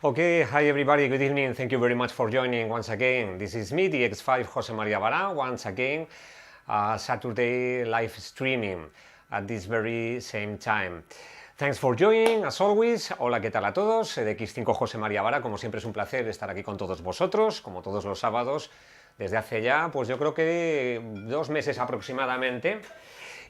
Okay, hi everybody, good evening. Thank you very much for joining once again. This is me, DX5 Jose Maria Vara, once again, Saturday live streaming at this very same time. Thanks for joining, as always. Hola, ¿qué tal a todos? DX5 Jose Maria Vara, como siempre es un placer estar aquí con todos vosotros, como todos los sábados, desde hace ya, pues yo creo que 2 meses aproximadamente.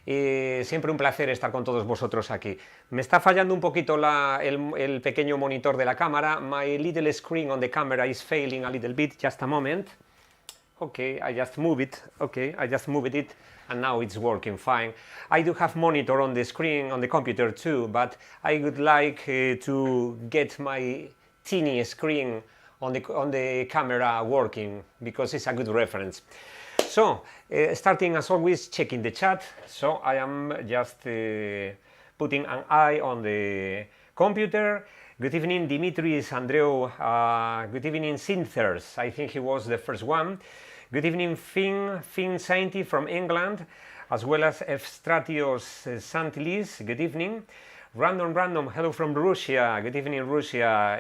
Siempre un placer estar con todos vosotros aquí. Me está fallando un poquito el pequeño monitor de la cámara. My little screen on the camera is failing a little bit. Just a moment. Okay, I just move it. Okay, I just moved it and now it's working fine. I do have monitor on the screen on the computer too, but I would like to get my teeny screen on the camera working because it's a good reference. So, starting as always, checking the chat. So I am just putting an eye on the computer. Good evening, Dimitris, Andreu. Good evening, synths. I think he was the first one. Good evening, Finn Sainty from England, as well as Efstratios Santilis. Good evening. Random, hello from Russia. Good evening, Russia.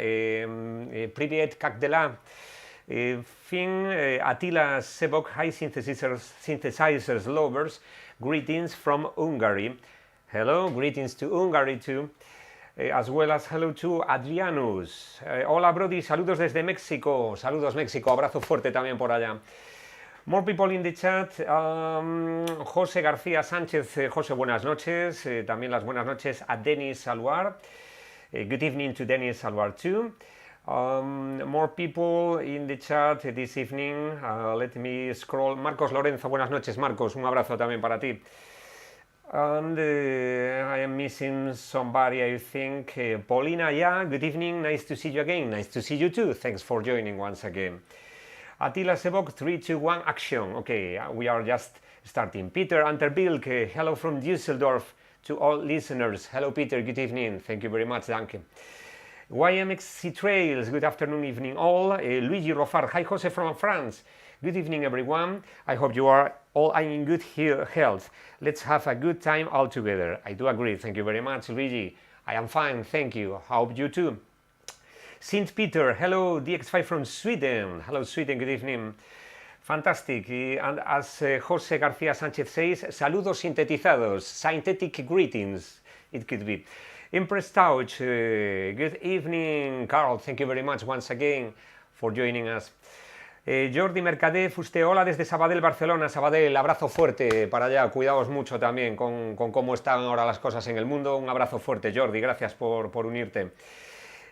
Privyet, как дела? Finn, Attila Sebok, hi synthesizers lovers, greetings from Hungary. Hello, greetings to Hungary too, as well as hello to Adrianus. Hola Brody, saludos desde México, saludos México, abrazo fuerte también por allá. More people in the chat. José García Sánchez, José, buenas noches. También las buenas noches a Denis Alvar. Good evening to Denis Alvar too. More people in the chat this evening. Let me scroll. Marcos Lorenzo, buenas noches Marcos, un abrazo también para ti. And I am missing somebody, I think. Paulina, yeah, good evening, nice to see you again. Nice to see you too, thanks for joining once again. Attila Sebok, 3, 2, 1, action. Okay, we are just starting. Peter Anterbilk, hello from Düsseldorf to all listeners. Hello Peter, good evening, thank you very much, danke. YMXC Trails, good afternoon, evening all. Luigi Rofar, hi Jose from France. Good evening everyone. I hope you are all in good health. Let's have a good time all together. I do agree, thank you very much Luigi. I am fine, thank you. Hope you too. Saint Peter, hello DX5 from Sweden. Hello Sweden, good evening. Fantastic. And as Jose García Sánchez says, saludos sintetizados, synthetic greetings, it could be. Impress Touch, good evening, Carl. Thank you very much once again for joining us. Jordi Mercader, Fuste, hola desde Sabadell, Barcelona. Sabadell, abrazo fuerte para allá. Cuidaos mucho también con cómo están ahora las cosas en el mundo. Un abrazo fuerte, Jordi. Gracias por unirte.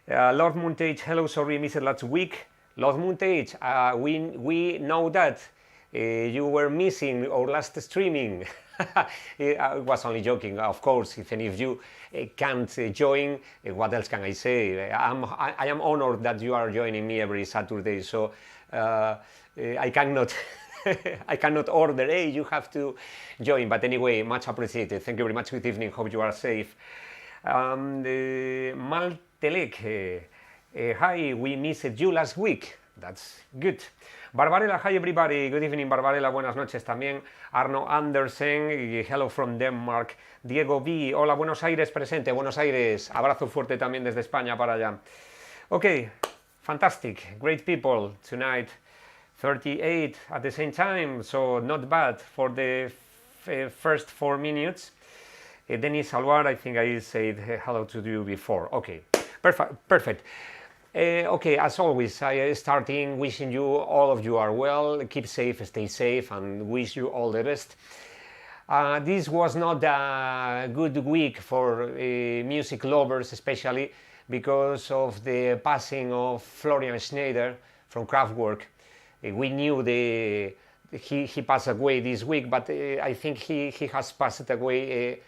Lord Montage, hello, sorry, missed last week. Lord Montage, we know that you were missing our last streaming. I was only joking, of course. Even if you can't join, what else can I say? I am honored that you are joining me every Saturday, so I cannot I cannot order, hey, you have to join, but anyway, much appreciated. Thank you very much. Good evening, hope you are safe. Maltelek, hi, we missed you last week. That's good. Barbarella, hi everybody. Good evening, Barbarella. Buenas noches también. Arno Andersen, hello from Denmark. Diego B, hola, Buenos Aires presente. Buenos Aires, abrazo fuerte también desde España para allá. Ok, Fantastic, great people tonight. 38 at the same time, so not bad for the first 4 minutes. Denis Alvar, I think I said hello to you before. Okay, perfect. Okay, as always, I starting wishing you, all of you are well, keep safe, stay safe, and wish you all the best. This was not a good week for music lovers, especially because of the passing of Florian Schneider from Kraftwerk. We knew he passed away this week, but I think he has passed away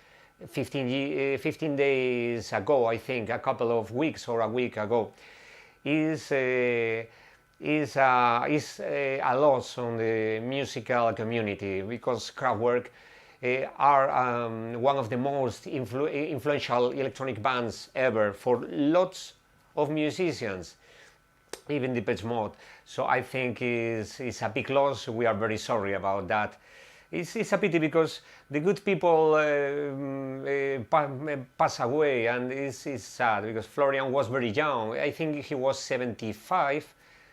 15 days ago, I think, a couple of weeks or a week ago. Is a loss on the musical community, because Kraftwerk are one of the most influential electronic bands ever for lots of musicians, even Depeche Mode. So I think it's a big loss. We are very sorry about that. It's a pity because the good people pass away, and it's sad because Florian was very young. I think he was 75,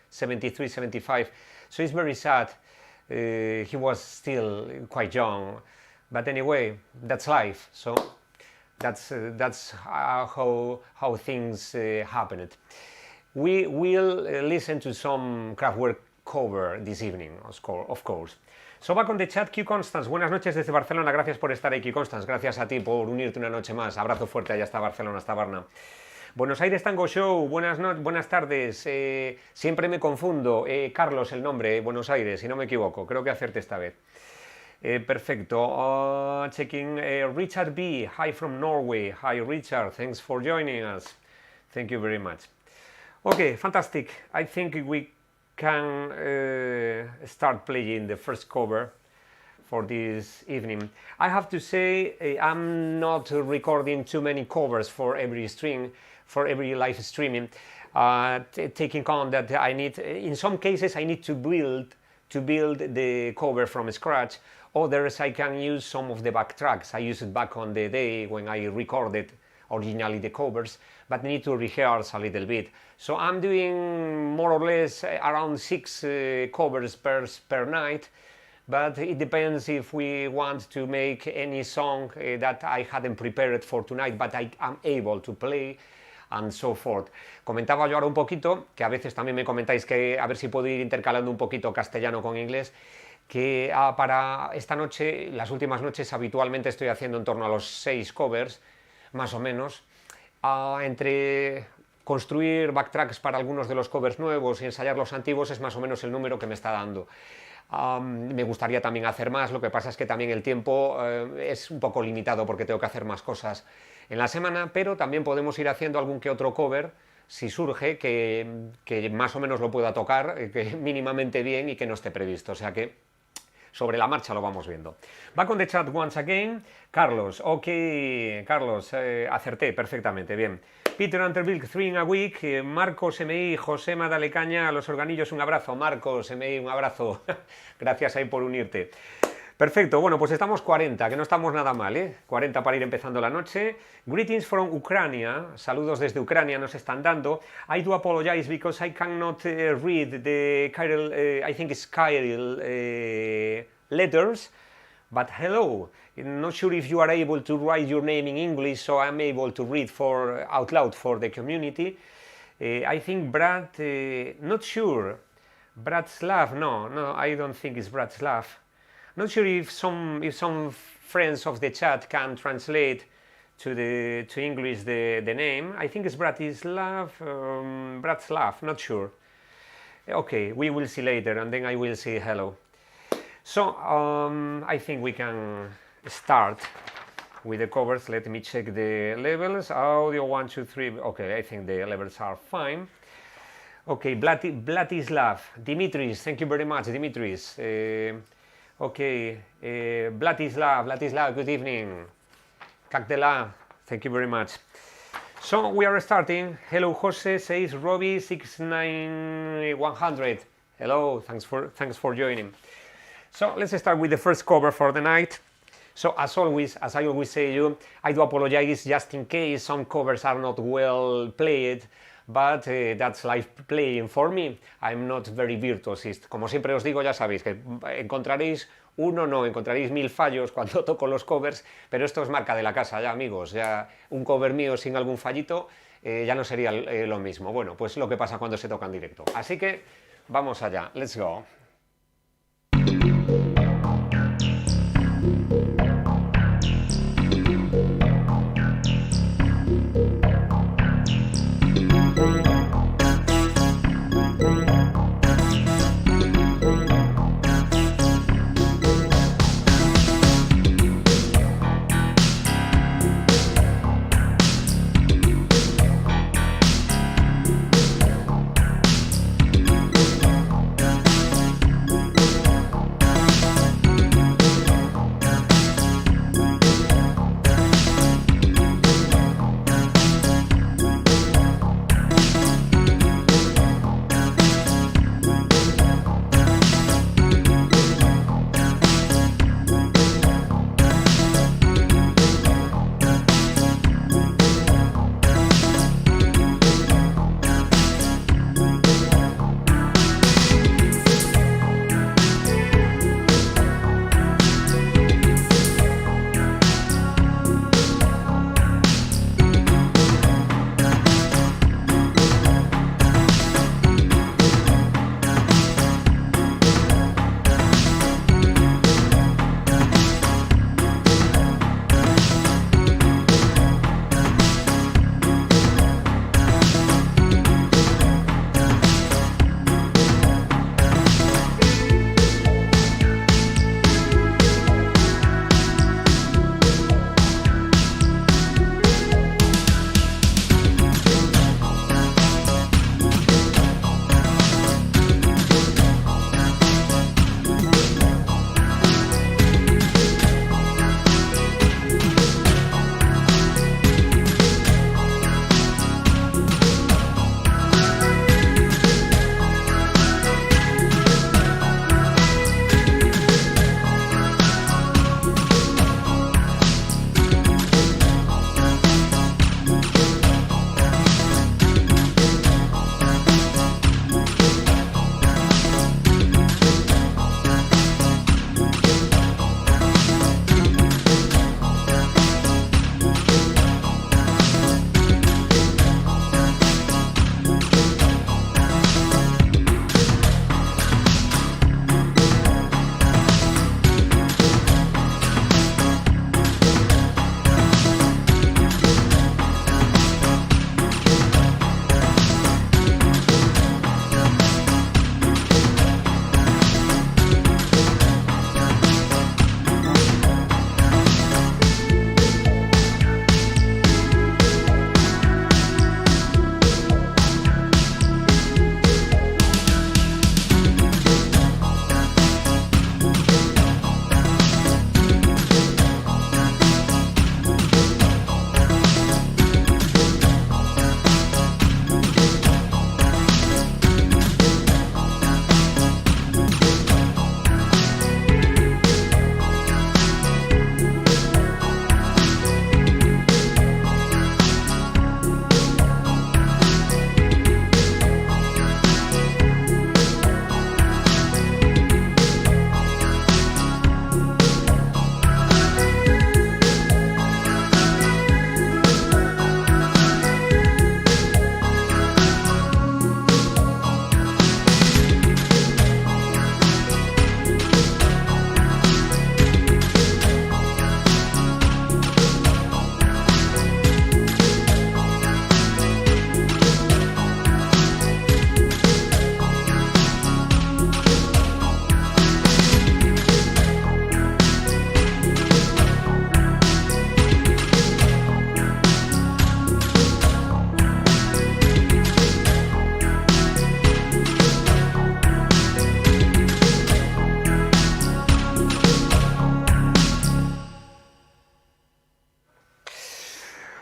73, 75. So it's very sad. He was still quite young. But anyway, that's life. So that's how things happened. We will listen to some Kraftwerk cover this evening, of course. So back on the chat, Q Constance, buenas noches desde Barcelona, gracias por estar aquí, Constance, gracias a ti por unirte una noche más, abrazo fuerte allá hasta Barcelona, hasta Varna. Buenos Aires Tango Show, buenas tardes, siempre me confundo, Carlos el nombre, Buenos Aires, si no me equivoco, creo que acerté esta vez. Perfecto, checking, Richard B, hi from Norway, hi Richard, thanks for joining us, thank you very much. Okay, fantastic, I think we can start playing the first cover for this evening. I have to say I'm not recording too many covers for every stream, for every live streaming, taking on that I need, in some cases I need to build the cover from scratch. Others I can use some of the backtracks I used it back on the day when I recorded originally the covers, but need to rehearse a little bit. So I'm doing more or less around 6 covers per night, but it depends if we want to make any song that I hadn't prepared for tonight, but I am able to play, and so forth. Comentaba yo ahora un poquito, que a veces también me comentáis que a ver si puedo ir intercalando un poquito castellano con inglés, que para esta noche, las últimas noches habitualmente estoy haciendo en torno a los 6 covers, más o menos, entre construir backtracks para algunos de los covers nuevos y ensayar los antiguos es más o menos el número que me está dando. Me gustaría también hacer más, lo que pasa es que también el tiempo es un poco limitado porque tengo que hacer más cosas en la semana, pero también podemos ir haciendo algún que otro cover si surge que más o menos lo pueda tocar, que mínimamente bien y que no esté previsto, o sea que sobre la marcha lo vamos viendo. Back on the chat once again. Carlos, ok, Carlos, acerté perfectamente, bien. Peter Unterbilk, 3 in a week. Marcos MI, José Dale Caña, a los organillos un abrazo. Marcos MI, un abrazo. Gracias ahí por unirte. Perfecto, bueno, pues estamos 40, que no estamos nada mal, ¿eh? 40 para ir empezando la noche. Greetings from Ucrania, saludos desde Ucrania nos están dando. I do apologize because I cannot read the Kyril, I think it's Kyril letters, but hello. Not sure if you are able to write your name in English, so I'm able to read out loud for the community. I think Brad, not sure. Bratslav, no, I don't think it's Bratslav. Not sure if some friends of the chat can translate to English the name. I think it's Bratislav, Bratslav, not sure. Okay, we will see later, and then I will say hello. So I think we can start with the covers. Let me check the levels. Audio 1, 2, 3. Okay, I think the levels are fine. Okay, Blatislav, Dimitris, thank you very much, Dimitris. Okay, Blatislav, good evening. Cactela, thank you very much. So we are starting. Hello, Jose, says Robbie 69100. Hello, thanks for joining. So let's start with the first cover for the night. So as always, as I always say, I do apologize just in case some covers are not well played. but that's live playing for me. I'm not very virtuosist. Como siempre os digo, ya sabéis que encontraréis encontraréis 1000 fallos cuando toco los covers, pero esto es marca de la casa ya, amigos. Ya un cover mío sin algún fallito ya no sería lo mismo. Bueno, pues lo que pasa cuando se toca en directo. Así que vamos allá, let's go.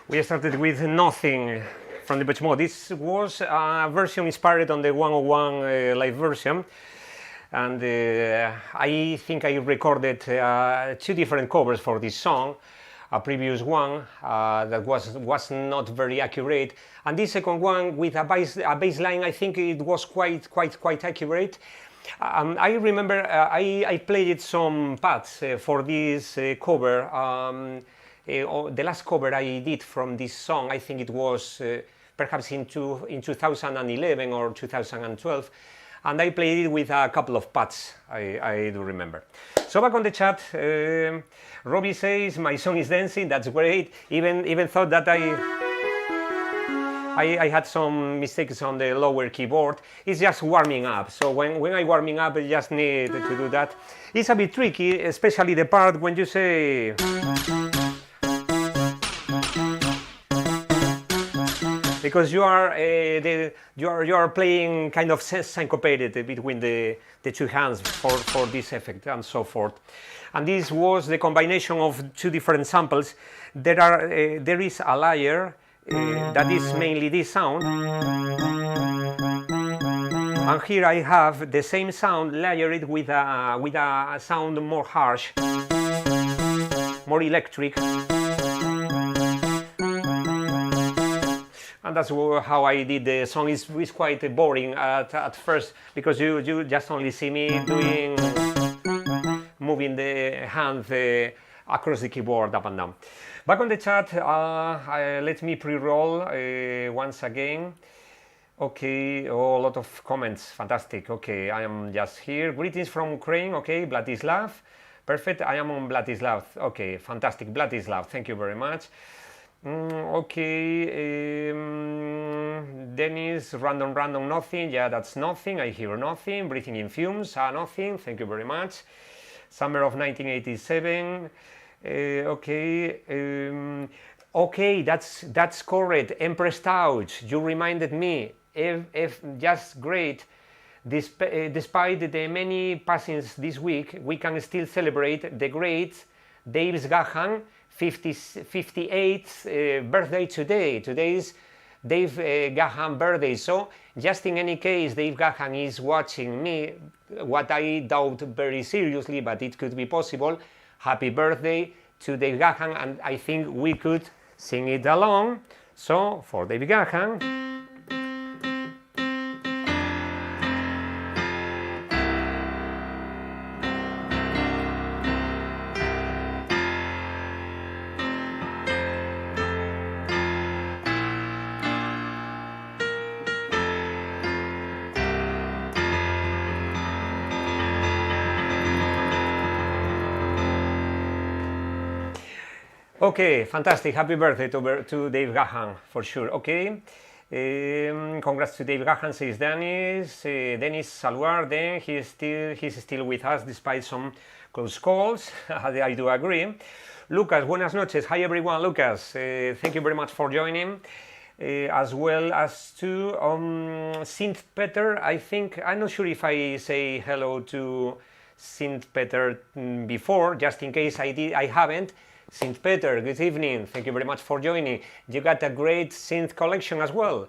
We started with Nothing from Depeche. This was a version inspired on the 101 live version, and I think I recorded 2 different covers for this song. a previous one that was not very accurate, and this second one with a bass line, I think it was quite accurate. I remember I played some pads for this cover. The last cover I did from this song, I think it was perhaps in 2011 or 2012, and I played it with a couple of pads, I do remember. So back on the chat, Robbie says my song is dancing, that's great. Even thought that I had some mistakes on the lower keyboard. It's just warming up, so when I warming up I just need to do that. It's a bit tricky, especially the part when you say because you are playing kind of syncopated between the two hands for this effect and so forth. And this was the combination of two different samples. There is a layer that is mainly this sound, and here I have the same sound layered with a sound more harsh, more electric. And that's how I did the song. It's quite boring at first, because you just only see me moving the hand across the keyboard up and down. Back on the chat, let me pre-roll once again. Okay, a lot of comments, fantastic. Okay, I am just here. Greetings from Ukraine, okay, Vladislav. Perfect, I am on Vladislav. Okay, fantastic, Vladislav, thank you very much. Okay, Dennis, random, nothing. Yeah, that's nothing. I hear nothing. Breathing in fumes, nothing. Thank you very much. Summer of 1987. Okay, okay, that's correct. Empress Touch, you reminded me. If just great. Despite the many passings this week, we can still celebrate the great Dave Gahan 58th birthday today. Today is Dave Gahan birthday. So just in any case, Dave Gahan is watching me, what I doubt very seriously, but it could be possible. Happy birthday to Dave Gahan, and I think we could sing it along. So for Dave Gahan. Okay, fantastic. Happy birthday to Dave Gahan, for sure. Okay, congrats to Dave Gahan, says Dennis. Dennis Salwar, then he's still with us despite some close calls. I do agree. Lucas, buenas noches. Hi everyone, Lucas. Thank you very much for joining. As well as to Synth Peter. I think, I'm not sure if I say hello to Synth Peter before, just in case I haven't. Synth Peter, good evening, thank you very much for joining. You got a great synth collection as well.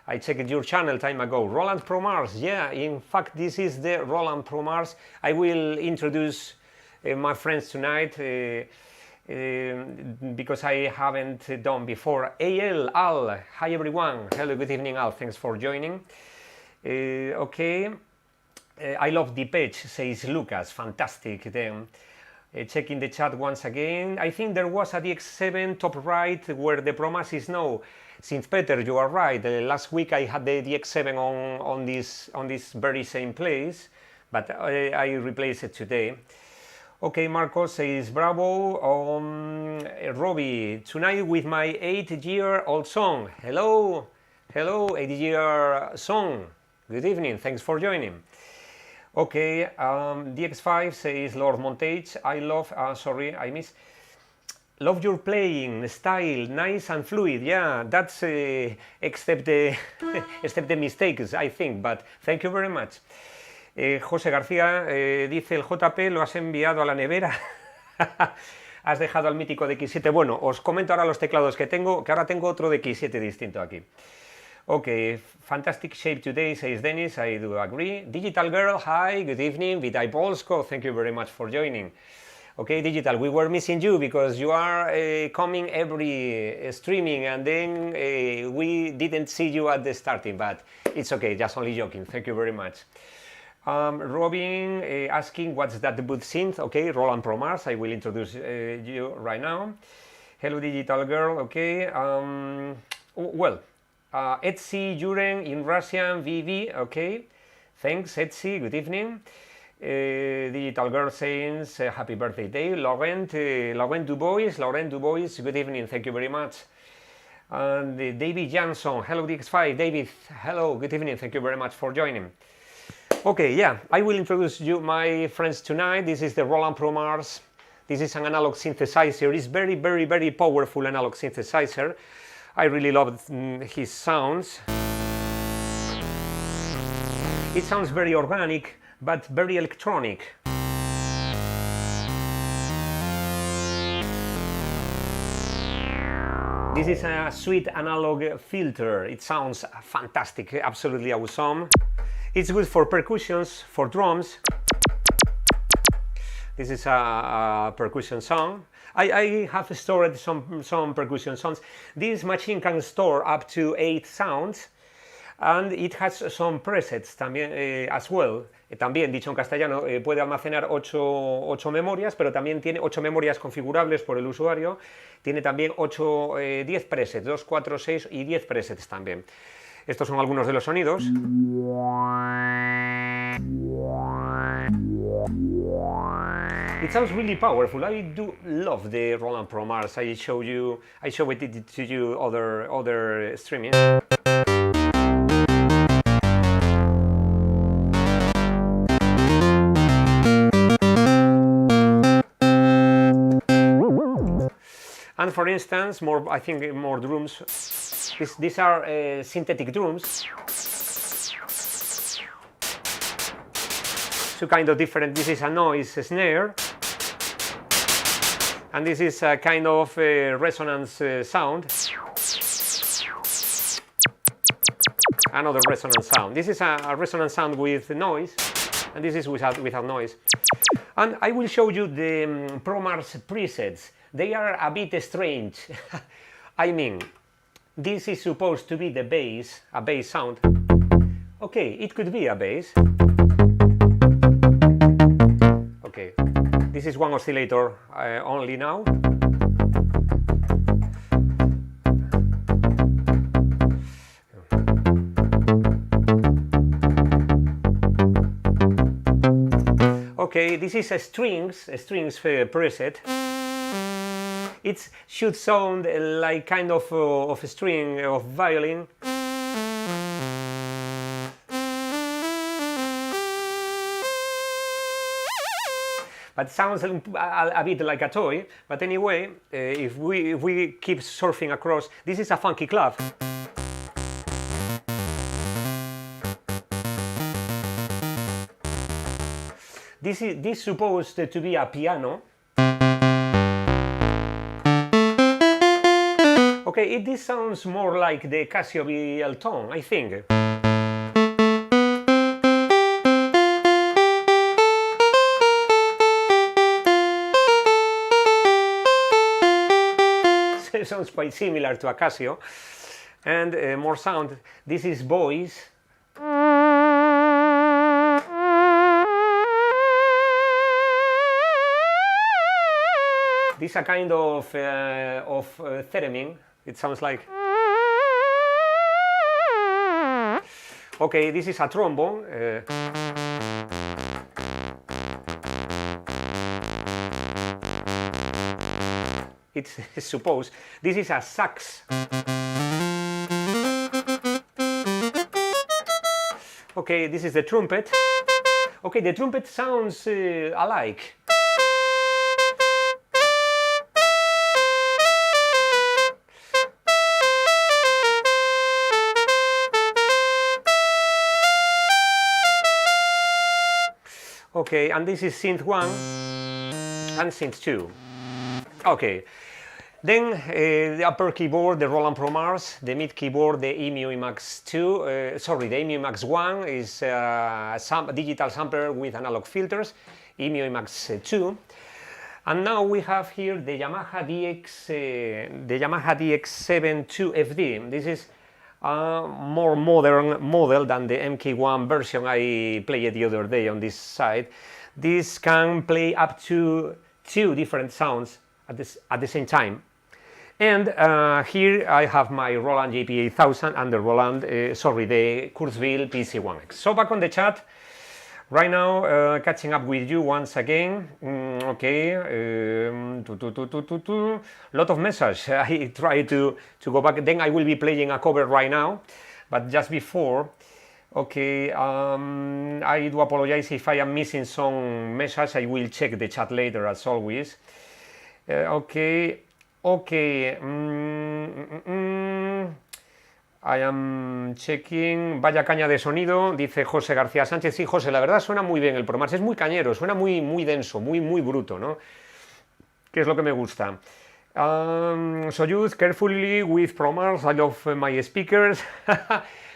I checked your channel time ago. Roland Pro Mars, yeah, in fact this is the Roland Pro Mars. I will introduce my friends tonight because I haven't done before. Al, hi everyone, hello, good evening Al, thanks for joining. Okay, I love Depeche, says Lucas, fantastic then. Checking the chat once again. I think there was a DX7 top right where the promise is no. Synth Peter, you are right. Last week I had the DX7 on this very same place, but I replaced it today. Okay, Marcos says bravo. Robbie, tonight with my 8-year-old song. Hello, 8-year song. Good evening. Thanks for joining. Okay, DX5 says Lord Montage, I love, love your playing style, nice and fluid. Yeah, that's except the mistakes, I think, but thank you very much. José García dice, el JP lo has enviado a la nevera. Has dejado al mítico DX7. Bueno, os comento ahora los teclados que tengo, que ahora tengo otro DX7 distinto aquí. Okay, fantastic shape today, says Dennis, I do agree. Digital Girl, hi, good evening. Witaj Polsko, thank you very much for joining. Okay, Digital, we were missing you because you are coming every streaming, and then we didn't see you at the starting, but it's okay, just only joking. Thank you very much. Robin asking what's that debut synth. Okay, Roland Pro Mars. I will introduce you right now. Hello, Digital Girl. Okay. Well, Etsy Duran in Russian, VV. Okay. Thanks, Etsy. Good evening. Digital Girl saying happy birthday day. Laurent Dubois, good evening, thank you very much. And David Jansson, hello DX5. David, hello, good evening, thank you very much for joining. Okay, yeah, I will introduce you my friends tonight. This is the Roland Pro Mars. This is an analog synthesizer. It's very, very, very powerful analog synthesizer. I really love his sounds. It sounds very organic, but very electronic. This is a sweet analog filter. It sounds fantastic, absolutely awesome. It's good for percussions, for drums. This is a percussion song. I have stored some percussion sounds. This machine can store up to 8 sounds. And it has some presets también as well. También, dicho en castellano, puede almacenar 8 memorias, pero también tiene 8 memorias configurables por el usuario. Tiene también 10 presets, 2, 4, 6 y 10 presets también. Estos son algunos de los sonidos. It sounds really powerful. I do love the Roland Pro Mars. I show it to you other streaming. And for instance, I think more drums. These are synthetic drums. So kind of different. This is a noise snare, and this is a kind of resonance sound. Another resonance sound. This is a resonance sound with noise, and this is without noise. And I will show you the Pro Mars presets. They are a bit strange. I mean, this is supposed to be the bass, a bass sound. Okay, it could be a bass. Okay, this is one oscillator only now. Okay, this is a strings preset. It should sound like kind of a string of violin. But it sounds a bit like a toy. But anyway, if we keep surfing across, this is a funky clav. This is supposed to be a piano. Okay, this sounds more like the Casio VL tone, I think. It sounds quite similar to a Casio. And more sound. This is voice. This is a kind of theremin. It sounds like. Okay, this is a trombone. It's supposed. This is a sax. Okay, this is the trumpet. Okay, the trumpet sounds alike. Okay, and this is synth 1 and synth 2. Okay, then the upper keyboard, the Roland Pro Mars, the mid keyboard, the EMU Emax 2, the EMU Emax 1 is a digital sampler with analog filters, EMU Emax 2. And now we have here the Yamaha DX7 2FD. This is a more modern model than the MK1 version I played the other day on this side. This can play up to 2 different sounds at the same time. And here I have my Roland JP8000 and the the Kurzweil PC1X. So back on the chat. Right now, catching up with you once again. Okay, lot of messages. I try to go back. Then I will be playing a cover right now, but just before. Okay, I do apologize if I am missing some messages. I will check the chat later, as always. Okay. I am checking. Vaya caña de sonido, dice José García Sánchez. Sí, José, la verdad suena muy bien el ProMars, es muy cañero, suena muy denso, muy bruto, ¿no? Que es lo que me gusta. Soyuz, carefully with ProMars, I love my speakers.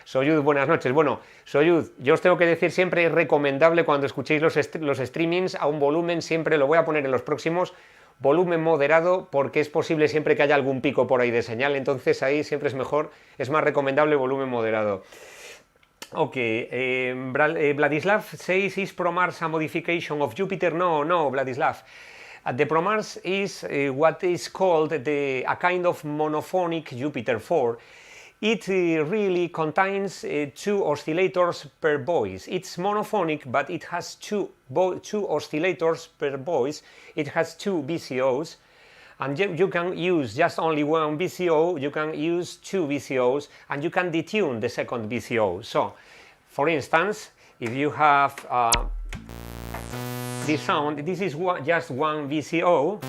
Soyuz, buenas noches. Bueno, Soyuz, yo os tengo que decir siempre, es recomendable cuando escuchéis los streamings a un volumen, siempre lo voy a poner en los próximos, volumen moderado, porque es posible siempre que haya algún pico por ahí de señal, entonces ahí siempre es mejor, es más recomendable volumen moderado. Ok, Vladislav says, is ProMars a modification of Jupiter? No, Vladislav. The ProMars is what is called a kind of monophonic Jupiter 4. It really contains 2 oscillators per voice. It's monophonic, but it has two oscillators per voice. It has 2 VCOs, and you can use just only 1 VCO, you can use 2 VCOs, and you can detune the second VCO. So, for instance, if you have this sound, this is just 1 VCO,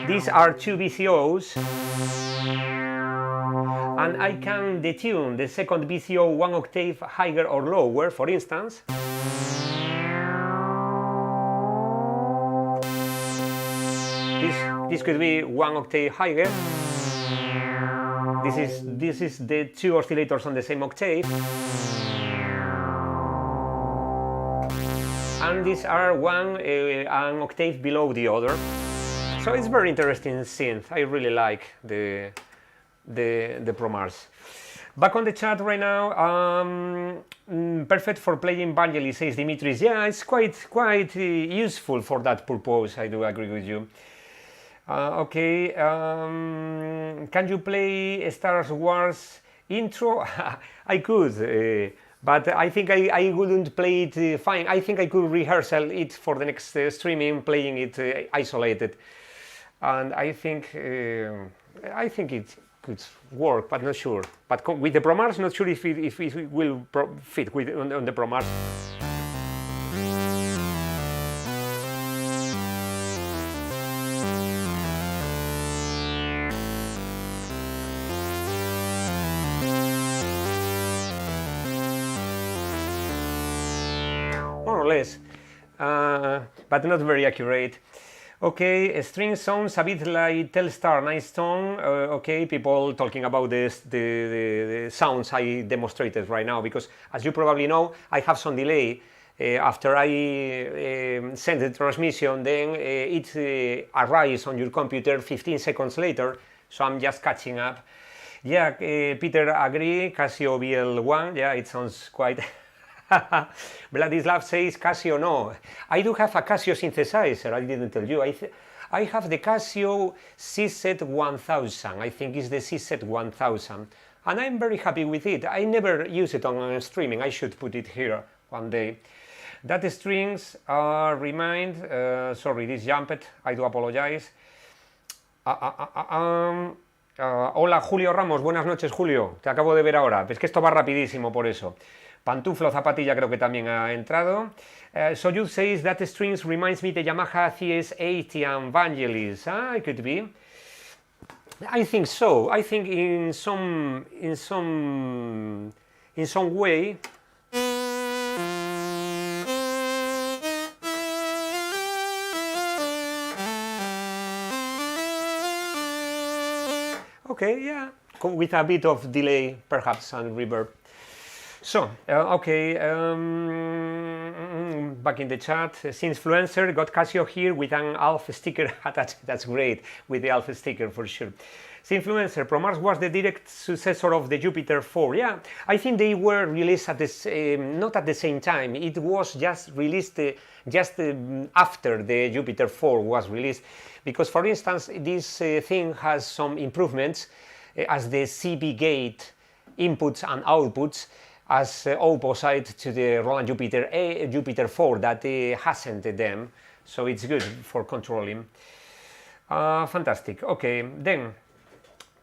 these are 2 VCOs, and I can detune the second VCO 1 octave higher or lower, for instance. This could be 1 octave higher. This is the 2 oscillators on the same octave. And these are an octave below the other. So it's very interesting synth. I really like the ProMars. Back on the chat right now, perfect for playing Vangelis, says Dimitris. Yeah, it's quite useful for that purpose. I do agree with you. Okay, can you play Star Wars intro? I could, but I think I wouldn't play it fine. I think I could rehearsal it for the next streaming, playing it isolated, and I think it could work, but not sure. But with the ProMars, not sure if it will fit on the ProMars. More or less, but not very accurate. Okay, string sounds a bit like Telstar, nice tone. Okay, people talking about the sounds I demonstrated right now, because as you probably know, I have some delay. After I send the transmission, then it arrives on your computer 15 seconds later, so I'm just catching up. Yeah, Peter agree, Casio BL1, yeah, it sounds quite... Vladislav says Casio no. I do have a Casio synthesizer, I didn't tell you. I have the Casio CZ1000, I think it's the CZ1000, and I'm very happy with it. I never use it on streaming, I should put it here one day. That strings remind, sorry, this jumped, I do apologize. Hola Julio Ramos, buenas noches Julio, te acabo de ver ahora, es que esto va rapidísimo por eso. Pantuflo Zapatilla creo que también ha entrado. Soyuz says that strings reminds me the Yamaha CS80 and Vangelis. It could be. I think so. I think in some way. Okay, yeah, with a bit of delay perhaps and reverb. So, okay, back in the chat. Synthfluencer got Casio here with an ALF sticker attached. That's great, with the ALF sticker for sure. Synthfluencer, ProMars was the direct successor of the Jupiter 4. Yeah, I think they were released at this, not at the same time. It was just released after the Jupiter 4 was released. Because, for instance, this thing has some improvements as the CB gate inputs and outputs, as opposite to the Roland Jupiter 4 that hasn't them, so it's good for controlling. Fantastic. Okay, then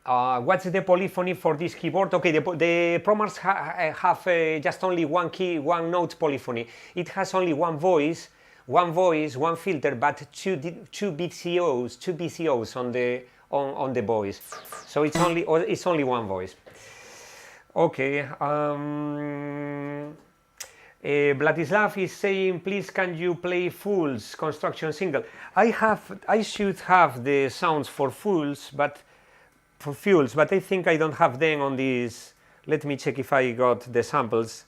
what's the polyphony for this keyboard? Okay, the ProMars have just only one key, one note polyphony. It has only one voice, one filter, but two BCOs on the voice. So it's only one voice. Okay, Vladislav is saying, please can you play Fools construction single? I should have the sounds for Fools, but I think I don't have them on this. Let me check if I got the samples.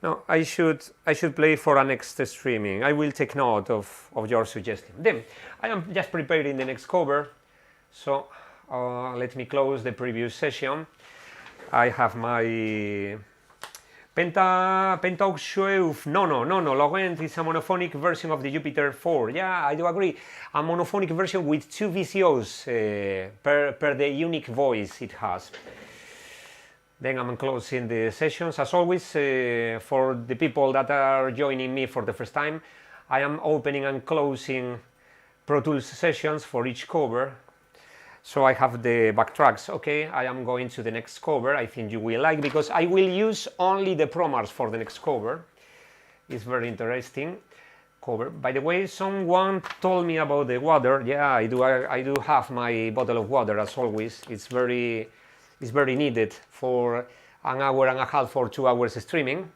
No, I should play for a next streaming. I will take note of your suggestion. Then I am just preparing the next cover, so let me close the previous session. I have my Pentaoxueuf. No, Laurent is a monophonic version of the Jupiter 4. Yeah, I do agree. A monophonic version with two VCOs per the unique voice it has. Then I'm closing the sessions. As always, for the people that are joining me for the first time, I am opening and closing Pro Tools sessions for each cover. So I have the backtracks. Okay, I am going to the next cover. I think you will like, because I will use only the ProMars for the next cover. It's very interesting cover. By the way, someone told me about the water. Yeah, I do have my bottle of water as always. It's very needed for an hour and a half or 2 hours streaming.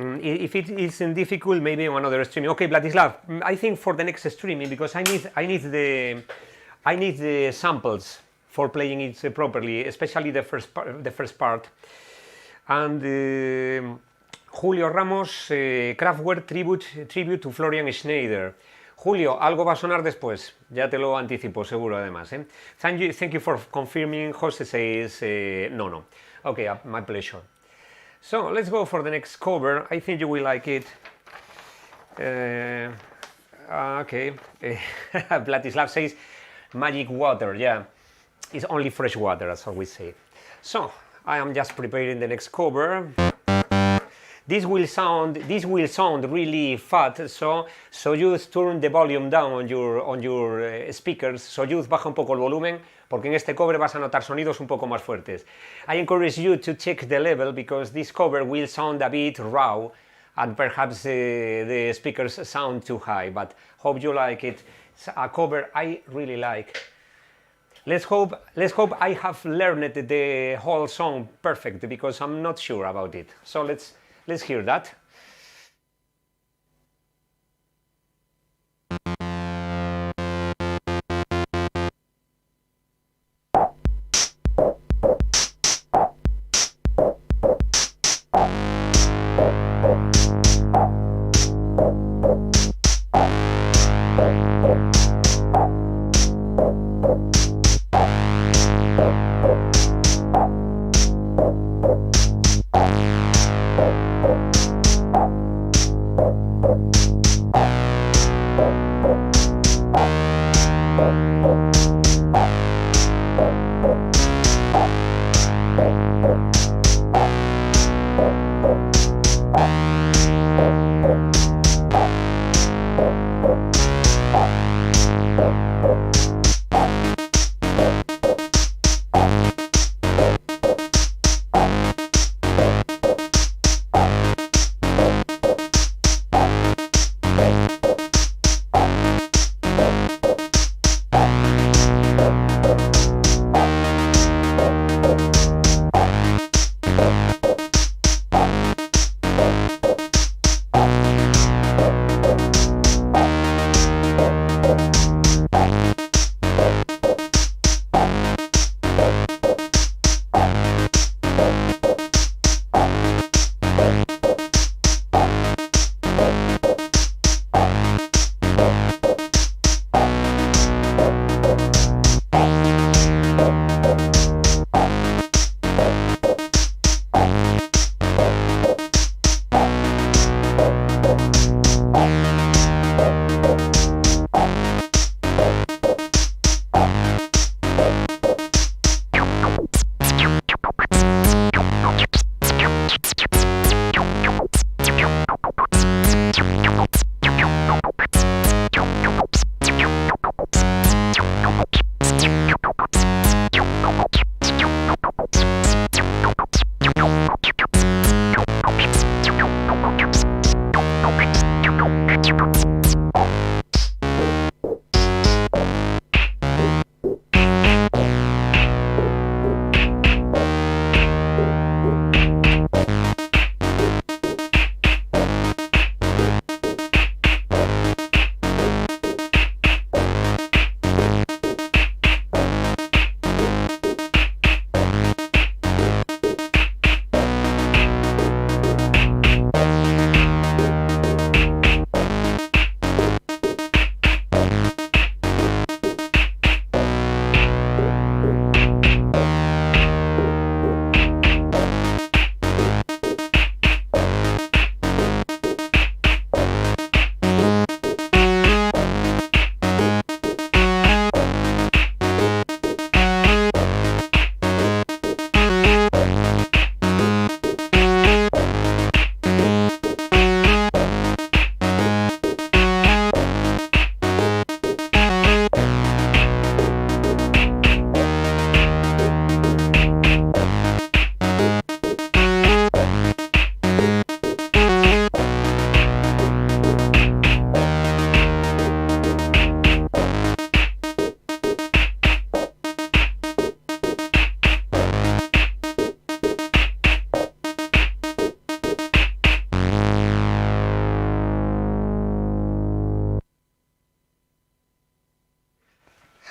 If it isn't difficult, maybe another streaming. Okay, Vladislav, I think for the next streaming, because I need the samples for playing it properly, especially the first part. And Julio Ramos, Kraftwerk tribute to Florian Schneider. Julio, algo va a sonar después, ya te lo anticipo seguro además. Thank you for confirming. Jose says no. Okay, my pleasure. So let's go for the next cover. I think you will like it. Okay. Vladislav says magic water. Yeah, it's only fresh water, as always say. So I am just preparing the next cover. This will sound really fat, so just turn the volume down on your speakers. So just baja un poco el volumen, porque en este cover vas a notar sonidos un poco más fuertes. I encourage you to check the level, because this cover will sound a bit raw, and perhaps the speakers sound too high. But hope you like it. It's a cover I really like. Let's hope I have learned the whole song perfect, because I'm not sure about it. So let's hear that.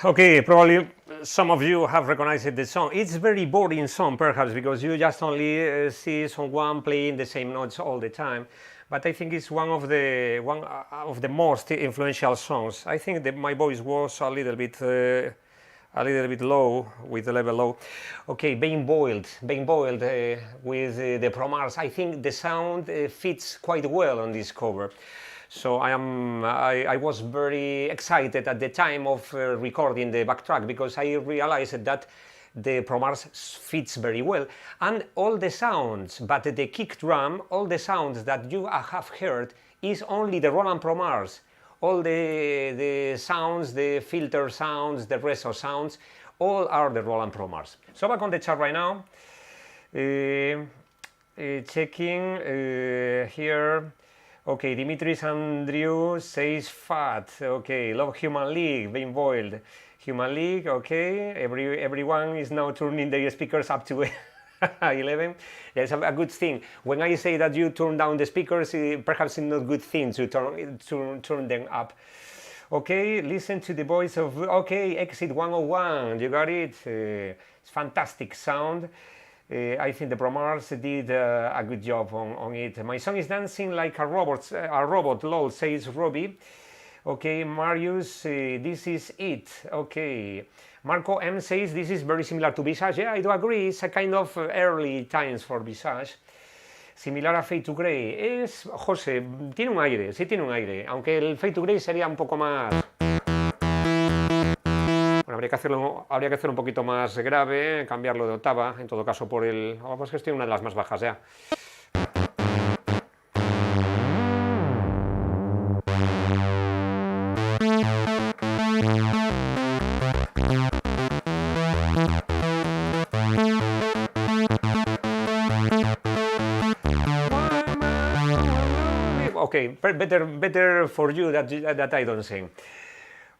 Okay, probably some of you have recognized the song. It's very boring song, perhaps, because you just only see someone playing the same notes all the time. But I think it's one of the most influential songs. I think that my voice was a little bit low, with the level low. Okay, being boiled with the Promars. I think the sound fits quite well on this cover. So I was very excited at the time of recording the backtrack, because I realized that the Promars fits very well, and all the sounds, but the kick drum, all the sounds that you have heard is only the Roland Promars. All the sounds, the filter sounds, the reso sounds, all are the Roland Promars. So back on the chart right now, checking here. Okay, Dimitris Andrew says fat. Okay, love Human League, being boiled. Human League, okay. Everyone is now turning their speakers up to 11. That's a good thing. When I say that you turn down the speakers, perhaps it's not a good thing to turn them up. Okay, listen to the voice of, okay, Exit 101, you got it. It's fantastic sound. I think the Promars did a good job on it. My song is dancing like a robot, lol, says Robbie. Okay, Marius, this is it. Okay, Marco M says this is very similar to Visage. Yeah, I do agree. It's a kind of early times for Visage. Similar a Fade to Grey. Es, José, tiene un aire, sí tiene un aire. Aunque el Fade to Grey sería un poco más... Bueno, habría que hacerlo un poquito más grave, cambiarlo de octava, en todo caso por el... Pues que estoy en una de las más bajas ya. Okay, better for you that I don't sing.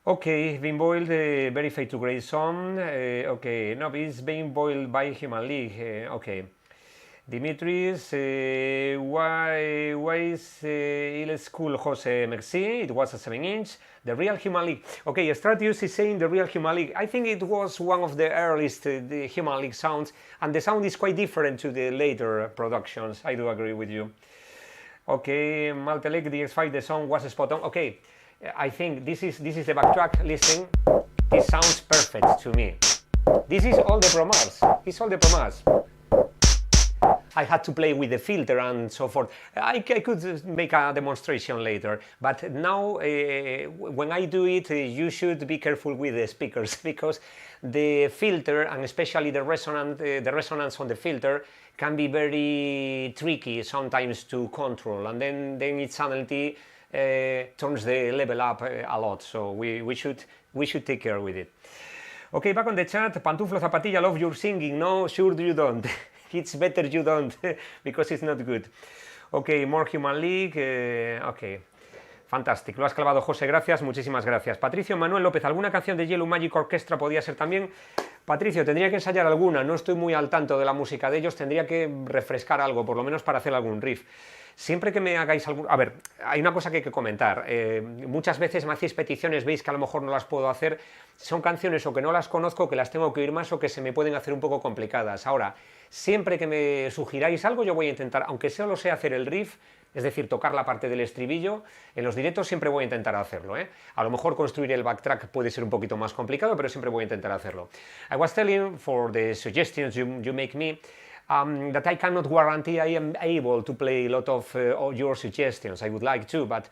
Okay, being boiled, very Fade to Grey song. Okay, no, it's being boiled by Human League. Okay, Dimitris, why is il school Jose Merci? It was a 7-inch. The Real Human League. Okay, Stratius is saying the Real Human League. I think it was one of the earliest the Human League sounds, and the sound is quite different to the later productions. I do agree with you. Okay, Maltelek DX5, the song was spot on. Okay, I think this is the backtrack. Listen, this sounds perfect to me. This is all the Promars. It's all the Promars. I had to play with the filter and so forth. I could make a demonstration later, but now when I do it, you should be careful with the speakers, because the filter, and especially the resonance on the filter, can be very tricky sometimes to control, and then it suddenly turns the level up a lot. So we should take care with it. Okay, back on the chat. Pantuflo Zapatilla, love your singing. No, sure you don't. It's better you don't, because it's not good. Okay, more Human League. Okay, fantastic. Lo has clavado, José, gracias, muchísimas gracias. Patricio Manuel López, ¿alguna canción de Yellow Magic Orchestra podía ser también? Patricio, tendría que ensayar alguna, no estoy muy al tanto de la música de ellos, tendría que refrescar algo, por lo menos para hacer algún riff. Siempre que me hagáis algún... A ver, hay una cosa que hay que comentar. Muchas veces me hacéis peticiones, veis que a lo mejor no las puedo hacer. Son canciones o que no las conozco, que las tengo que oír más, o que se me pueden hacer un poco complicadas. Ahora, siempre que me sugiráis algo, yo voy a intentar, aunque solo sé hacer el riff, es decir, tocar la parte del estribillo, en los directos siempre voy a intentar hacerlo. A lo mejor construir el backtrack puede ser un poquito más complicado, pero siempre voy a intentar hacerlo. I was telling, for the suggestions you make me, that I cannot guarantee I am able to play a lot of your suggestions. I would like to, but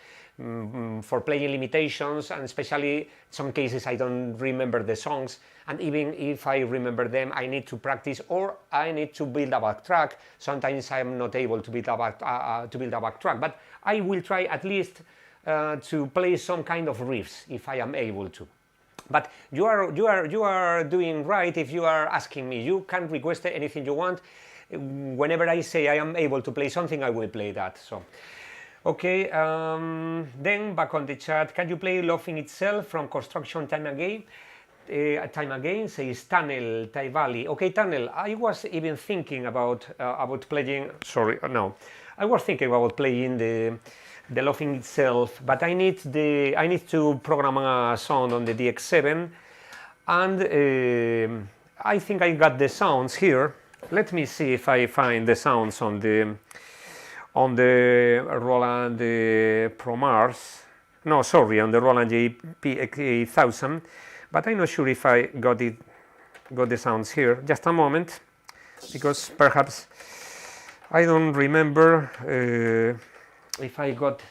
for playing limitations, and especially in some cases I don't remember the songs, and even if I remember them, I need to practice, or I need to build a backtrack. Sometimes I am not able to build a backtrack, but I will try at least to play some kind of riffs if I am able to. But you are doing right if you are asking me. You can request anything you want. Whenever I say I am able to play something, I will play that. So, okay. Then back on the chat, can you play Loving Itself from Construction Time Again? Time Again says Tunnel, Tai Valley. Okay, Tunnel. I was even thinking about playing. Sorry, no. I was thinking about playing the Loving Itself, but I need to program a sound on the DX7, And I think I got the sounds here. Let me see if I find the sounds on the Roland Pro Mars. No, sorry, on the Roland JP8000. But I'm not sure if I got the sounds here. Just a moment, because perhaps I don't remember if I got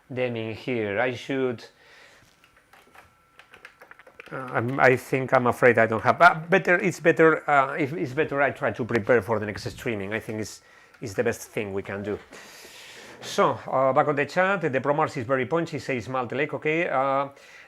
them in here. I should. I think I'm afraid I don't have. It's better I try to prepare for the next streaming. I think it's the best thing we can do. So back on the chat, the Pro Mars is very punchy, says Maltelek. Okay.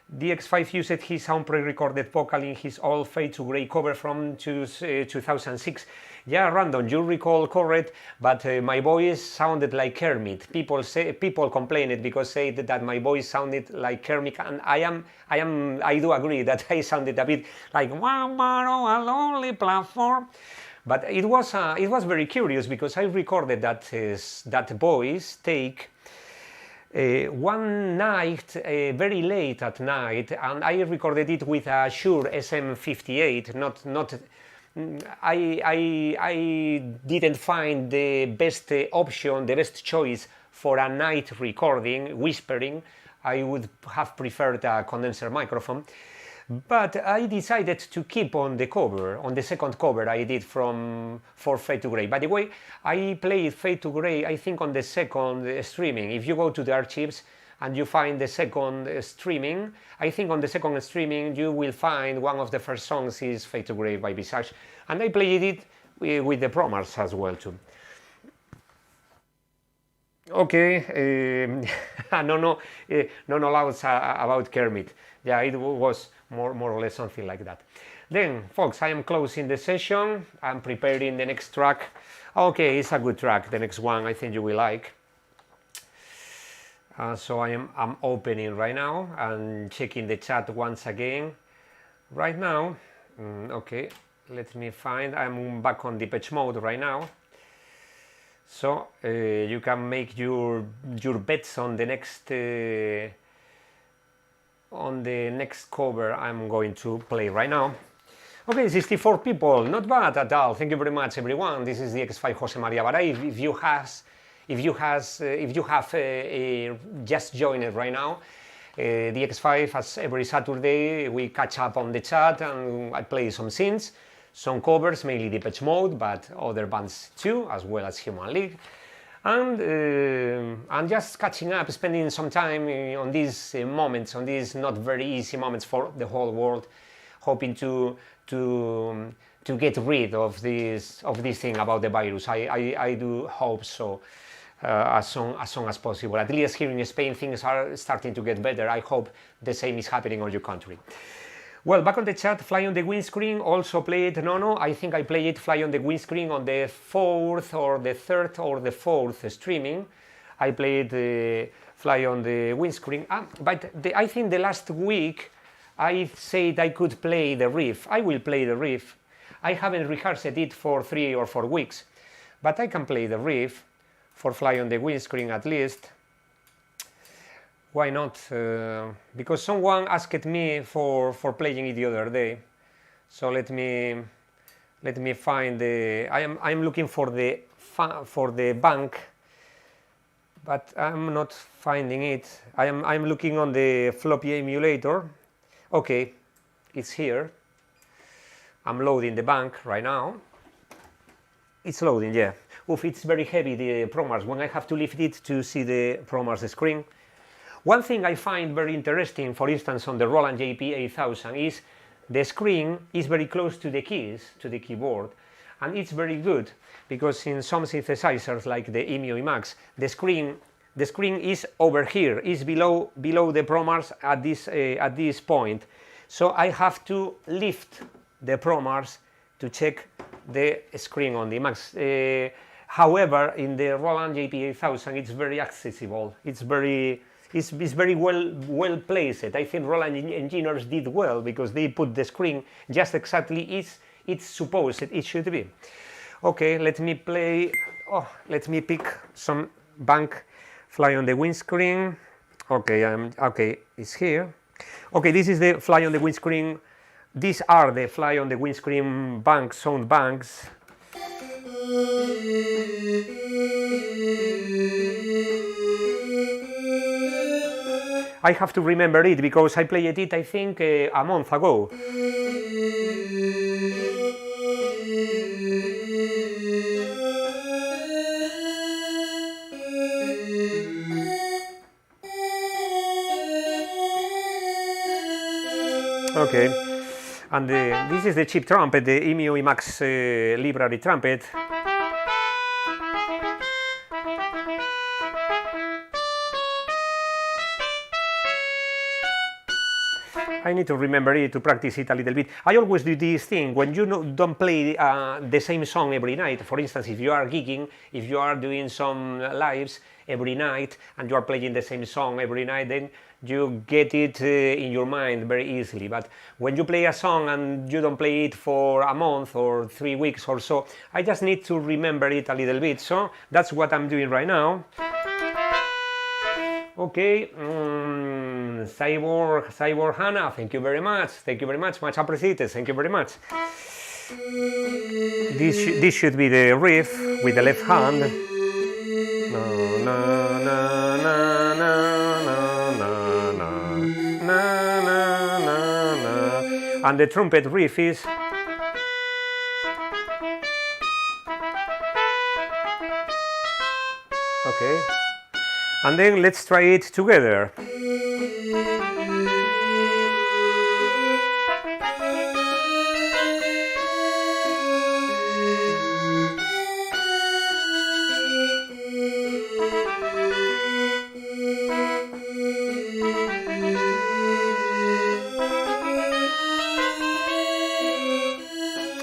DX5 used his own pre-recorded vocal in his old Fade to Grey cover from 2006. Yeah, Random, you recall correct, but my voice sounded like Kermit. People complained because said that my voice sounded like Kermit, and I do agree that I sounded a bit like one man on a lonely platform. But it was very curious because I recorded that voice take one night, very late at night, and I recorded it with a Shure SM58. I didn't find the best option, the best choice for a night recording, whispering. I would have preferred a condenser microphone. But I decided to keep on the cover, on the second cover I did for Fade to Grey. By the way, I played Fade to Grey, I think, on the second streaming. If you go to the archives and you find the second streaming, I think on the second streaming you will find one of the first songs is Fade to Grey by Visage. And I played it with the Pro Mars as well too. Okay, no louds about Kermit. Yeah, it was more or less something like that. Then, folks, I am closing the session. I'm preparing the next track. Okay, it's a good track. The next one I think you will like. So I'm opening right now and checking the chat once again. Right now, okay, let me find. I'm back on Depeche mode right now. So you can make your bets on the next cover I'm going to play right now. Okay, 64 people, not bad at all. Thank you very much, everyone. This is the DX5 Jose Maria Vara. If you have just joined right now, the DX5, as every Saturday, we catch up on the chat and I play some synths, some covers, mainly Depeche Mode, but other bands too, as well as Human League. And just catching up, spending some time on these moments, on these not very easy moments for the whole world, hoping to get rid of this thing about the virus. I do hope so, as soon as possible. At least here in Spain things are starting to get better. I hope the same is happening on your country. Well, back on the chat, Fly on the Windscreen also played Nono. I think I played Fly on the Windscreen on the 4th or the 3rd or the 4th streaming. I played Fly on the Windscreen. But I think the last week I said I could play the riff. I will play the riff. I haven't rehearsed it for 3 or 4 weeks. But I can play the riff for Fly on the Windscreen at least. Why not? Because someone asked me for playing it the other day. So let me find the. I'm looking for the bank, but I'm not finding it. I'm looking on the floppy emulator. Okay, it's here. I'm loading the bank right now. It's loading, yeah. Oof, it's very heavy, the Pro Mars. When I have to lift it to see the Pro Mars screen. One thing I find very interesting, for instance, on the Roland JP8000 is the screen is very close to the keys, to the keyboard, and it's very good because in some synthesizers like the EMU Emax, the screen is over here, is below the Pro Mars at this point. So I have to lift the Pro Mars to check the screen on the Emax. However, in the Roland JP8000, it's very accessible. It's very well placed. I think Roland engineers did well because they put the screen just exactly it's supposed it should be. Okay, let me play. Oh, let me pick some bank Fly on the Windscreen. Okay, okay, it's here. Okay, this is the Fly on the Windscreen These are the fly on the windscreen banks, sound banks. I have to remember it because I played it, I think, a month ago. Okay, and this is the cheap trumpet, the Emio Emax library trumpet. I need to remember it, to practice it a little bit. I always do this thing, when you don't play the same song every night. For instance, if you are gigging, if you are doing some lives every night, and you are playing the same song every night, then you get it in your mind very easily. But when you play a song and you don't play it for a month or 3 weeks or so, I just need to remember it a little bit. So that's what I'm doing right now. Okay, Cyborg Hannah, thank you very much, much appreciated, thank you very much. This should be the riff with the left hand. Na, na, na, na, na, na, na, na, na, na. And the trumpet riff is. Okay. And then let's try it together.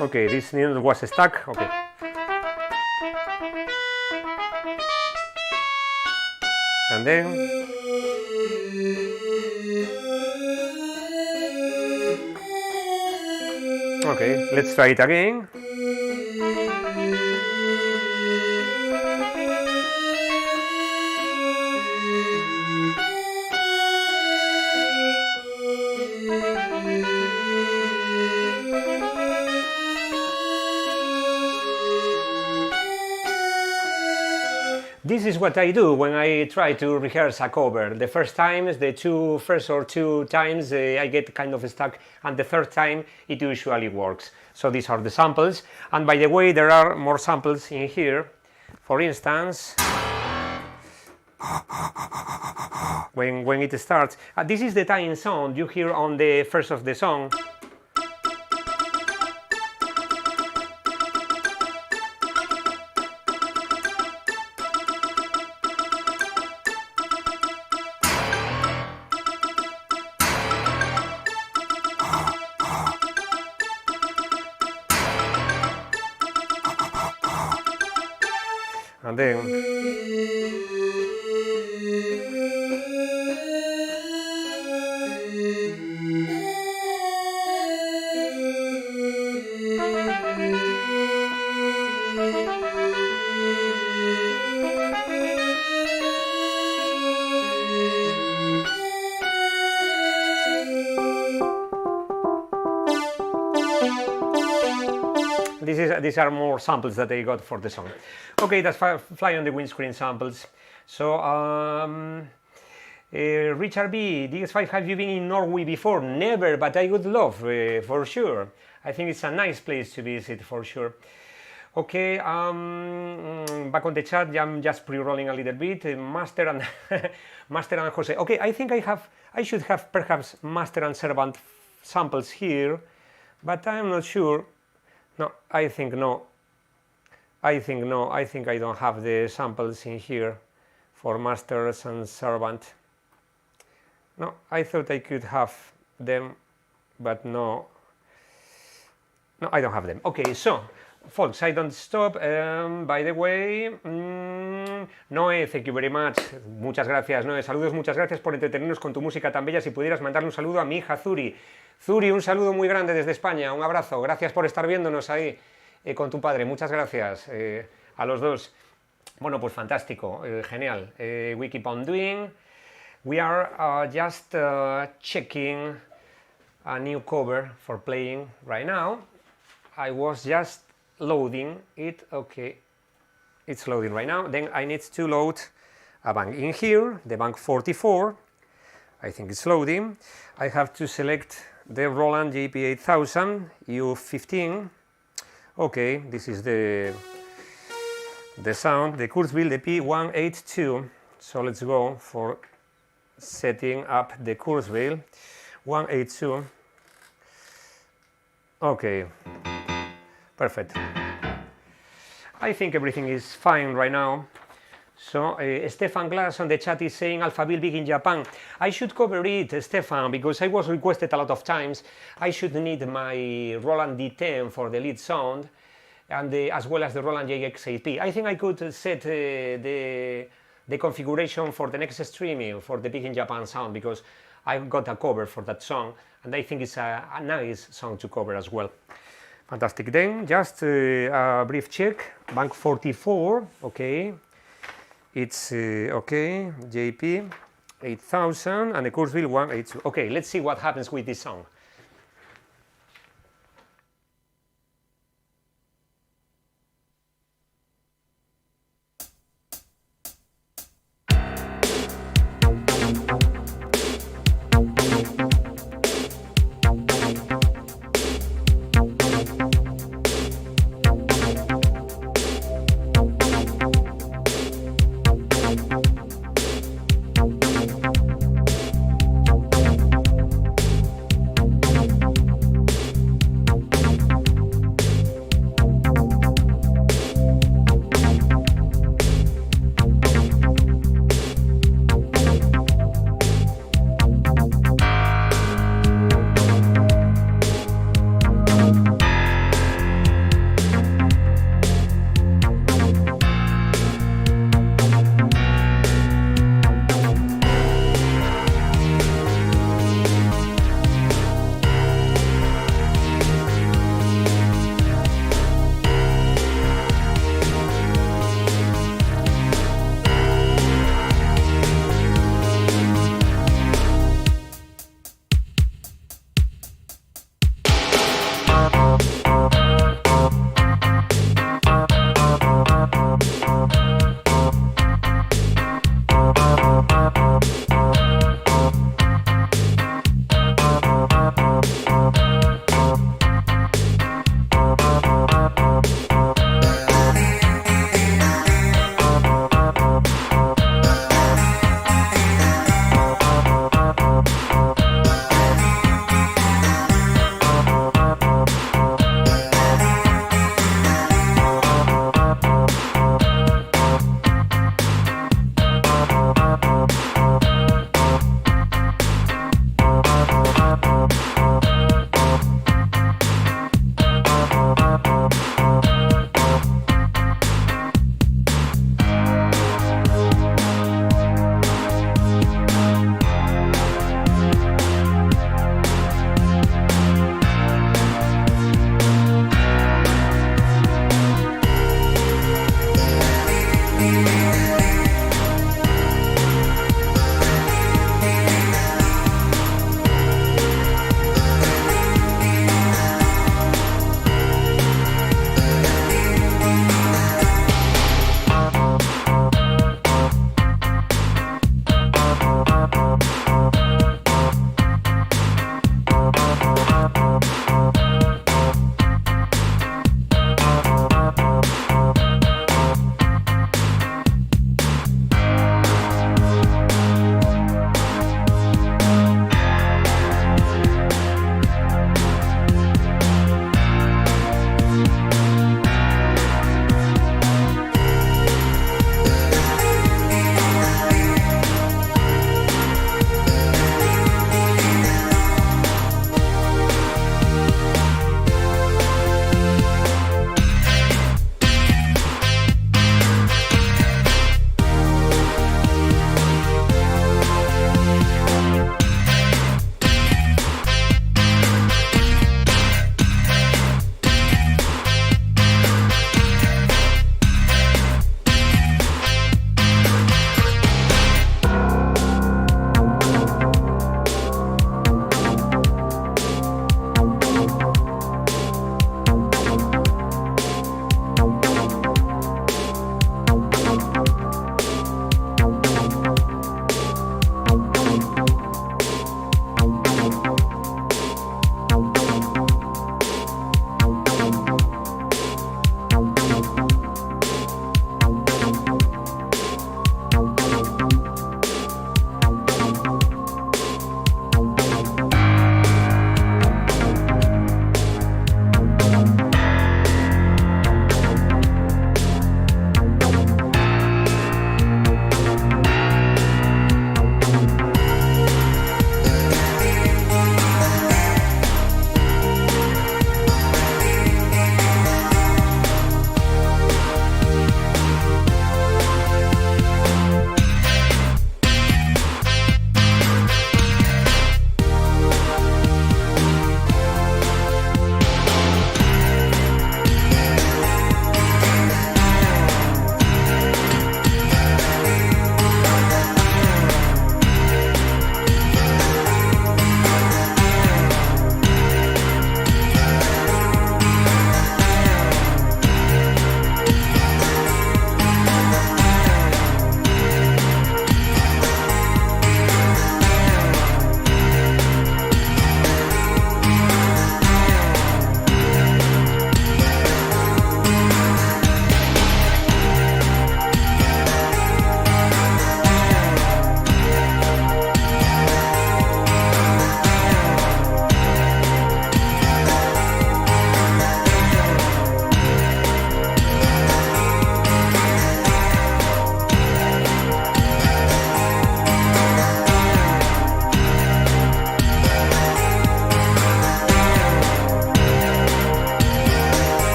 Okay, this needle was stuck. Okay. And then okay, let's try it again. This is what I do when I try to rehearse a cover. The first times, the first two times, I get kind of stuck, and the third time it usually works. So these are the samples, and by the way, there are more samples in here. For instance, when it starts, this is the tying sound you hear on the first of the song. And then these are more samples that I got for the song. Okay, that's fly on the windscreen samples. So Richard B, DX5, have you been in Norway before? Never, but I would love, for sure. I think it's a nice place to visit, for sure. Okay, back on the chat, I'm just pre-rolling a little bit. Master and Master and Jose. Okay, I think I should have perhaps Master and Servant samples here, but I'm not sure. No, I think no. I think I don't have the samples in here for Masters and Servant. No, I thought I could have them, but no. No, I don't have them. Okay, so, folks, I don't stop. By the way, Noe, thank you very much. Muchas gracias, Noe. Saludos, muchas gracias por entretenernos con tu música tan bella. Si pudieras mandarle un saludo a mi hija Zuri. Zuri, un saludo muy grande desde España. Un abrazo. Gracias por estar viéndonos ahí con tu padre. Muchas gracias a los dos. Bueno, pues fantástico. Genial. We keep on doing. We are just checking a new cover for playing right now. I was just loading it. Okay, it's loading right now. Then I need to load a bank in here, the bank 44. I think it's loading. I have to select the Roland JP8000 U15. Okay, this is the sound, the Kurzweil, the P182. So let's go for setting up the Kurzweil 182. Okay, perfect. I think everything is fine right now. So Stefan Glass on the chat is saying Alphaville big in Japan. I should cover it, Stefan, because I was requested a lot of times. I should need my Roland D10 for the lead sound, and as well as the Roland JX8P. I think I could set the configuration for the next streaming for the big in Japan sound, because I got a cover for that song, and I think it's a nice song to cover as well. Fantastic. Then just a brief check. Bank 44. Okay. It's okay, JP 8000 and the Kurzweil 182. Okay, let's see what happens with this song.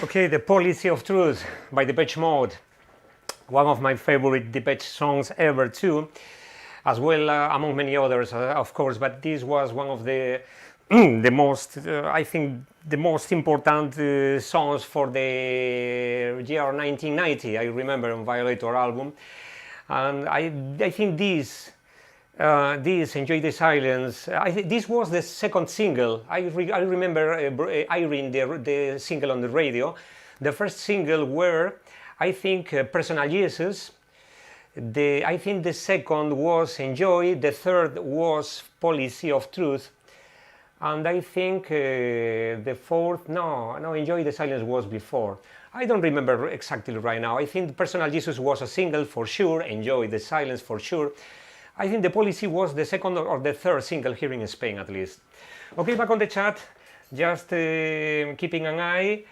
Okay, The Policy of Truth by Depeche Mode. One of my favorite Depeche songs ever too, as well among many others, of course, but this was one of the the most, I think, the most important songs for the year 1990, I remember, on Violator album. And I think this Enjoy the Silence, this was the second single. I remember hearing the single on the radio. The first single were, I think, Personal Jesus. I think the second was Enjoy, the third was Policy of Truth, and I think the fourth, no, Enjoy the Silence was before. I don't remember exactly right now. I think Personal Jesus was a single for sure, Enjoy the Silence for sure. I think the Policy was the second or the third single here in Spain at least. Okay, back on the chat, just keeping an eye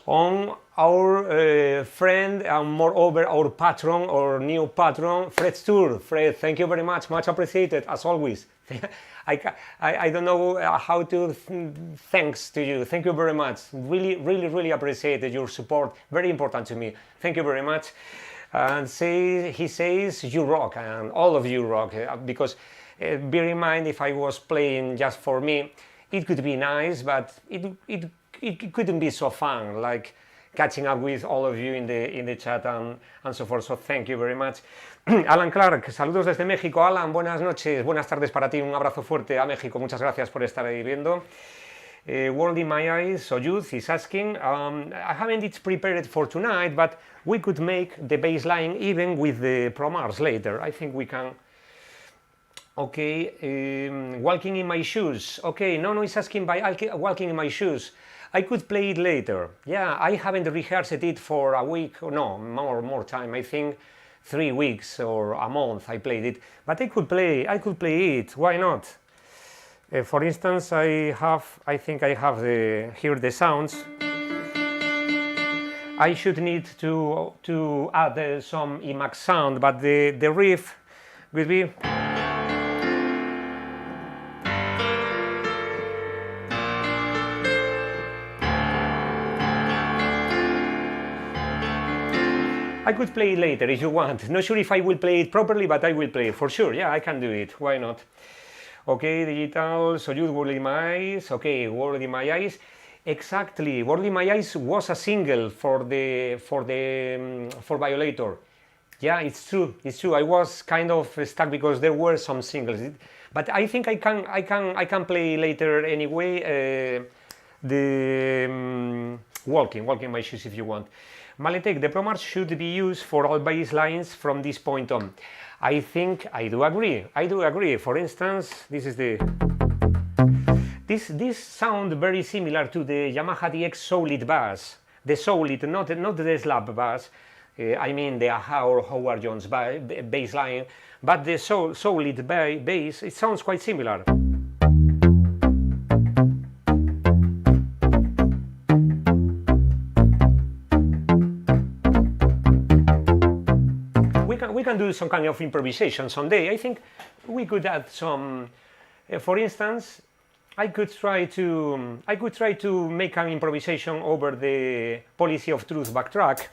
on our friend and moreover our patron, or new patron, Fredturd. Fred, thank you very much appreciated as always. I don't know how to thanks to you. Thank you very much. Really appreciated your support. Very important to me. Thank you very much. And he says you rock, and all of you rock, because bear in mind, if I was playing just for me, it could be nice, but it couldn't be so fun, like catching up with all of you in the chat and so forth. So thank you very much. Alan Clark, saludos desde México. Alan, buenas noches, buenas tardes para ti, un abrazo fuerte a México. Muchas gracias por estar ahí viendo. World in My Eyes, so Youth is asking, I haven't it prepared for tonight, but we could make the bass line even with the Promars later. I think we can. Okay, Walking in My Shoes. Okay, Nono is asking by Walking in My Shoes. I could play it later. Yeah, I haven't rehearsed it for a week, or no, more time. I think 3 weeks or a month I played it, but I could play it. Why not? For instance, I think I have here the sounds. I should need to add some Emacs sound, but the riff will be. I could play it later if you want. Not sure if I will play it properly, but I will play it for sure. Yeah, I can do it. Why not? Okay, Digital, so you World in My Eyes. Okay, World in My Eyes. Exactly, World in My Eyes was a single for Violator. Yeah, it's true. I was kind of stuck because there were some singles, but I think I can play later anyway. The Walking in My Shoes if you want. Maletek, the Promars should be used for all bass lines from this point on. I think I do agree. For instance, this is this sound very similar to the Yamaha DX solid bass. The solid, not the slap bass. I mean the Aha or Howard Jones bass line, but the solid bass. It sounds quite similar. We can do some kind of improvisation someday. I think we could add some. For instance, I could try to make an improvisation over the Policy of Truth backtrack.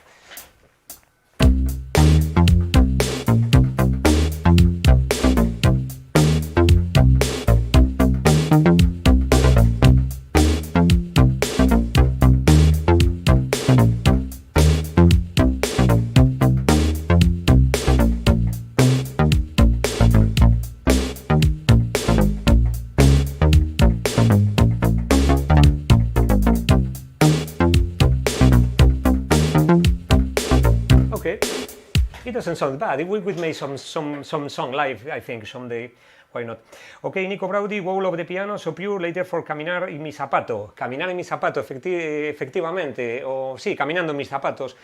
It doesn't sound bad. We could make some song live, I think, someday. Why not? Okay, Nico Braudy, Wall of the Piano, so pure, later for Caminar en mi zapato. Caminar en mi zapato, efectivamente. O sí, caminando en mis zapatos.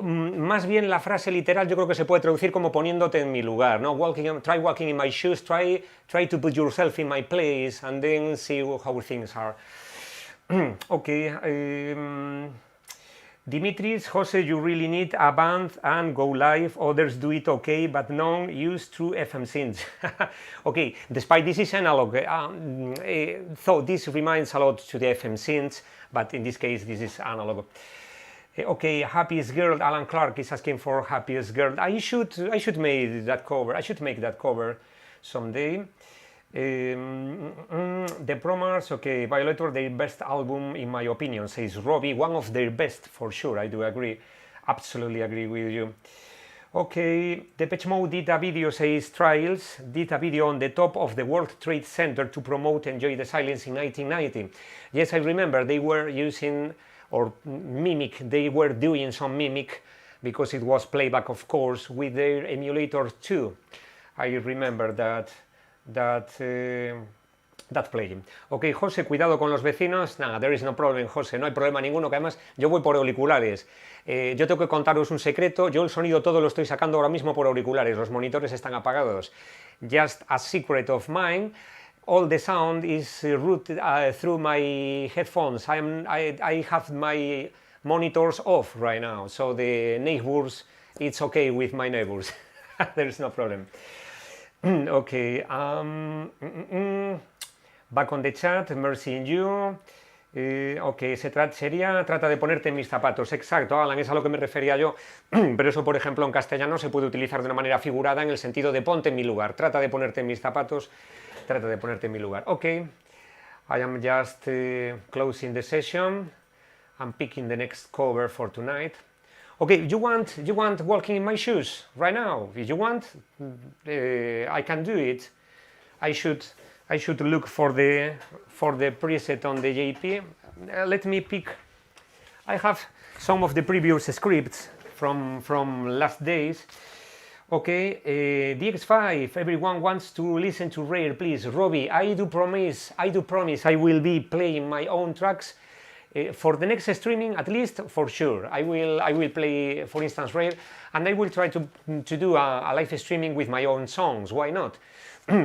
Más bien la frase literal yo creo que se puede traducir como poniéndote en mi lugar, ¿no? Try walking in my shoes, try to put yourself in my place, and then see how things are. Okay. Dimitris, Jose, you really need a band and go live. Others do it okay, but none use true FM synths. Okay, despite this is analog, so this reminds a lot to the FM synths, but in this case, this is analog. Okay, Happiest Girl, Alan Clark is asking for Happiest Girl. I should make that cover. I should make that cover someday. The Promars, okay, Violator, their best album in my opinion, says Robbie, one of their best for sure, I do agree, absolutely agree with you. Okay, Depeche Mode did a video, says Trials, did a video on the top of the World Trade Center to promote Enjoy the Silence in 1990. Yes, I remember they were using, or mimic, they were doing some mimic, because it was playback of course, with their emulator too. I remember that playing. Ok, José, cuidado con los vecinos. Nada, there is no problem, José, no hay problema ninguno, que además yo voy por auriculares. Yo tengo que contaros un secreto, yo el sonido todo lo estoy sacando ahora mismo por auriculares, los monitores están apagados. Just a secret of mine, all the sound is routed through my headphones. I have my monitors off right now, so the neighbors, it's okay with my neighbors. There is no problem. Okay, back on the chat, mercy in you. Ok, sería trata de ponerte en mis zapatos. Exacto, Alan, es a lo que me refería yo. Pero eso, por ejemplo, en castellano se puede utilizar de una manera figurada en el sentido de ponte en mi lugar. Trata de ponerte en mis zapatos, trata de ponerte en mi lugar. Ok, I am just closing the session. I'm picking the next cover for tonight. Okay, you want walking in my shoes right now? If you want, I can do it. I should look for the preset on the JP. Let me pick. I have some of the previous scripts from last days. Okay, DX5. Everyone wants to listen to Rare, please. Robbie, I do promise I will be playing my own tracks. For the next streaming, at least for sure, I will play, for instance, Rare, and I will try to do a live streaming with my own songs. Why not?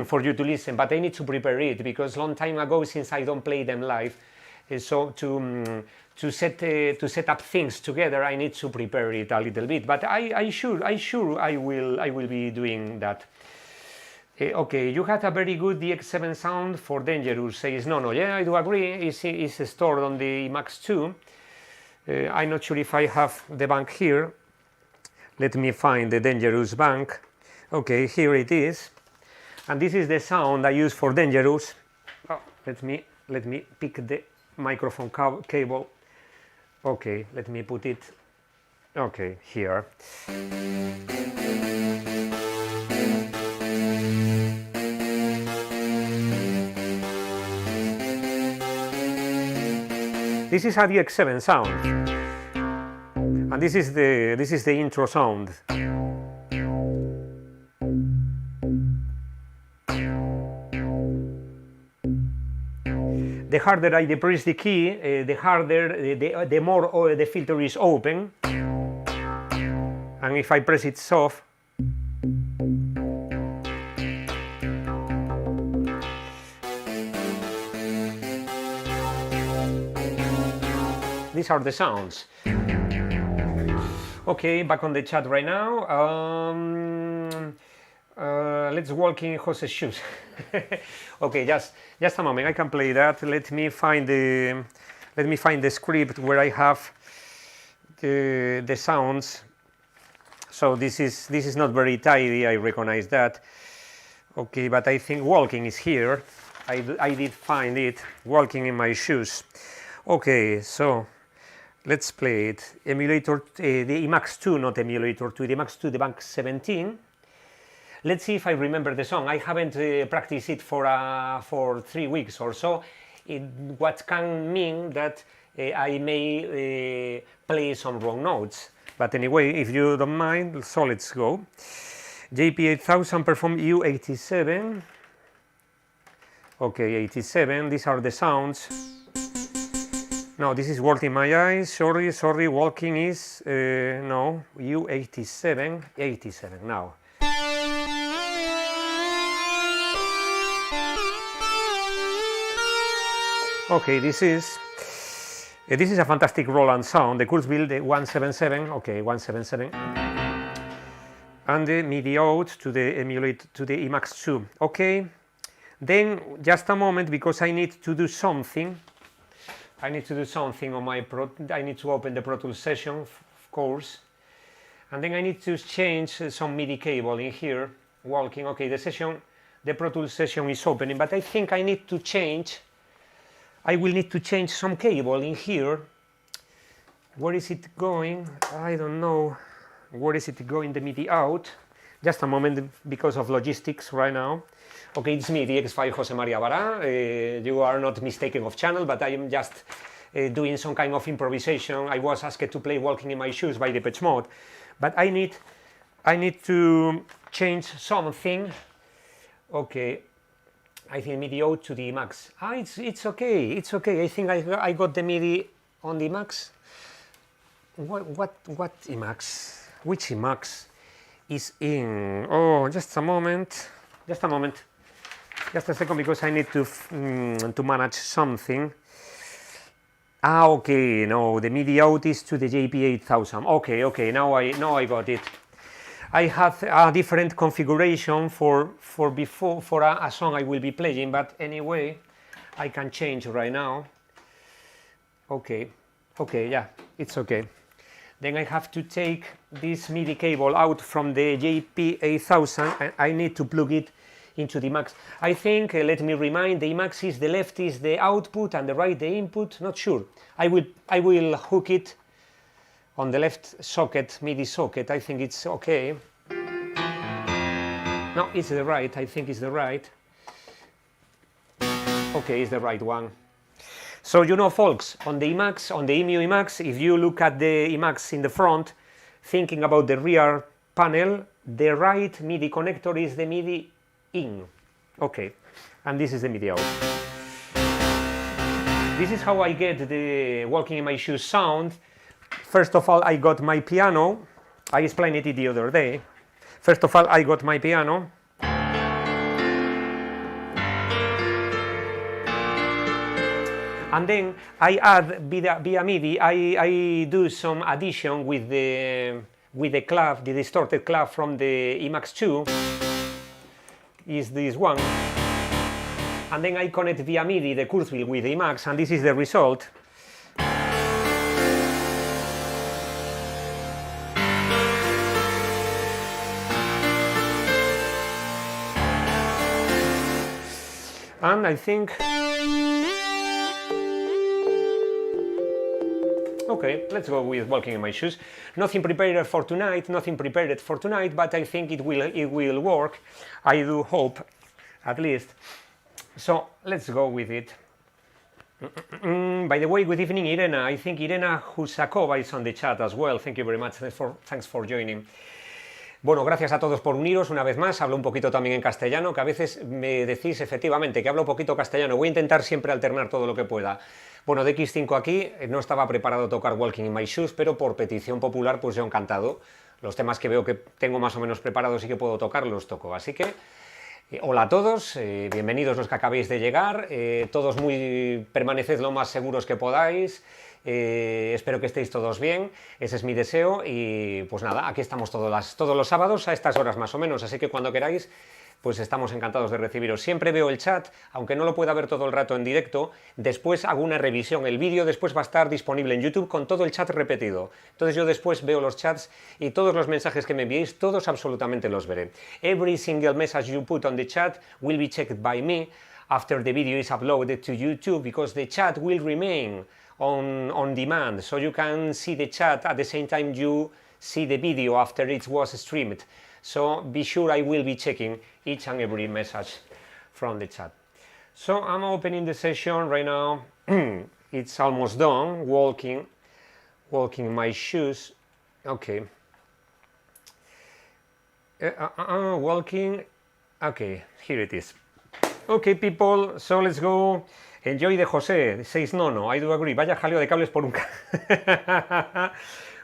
For you to listen, but I need to prepare it because long time ago, since I don't play them live, so to set up things together, I need to prepare it a little bit. But I will be doing that. Okay, you had a very good DX7 sound for Dangerous, says no, yeah, I do agree, it's stored on the Max 2. I'm not sure if I have the bank here. Let me find the Dangerous bank. Okay, here it is. And this is the sound I use for Dangerous. Oh, let me pick the microphone cable. Okay, let me put it, okay, here. This is a DX7 sound, and this is the intro sound. The harder I depress the key, the more the filter is open, and if I press it soft, these are the sounds. Okay, back on the chat right now. Let's walk in Jose's shoes. Okay, just a moment. I can play that. Let me find the script where I have the sounds. So this is not very tidy. I recognize that. Okay, but I think walking is here. I did find it. Walking in my shoes. Okay, so let's play it. Emulator, the Emax 2, not emulator 2, the Emax 2, the bank 17. Let's see if I remember the song. I haven't practiced it for 3 weeks or so. What can mean that I may play some wrong notes. But anyway, if you don't mind, so let's go. JP8000 perform U87. Okay, 87. These are the sounds. No, this is World in My Eyes. Sorry, walking is no, U87, 87 now. Okay, this is This is a fantastic Roland sound, the Kurzweil, the 177, okay, 177, and the MIDI out to the emulate to the Emax 2, okay. Then just a moment, because I need to do something. I need to do something on my I need to open the Pro Tools session, of course, and then I need to change some MIDI cable in here. Walking, okay, the Pro Tools session is opening, but I think I need to change. I will need to change some cable in here. Where is it going? I don't know. Where is it going, the MIDI out? Just a moment, because of logistics right now. Okay, it's me, DX5 Jose Maria Bara. You are not mistaken of channel, but I am just doing some kind of improvisation. I was asked to play Walking in My Shoes by Depeche Mode, but I need to change something. Okay, I think MIDI out to the Emax. It's okay, it's okay. I think I got the MIDI on the Emax. What Emax? Which Emax is in? Oh, just a moment. Just a moment. Just a second, because I need to manage something. Okay, no, the MIDI out is to the JP8000. Okay, now I got it. I have a different configuration for a song I will be playing, but anyway, I can change right now. Okay, yeah, it's okay. Then I have to take this MIDI cable out from the JP8000 and I need to plug it into the Emax. I think, let me remind, the Emax is the left is the output and the right the input, not sure. I will hook it on the left socket, MIDI socket. I think it's okay. No, it's the right, I think it's the right. Okay, it's the right one. So, you know, folks, on the Emax, on the EMU Emax, if you look at the Emax in the front, thinking about the rear panel, the right MIDI connector is the MIDI in. Okay, and this is the MIDI out. This is how I get the Walking in My Shoes sound. First of all, I got my piano. I explained it the other day. First of all, I got my piano. And then I add via MIDI, I do some addition with the clav, the distorted clav from the Emax 2, is this one. And then I connect via MIDI the Kurzweil with the Emax, and this is the result. And I think, okay, let's go with Walking in My Shoes. Nothing prepared for tonight, but I think it will work. I do hope, at least. So let's go with it. By the way, good evening, Irena. I think Irena Husakova is on the chat as well. Thank you very much. Thanks for joining. Bueno, gracias a todos por uniros una vez más. Hablo un poquito también en castellano, que a veces me decís efectivamente que hablo poquito castellano. Voy a intentar siempre alternar todo lo que pueda. Bueno, DX5 aquí, no estaba preparado a tocar Walking in My Shoes, pero por petición popular pues yo encantado. Los temas que veo que tengo más o menos preparados y que puedo tocar, los toco. Así que, hola a todos, bienvenidos los que acabéis de llegar. Todos permaneced lo más seguros que podáis. Espero que estéis todos bien, ese es mi deseo y pues nada, aquí estamos todos los sábados a estas horas más o menos, así que cuando queráis pues estamos encantados de recibiros. Siempre veo el chat, aunque no lo pueda ver todo el rato en directo, después hago una revisión, el vídeo después va a estar disponible en YouTube con todo el chat repetido, entonces yo después veo los chats y todos los mensajes que me enviéis, todos absolutamente los veré. Every single message you put on the chat will be checked by me after the video is uploaded to YouTube, because the chat will remain on demand, so you can see the chat at the same time you see the video after it was streamed. So be sure I will be checking each and every message from the chat. So I'm opening the session right now. It's almost done. Walking in My Shoes. Okay. Walking. Okay, here it is. Okay, people. So let's go. Enjoy de José, says Nono, I do agree. Vaya jaleo de cables por un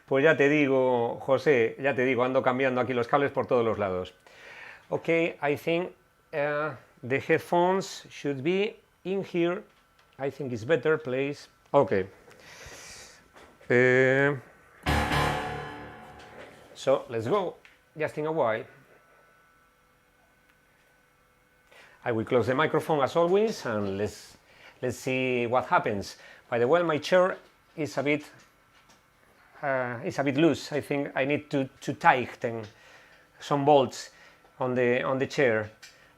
Pues ya te digo, José, ya te digo, ando cambiando aquí los cables por todos los lados. Okay, I think the headphones should be in here. I think it's better place. Okay. So let's go, just in a while. I will close the microphone as always, and let's see what happens. By the way, my chair is a bit loose. I think I need to tighten some bolts on the chair.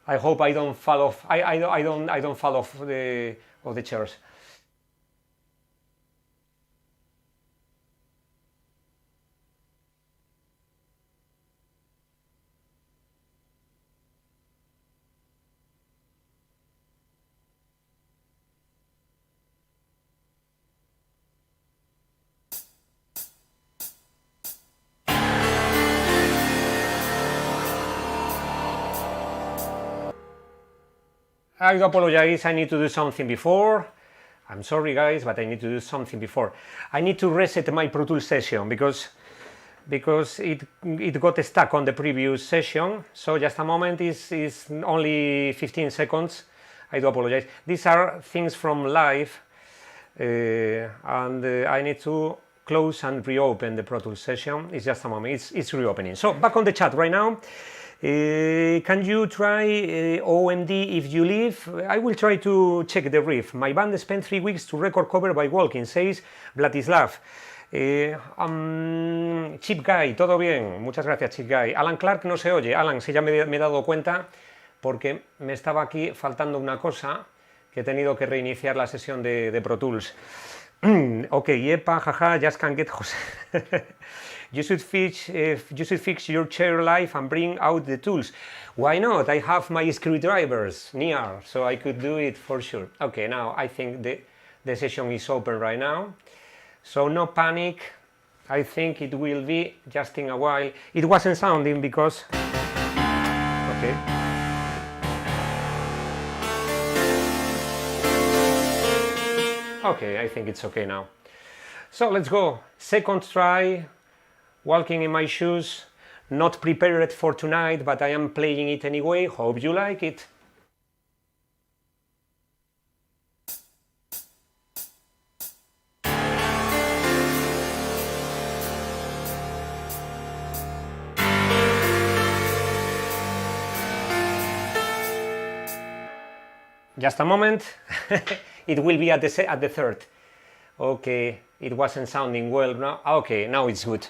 I hope I don't fall off. I don't fall off the chairs. I do apologize, I need to do something before. I'm sorry guys, but I need to do something before. I need to reset my Pro Tools session because it got stuck on the previous session. So just a moment, is only 15 seconds. I do apologize. These are things from live, and I need to close and reopen the Pro Tools session. It's just a moment, it's reopening. So back on the chat right now. Can you try OMD if you live? I will try to check the riff. My band spent 3 weeks to record cover by walking, says Vladislav. Chip Guy, todo bien, muchas gracias Chip Guy. Alan Clark no se oye. Alan, sí, ya me he dado cuenta porque me estaba aquí faltando una cosa que he tenido que reiniciar la sesión de Pro Tools. Ok, yepa, jaja, just can't get Jose. You should fix your chair live and bring out the tools. Why not? I have my screwdrivers near, so I could do it for sure. Okay, now I think the session is open right now. So no panic. I think it will be just in a while. It wasn't sounding because... Okay. Okay, I think it's okay now. So let's go. Second try. Walking in my shoes, not prepared for tonight, but I am playing it anyway. Hope you like it. Just a moment. It will be at the third. Okay, it wasn't sounding well now. Okay, now it's good.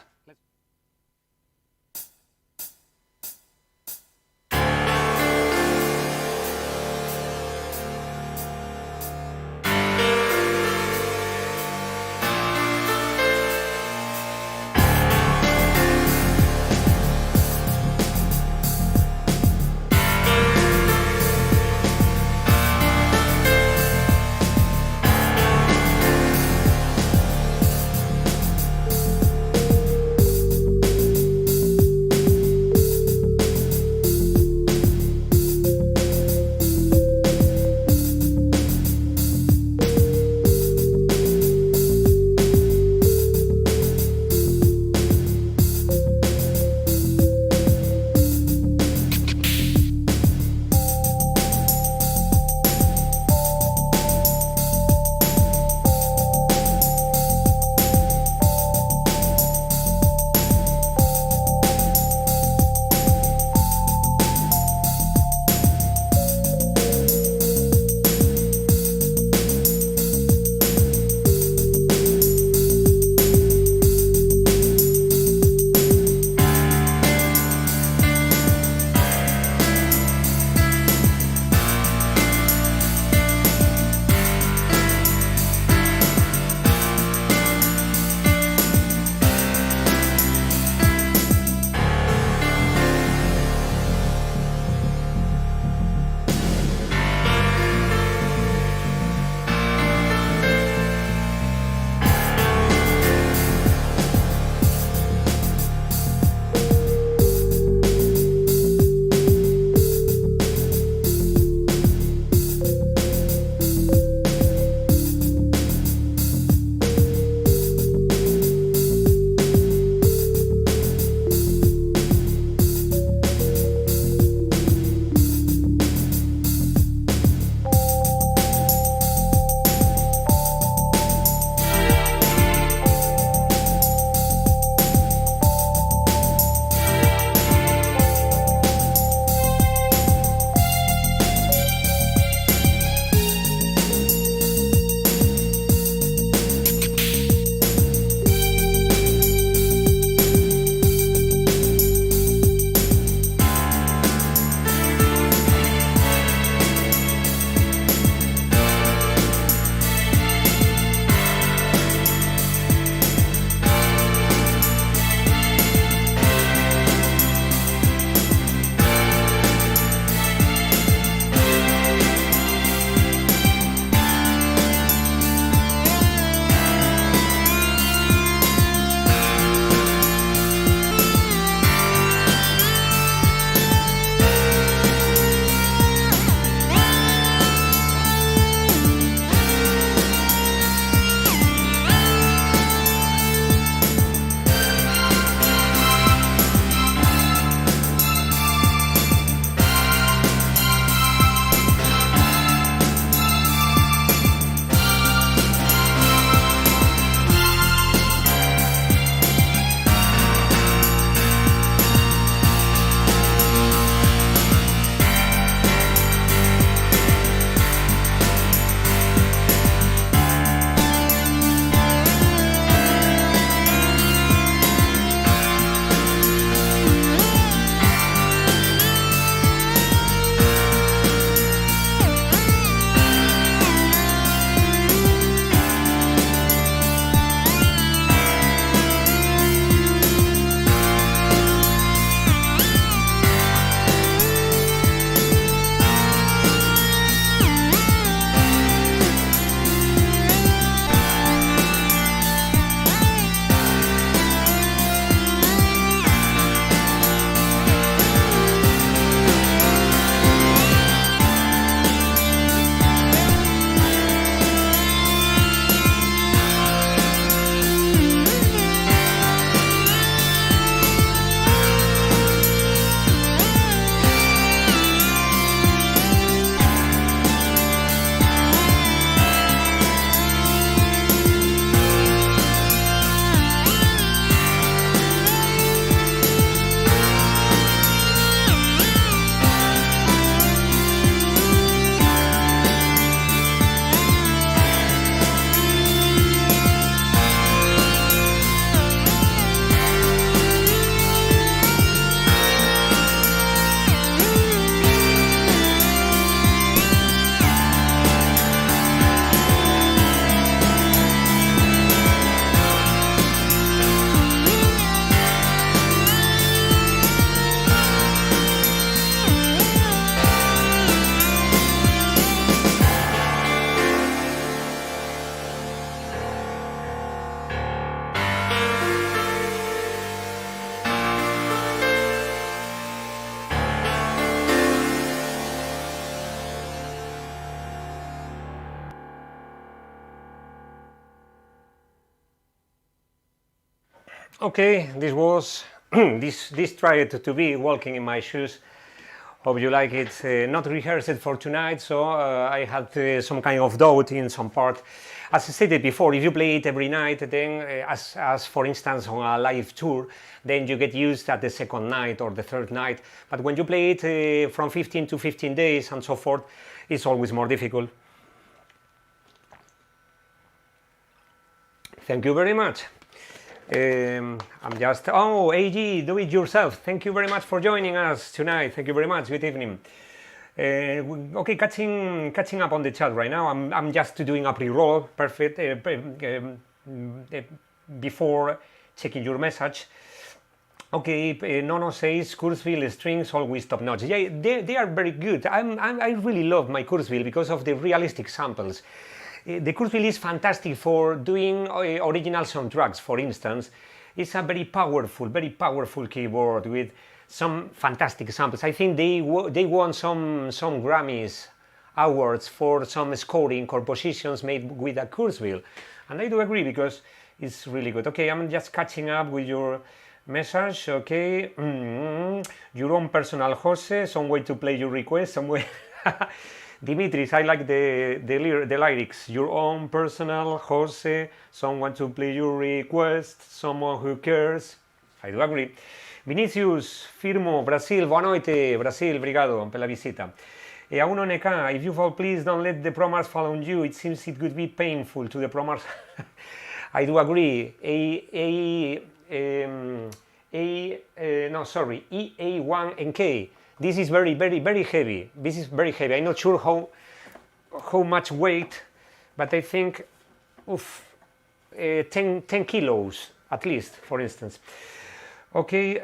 Okay, this was this tried to be walking in my shoes. Hope you like it. Not rehearsed for tonight, so I had some kind of doubt in some part. As I stated before, if you play it every night, then as for instance on a live tour, then you get used at the second night or the third night. But when you play it from 15 to 15 days and so forth, it's always more difficult. Thank you very much. I'm just, oh, AG, do it yourself. Thank you very much for joining us tonight. Thank you very much. Good evening. Okay, catching up on the chat right now. I'm just doing a pre-roll. Perfect. Before checking your message. Okay, Nono says Kurzweil strings always top notch. Yeah, they are very good. I really love my Kurzweil because of the realistic samples. The Kurzweil is fantastic for doing original soundtracks, for instance. It's a very powerful keyboard with some fantastic samples. I think they won some Grammys awards for some scoring compositions made with a Kurzweil. And I do agree because it's really good. Okay, I'm just catching up with your message. Okay, your own personal Jose, some way to play your request, some way. Dimitris, I like the lyrics. Your own personal Jose, someone to play your request, someone who cares. I do agree. Vinicius, firmo, Brasil, boa noite. Brasil, obrigado pela visita. A1 NK, if you fall, please don't let the promars fall on you. It seems it could be painful to the promars. I do agree. EA1NK. This is very heavy. This is very heavy. I'm not sure how much weight, but I think 10 kilos at least, for instance. Okay,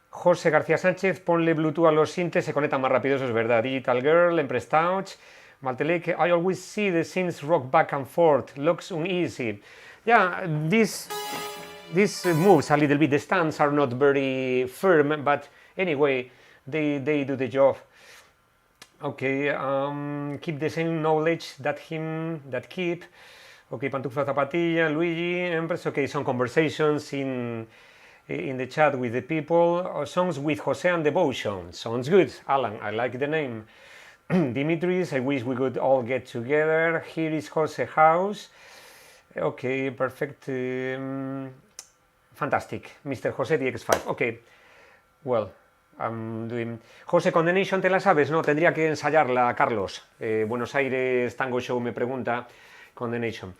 José García Sánchez, ponle Bluetooth a los sintes, se conectan más rápido, eso es verdad. Digital Girl, Empress Touch, Maltelec, I always see the synths rock back and forth, looks uneasy. Yeah, this moves a little bit. The stands are not very firm, but anyway, they do the job. Okay, keep the same knowledge that keep. Okay, Pantufla Zapatilla, Luigi, Empress. Okay, some conversations in the chat with the people. Songs with Jose and Devotion. Sounds good, Alan. I like the name. Dimitris, I wish we could all get together. Here is Jose House. Okay, perfect. Fantastic, Mr. Jose DX5. Ok, well, I'm doing... Jose, Condemnation, ¿te la sabes? No, tendría que ensayarla, Carlos. Buenos Aires Tango Show me pregunta Condemnation.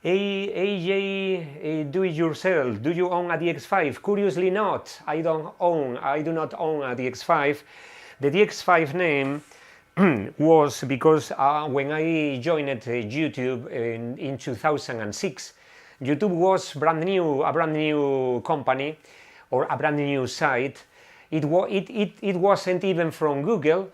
AJ, do it yourself. Do you own a DX5? Curiously not. I do not own a DX5. The DX5 name was because when I joined YouTube in 2006, YouTube was a brand new company or a brand new site. It wasn't even from Google,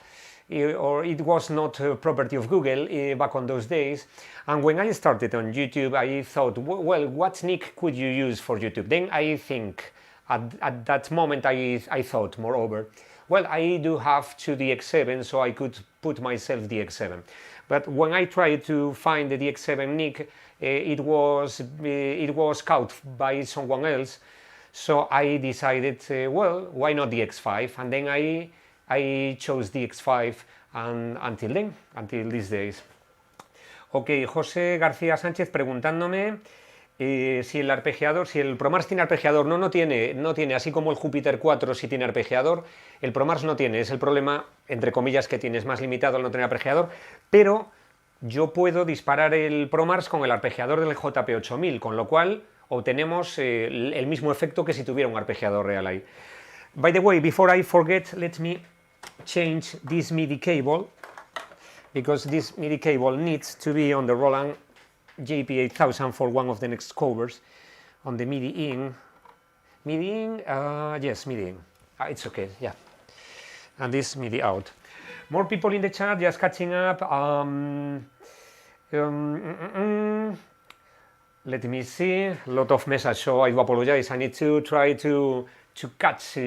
or it was not property of Google back on those days. And when I started on YouTube, I thought, well, what nick could you use for YouTube? Then I think, at that moment, I thought, moreover, well, I do have two DX7, so I could put myself DX7. But when I tried to find the DX7 nick, it was caught by someone else. So I decided, well, why not DX5? And then I chose DX5 and until these days. Ok, José García Sánchez preguntándome si el arpegiador, si el ProMars tiene arpegiador. No tiene, así como el Júpiter 4 sí tiene arpegiador, el ProMars no tiene. Es el problema, entre comillas, que tiene, es más limitado al no tener arpegiador, pero yo puedo disparar el ProMars con el arpegiador del JP8000, con lo cual obtenemos el mismo efecto que si tuviera un arpegiador real ahí. By the way, before I forget, let me change this MIDI cable, because this MIDI cable needs to be on the Roland JP8000 for one of the next covers, on the MIDI in. MIDI in? Yes, MIDI in. It's okay, yeah. And this MIDI out. More people in the chat, just catching up. Let me see, a lot of messages, so I do apologize. I need to try to catch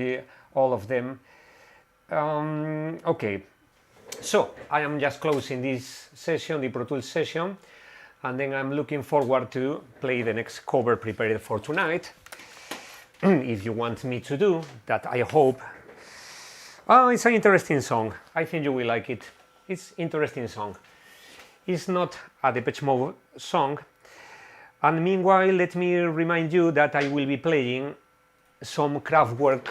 all of them. Okay, so I am just closing this session, the Pro Tools session. and then I'm looking forward to play the next cover prepared for tonight. If you want me to do that, I hope. Oh, it's an interesting song. I think you will like it. It's an interesting song. It's not a Depeche Mode song. And meanwhile, let me remind you that I will be playing some Kraftwerk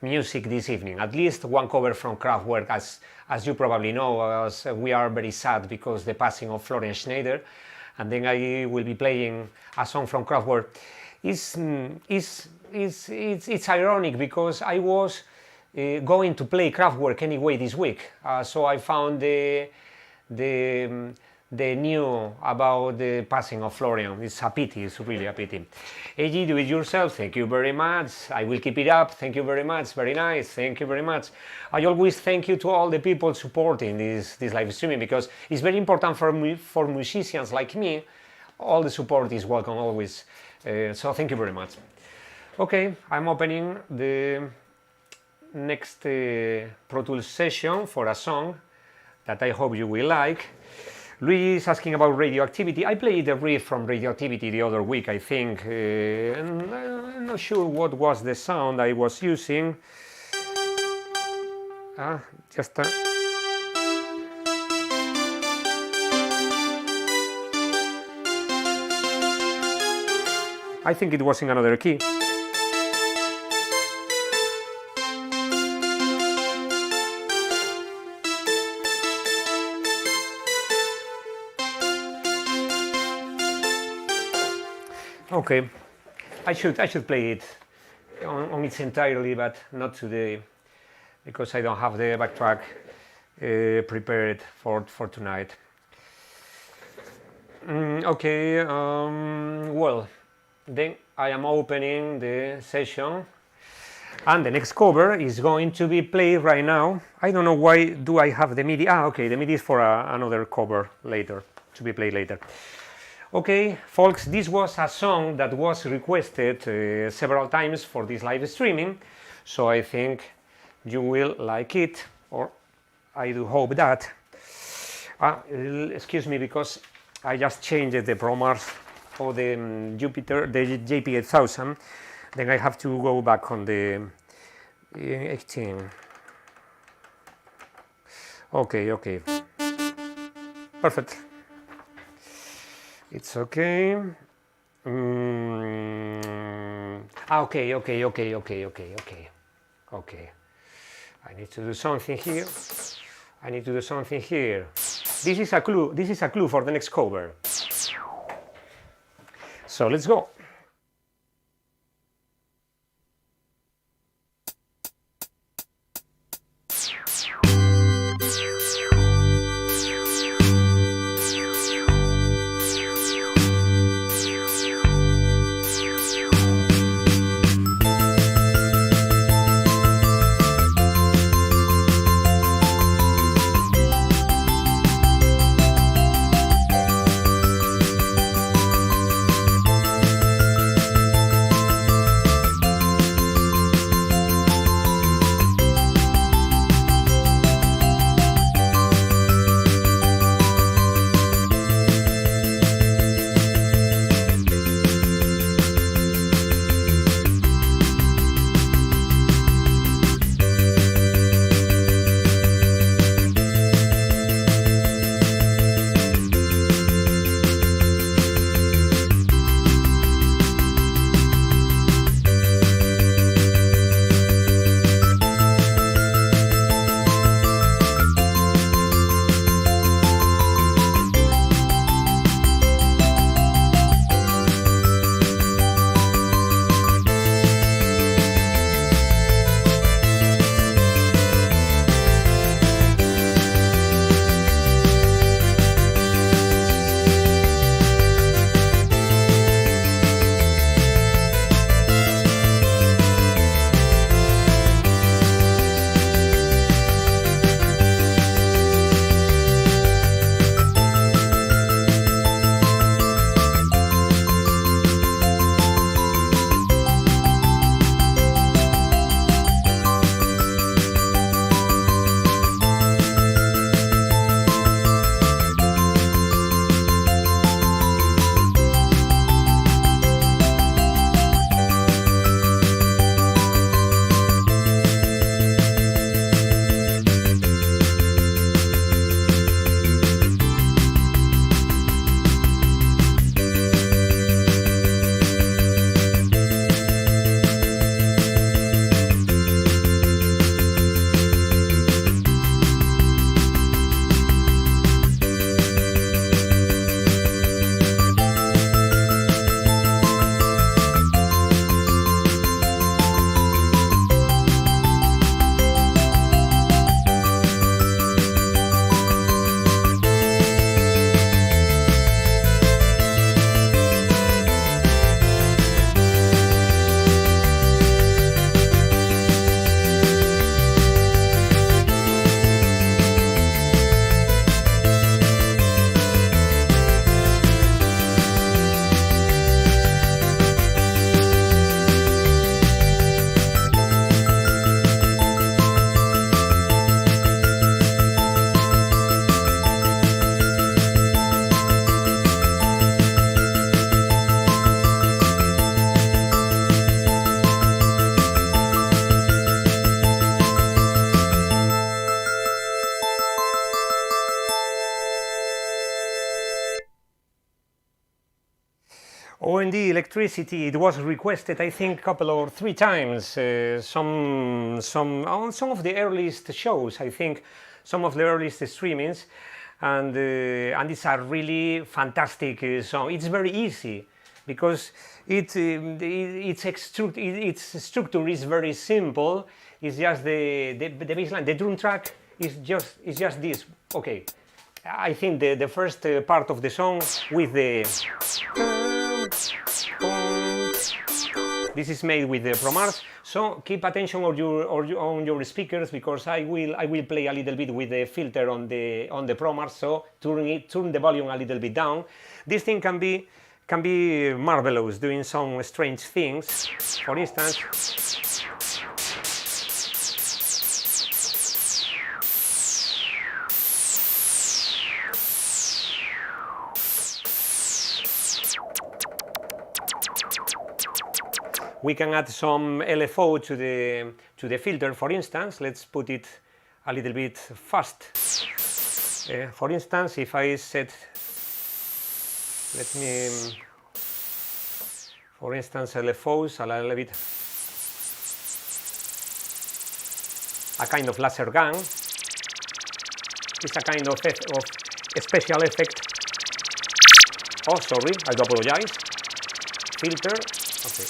music this evening. At least one cover from Kraftwerk, as you probably know, as we are very sad because the passing of Florian Schneider. And then I will be playing a song from Kraftwerk. It's ironic because I was going to play Kraftwerk anyway this week, so I found the news about the passing of Florian. It's a pity, it's really a pity. AG, do it yourself, thank you very much. I will keep it up, thank you very much, very nice, thank you very much. I always thank you to all the people supporting this live streaming, because it's very important for musicians like me. All the support is welcome always, so thank you very much. Okay, I'm opening the next Pro Tools session for a song that I hope you will like. Luis is asking about radioactivity. I played the riff from Radioactivity the other week, I think, and I'm not sure what was the sound I was using. I think it was in another key. Okay, I should play it on its entirely, but not today, because I don't have the backtrack prepared for tonight. Okay, well, then I am opening the session, and the next cover is going to be played right now. I don't know why do I have the MIDI. Okay, the MIDI is for another cover later, to be played later. Okay, folks, this was a song that was requested several times for this live streaming, so I think you will like it, or I do hope that. Excuse me, because I just changed the promars for the Jupiter, the JP8000, then I have to go back on the 18. Okay, perfect. It's okay. Okay. I need to do something here. This is a clue for the next cover. So let's go. OND electricity, it was requested I think a couple or 3 times, on some of the earliest shows, I think, some of the earliest streamings, and it's a really fantastic song. It's very easy because its structure is very simple. It's just the bassline. The drum track is just this. Okay, I think the first part of the song with the this is made with the ProMars, so keep attention on your speakers, because I will play a little bit with the filter on the ProMars, so turn the volume a little bit down. This thing can be marvelous, doing some strange things. For instance, we can add some LFO to the filter. For instance, let's put it a little bit fast. For instance, if I set, for instance, LFOs a little bit, a kind of laser gun. It's a kind of special effect. Oh, sorry, I do apologize. Filter, okay.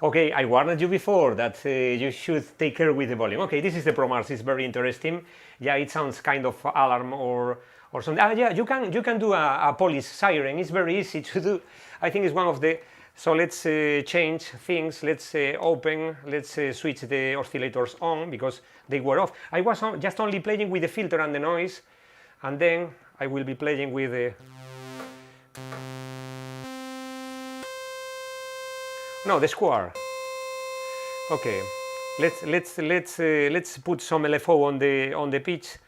Okay, I warned you before that you should take care with the volume. Okay, this is the ProMars. It's very interesting. Yeah, it sounds kind of alarm or something. Yeah, you can do a police siren. It's very easy to do. I think it's one of the. So let's change things. Let's switch the oscillators on because they were off. I was just only playing with the filter and the noise, and then I will be playing with the. No, the square. Okay, let's put some LFO on the pitch.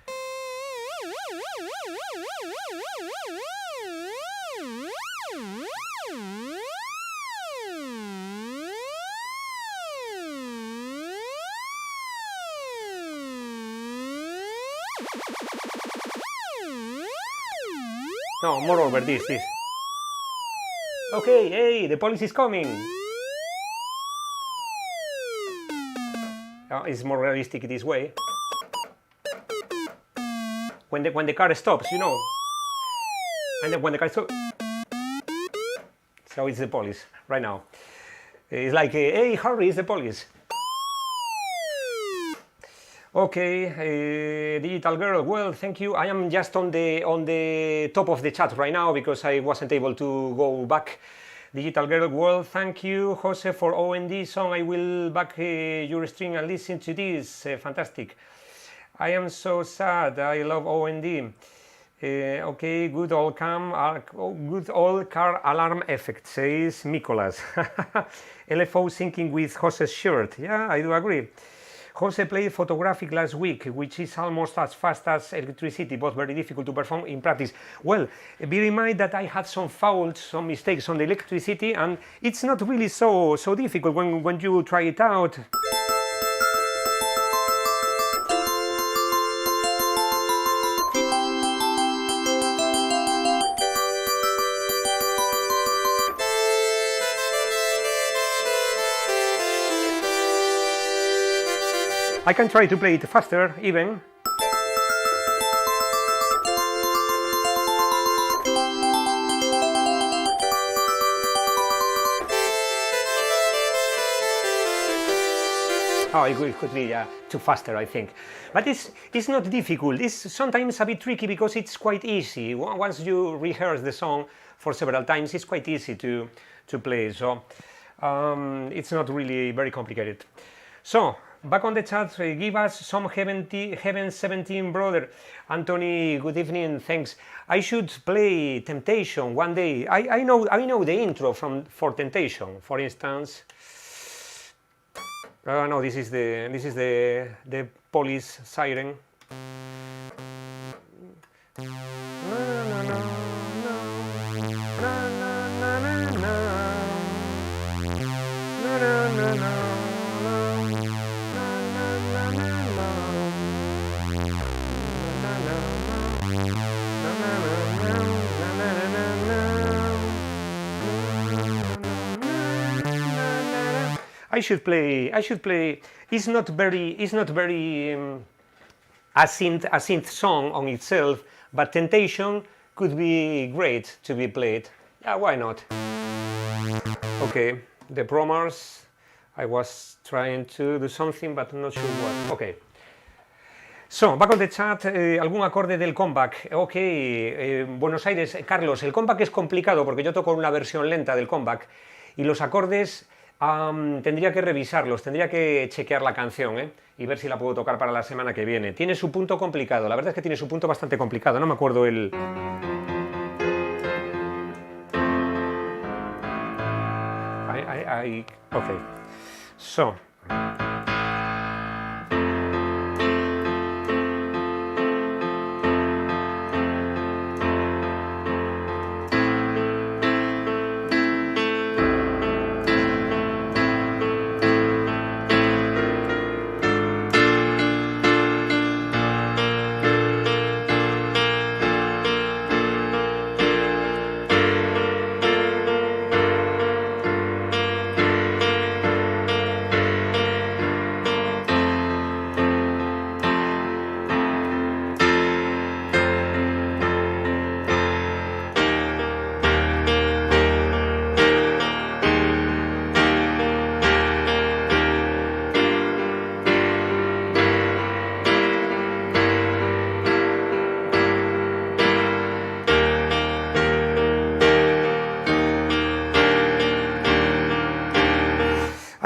No, more over this. Okay, hey, the police is coming. It's more realistic this way. When the car stops, you know, and then when the car stops, so it's the police right now. It's like, hey, hurry, it's the police. Okay, Digital Girl, well, thank you. I am just on the top of the chat right now because I wasn't able to go back. Digital Girl, well, thank you, Jose, for OND song. I will back your stream and listen to this. Fantastic. I am so sad. I love OND. Okay, good old car alarm effect, says Nicolas. LFO syncing with Jose's shirt. Yeah, I do agree. Jose played photographic last week, which is almost as fast as electricity, but very difficult to perform in practice. Well, bear in mind that I had some faults, some mistakes on the electricity, and it's not really so difficult when you try it out. I can try to play it faster, even. Oh, it could be too faster, I think. But it's not difficult. It's sometimes a bit tricky because it's quite easy. Once you rehearse the song for several times, it's quite easy to play. So it's not really very complicated. So, back on the chat, give us some Heaven 17, brother. Anthony, good evening, thanks. I should play Temptation one day. I know the intro for Temptation, for instance. No, this is the police siren. I should play. It's not very a synth song on itself, but Temptation could be great to be played. Yeah, why not? Okay, the promos. I was trying to do something, but not sure what. Okay. So, back on the chat, algún acorde del comeback. Ok, Buenos Aires, Carlos, el comeback es complicado porque yo toco una versión lenta del comeback y los acordes tendría que revisarlos, tendría que chequear la canción y ver si la puedo tocar para la semana que viene. Tiene su punto complicado, la verdad es que tiene su punto bastante complicado, no me acuerdo el... Ok, so...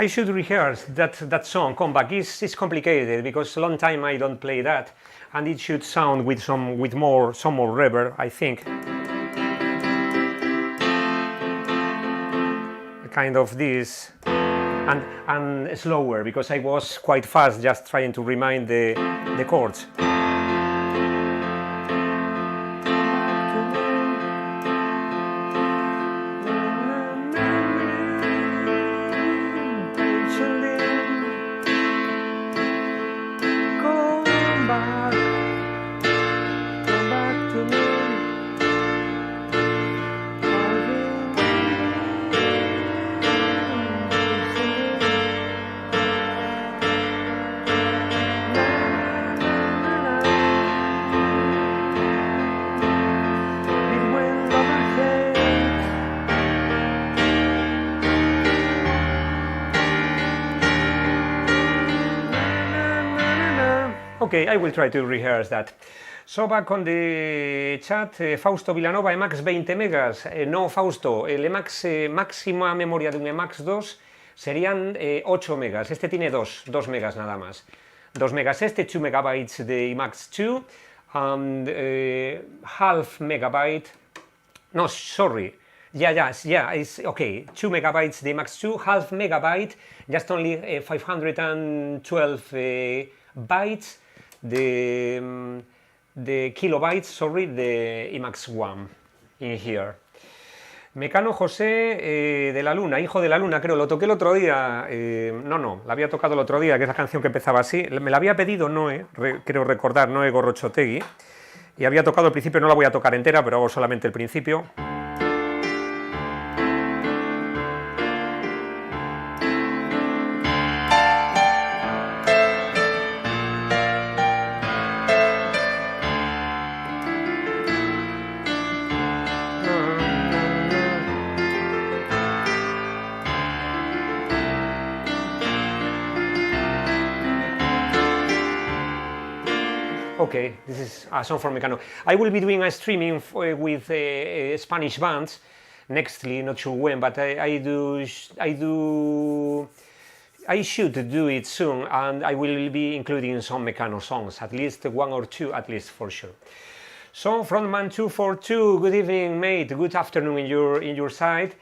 I should rehearse that song, Comeback. It's complicated because a long time I don't play that, and it should sound with some more reverb, I think. Kind of this, and slower because I was quite fast just trying to remind the chords. Okay, I will try to rehearse that. So back on the chat, Fausto Vilanova, Emacs 20 megas. No, Fausto, el Emacs máxima memoria de un Emacs 2 serían 8 megas. Este tiene 2 megas nada más. 2 megas este, 2 megabytes de Emacs 2, and half megabyte. No, sorry. Yeah, it's okay. 2 megabytes the Emacs 2, half megabyte, just only 512 bytes. The kilobytes, sorry, the Emacs 1 in here. Mecano José de la Luna, hijo de la Luna, creo, lo toqué el otro día. No, la había tocado el otro día, que es la canción que empezaba así. Me la había pedido Noe, creo recordar, Noe Gorrochotegui, y había tocado el principio, no la voy a tocar entera, pero hago solamente el principio. Okay, this is a song from Mecano. I will be doing a streaming with Spanish bands nextly, not sure when, but I should do it soon, and I will be including some Mecano songs, at least 1 or 2, at least for sure. So frontman 242, good evening, mate. Good afternoon in your side.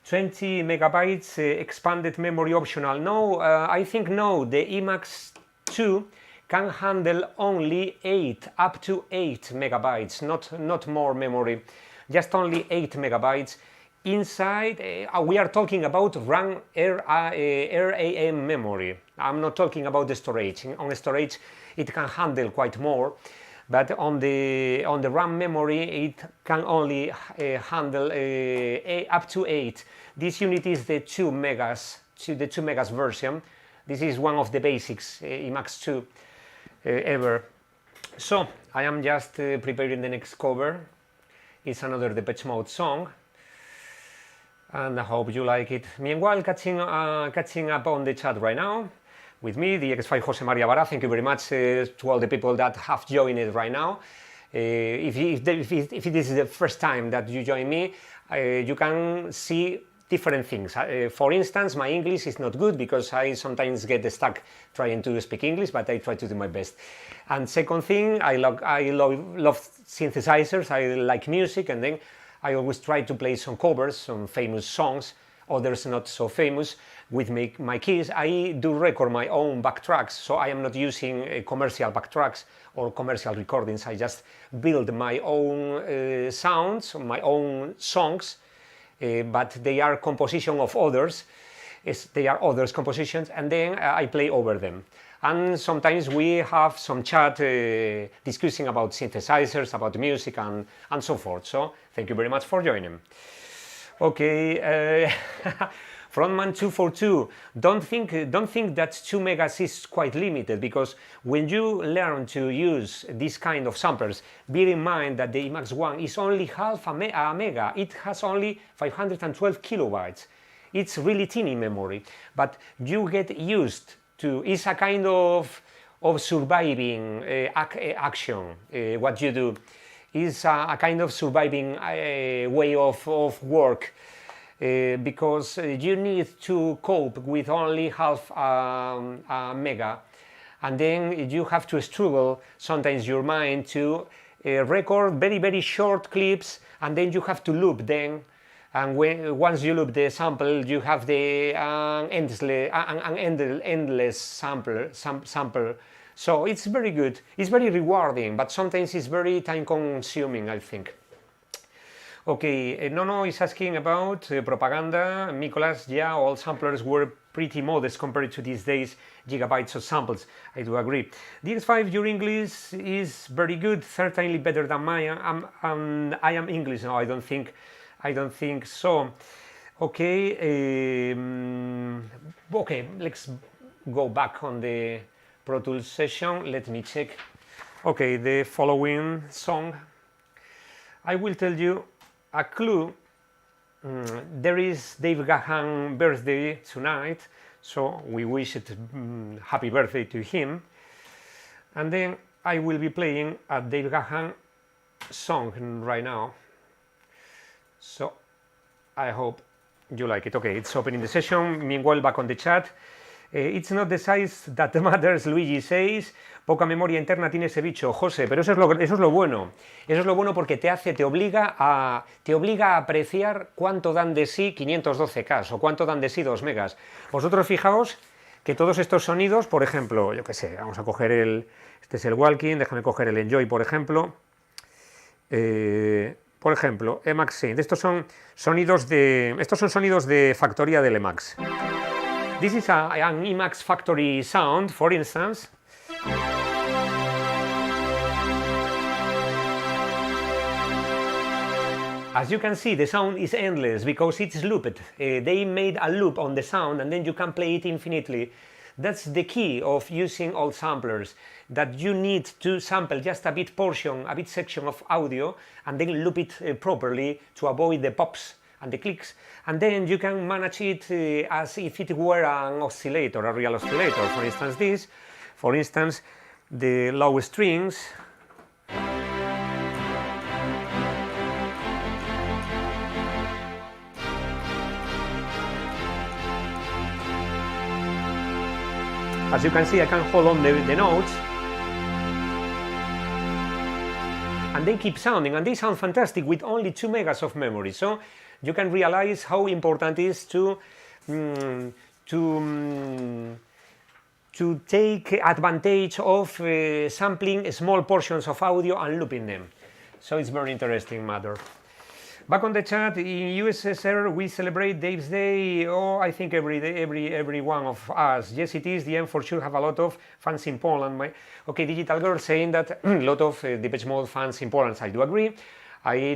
20 megabytes expanded memory optional. No, I think no. The Emacs 2 can handle only 8, up to 8 megabytes, not more memory, just only 8 megabytes. Inside, we are talking about RAM RAM memory. I'm not talking about the storage. On the storage, it can handle quite more, but on the RAM memory, it can only handle up to 8. This unit is the 2 the 2 megas version. This is one of the basics Emacs 2 ever. So I am just preparing the next cover. It's another Depeche Mode song, and I hope you like it. Meanwhile, catching up on the chat right now with me, DX5 Jose Maria Vara. Thank you very much to all the people that have joined it right now. If it is the first time that you join me, you can see different things. For instance, my English is not good because I sometimes get stuck trying to speak English, but I try to do my best. And second thing, I love synthesizers, I like music, and then I always try to play some covers, some famous songs, others not so famous, with my keys. I do record my own backtracks, so I am not using commercial backtracks or commercial recordings. I just build my own sounds, my own songs, but they are composition of others. They are others' compositions, and then I play over them. And sometimes we have some chat discussing about synthesizers, about music, and so forth. So thank you very much for joining. Okay, Frontman 242, don't think that 2 megas is quite limited, because when you learn to use this kind of samplers, bear in mind that the Emacs 1 is only half a mega. It has only 512 kilobytes. It's really teeny memory, but you get used to, it's a kind of surviving action. What you do is a kind of surviving way of work, because you need to cope with only half a mega, and then you have to struggle sometimes your mind to record very short clips, and then you have to loop them. And once you loop the sample, you have the endless sample. So it's very good. It's very rewarding, but sometimes it's very time-consuming, I think. Okay, Nono is asking about propaganda. Nicolas, yeah, all samplers were pretty modest compared to these days gigabytes of samples. I do agree. DX5, your English is very good, certainly better than mine. I am English. No, I don't think so. Okay, okay, let's go back on the Pro Tools session. Let me check. Okay, the following song, I will tell you a clue. There is Dave Gahan birthday tonight, so we wish it happy birthday to him. And then I will be playing a Dave Gahan song right now. So I hope you like it. Okay, it's opening the session. Meanwhile, back on the chat. It's not the size that matters, Luigi says. Poca memoria interna tiene ese bicho, José, pero eso es lo bueno. Eso es lo bueno porque te obliga a apreciar cuánto dan de sí 512K o cuánto dan de sí 2 megas. Vosotros fijaos que todos estos sonidos, por ejemplo, yo qué sé, vamos a coger este es el Walking, déjame coger el Enjoy, por ejemplo. Por ejemplo, Emacs Synth. Estos son sonidos de factoría del Emacs. This is an Emacs factory sound, for instance. As you can see, the sound is endless because it's looped. They made a loop on the sound and then you can play it infinitely. That's the key of using old samplers, that you need to sample just a bit section of audio and then loop it properly to avoid the pops and the clicks, and then you can manage it as if it were an oscillator, a real oscillator. For instance, this, for instance, the low strings. As you can see, I can hold on the notes and they keep sounding, and they sound fantastic with only 2 megas of memory. So you can realize how important it is to take advantage of sampling small portions of audio and looping them. So it's very interesting matter. Back on the chat, in USSR we celebrate Dave's Day. Oh, I think every one of us. Yes, it is. The M for sure have a lot of fans in Poland. Okay, Digital Girl saying that a lot of Depeche Mode fans in Poland. I do agree. I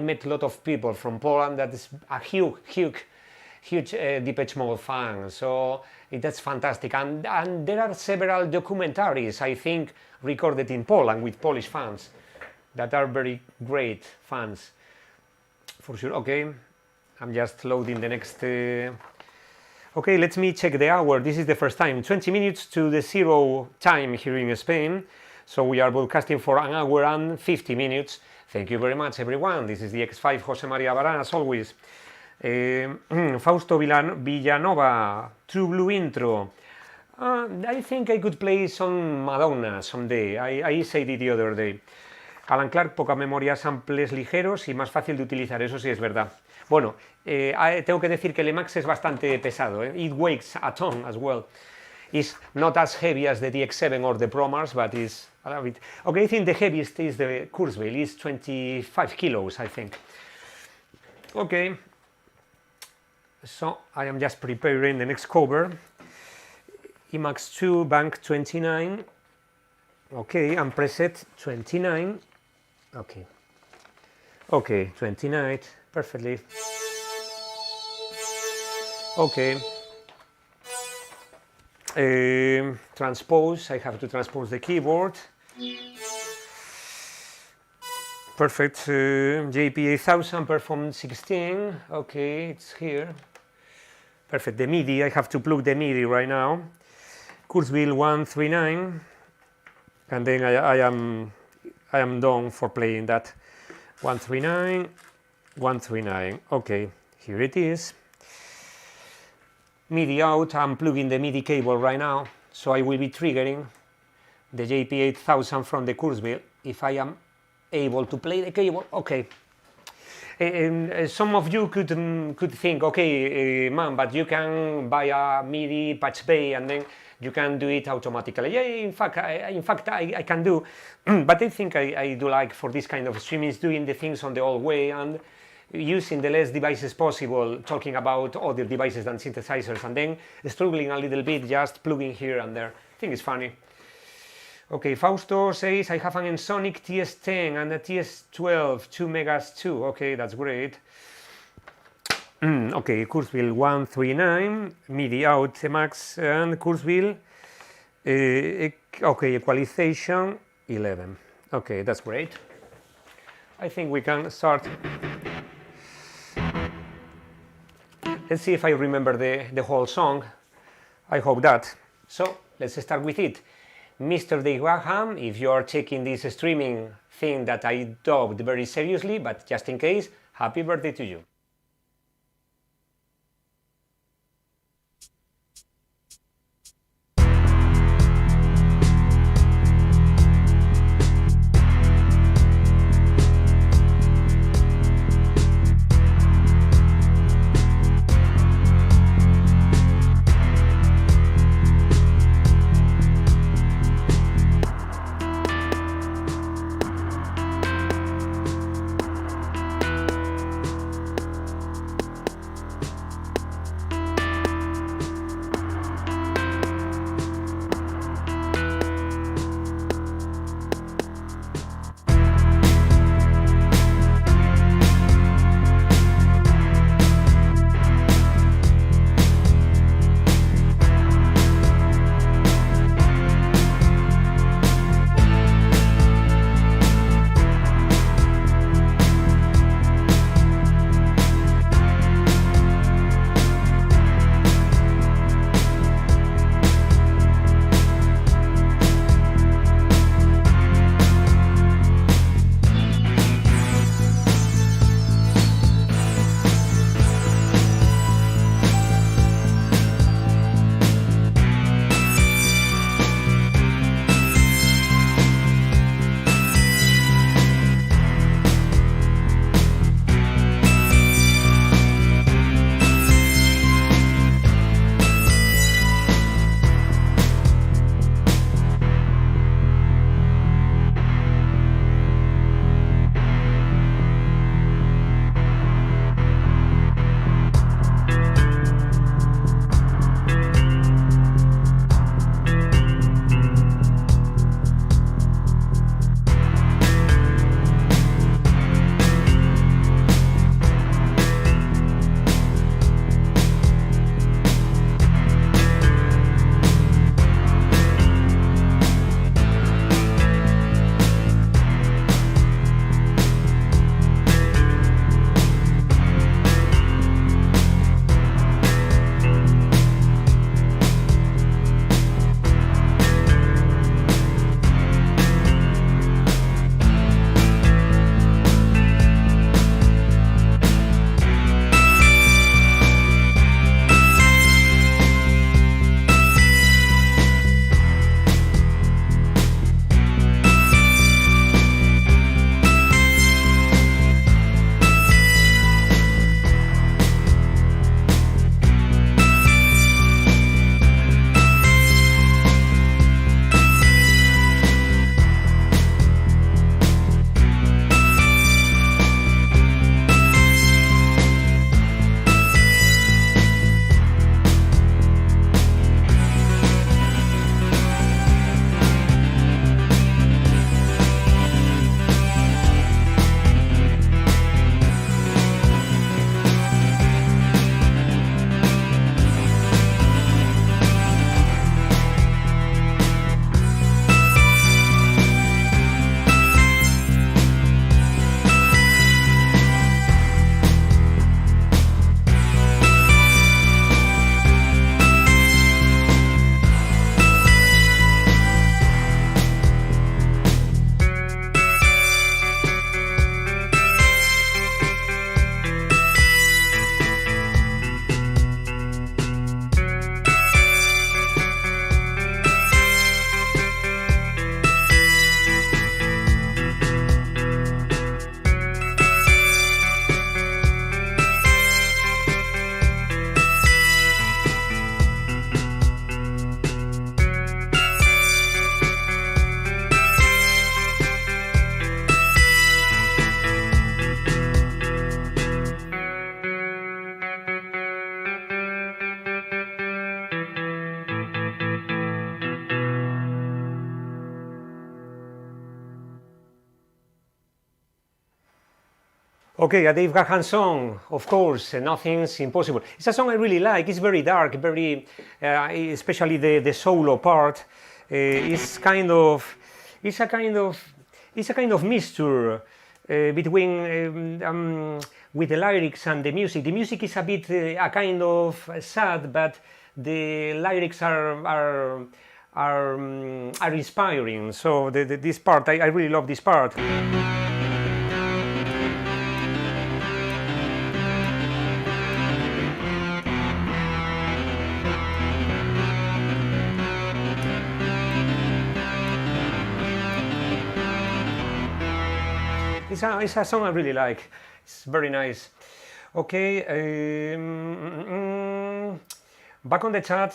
met a lot of people from Poland. That is a huge huge Depeche Mode fan, so that's fantastic. And there are several documentaries, I think, recorded in Poland with Polish fans that are very great fans, for sure. Okay, I'm just loading the next. Okay, let me check the hour. This is the first time. 20 minutes to the 0 time here in Spain. So we are broadcasting for an hour and 50 minutes. Thank you very much, everyone. This is the DX5, Jose Maria Barán, as always. Fausto Villanova, True Blue intro. I think I could play some Madonna someday. I said it the other day. Alan Clark, poca memoria, samples ligeros y más fácil de utilizar, eso sí es verdad. Bueno, tengo que decir que el Emax es bastante pesado. It weighs a ton as well. It's not as heavy as the DX7 or the Pro Mars, but it's a bit. Okay, I think the heaviest is the Kurzweil. It's 25 kilos, I think. Okay. So I am just preparing the next cover. Emax 2, bank 29. Okay, and preset 29. Okay. Okay, 29, perfectly. Okay. Transpose, I have to transpose the keyboard. Perfect. JP8000 perform 16. Okay, it's here. Perfect. The MIDI, I have to plug the MIDI right now. Kurzweil 139. And then I am done for playing that. 139, 139. Okay, here it is. MIDI out, I'm plugging the MIDI cable right now, so I will be triggering the JP8000 from the Kurzweil if I am able to play the cable. Okay. Some of you could think, okay, man, but you can buy a MIDI patch bay and then you can do it automatically. Yeah, in fact, I can do, but I think I do like for this kind of streaming is doing the things on the old way and using the less devices possible, talking about other devices than synthesizers, and then struggling a little bit, just plugging here and there. I think it's funny. Okay, Fausto says, I have an Ensoniq TS10 and a TS12, 2 megas too. Okay, that's great. Okay, Kurzweil 139, MIDI out max, and Kurzweil, okay, equalization 11. Okay, that's great. I think we can start. Let's see if I remember the whole song. I hope that. So, let's start with it. Mr. Dave Graham, if you are checking this streaming thing that I dubbed very seriously, but just in case, happy birthday to you. Okay, a Dave Gahan song, of course, Nothing's Impossible. It's a song I really like. It's very dark, very, especially the solo part. It's a kind of mixture between with the lyrics and the music. The music is a bit a kind of sad, but the lyrics are inspiring. So this part, I really love this part. It's a song I really like. It's very nice. Okay, back on the chat,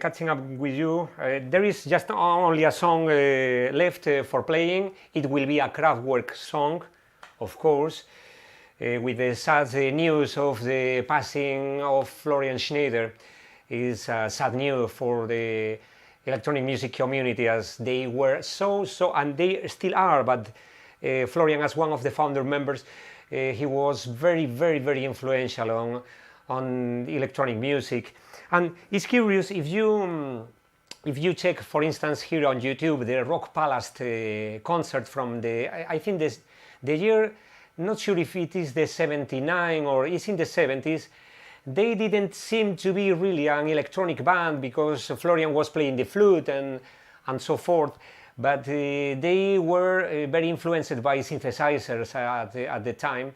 catching up with you. There is just only a song left for playing. It will be a Kraftwerk song, of course, with the sad news of the passing of Florian Schneider. Is sad news for the electronic music community, as they were so, and they still are, but Florian, as one of the founder members, he was very influential on electronic music. And it's curious, if you check, for instance, here on YouTube, the Rock Palace concert from I think the year, not sure if it is the 79 or it's in the 70s, they didn't seem to be really an electronic band because Florian was playing the flute and so forth. But they were very influenced by synthesizers at the time,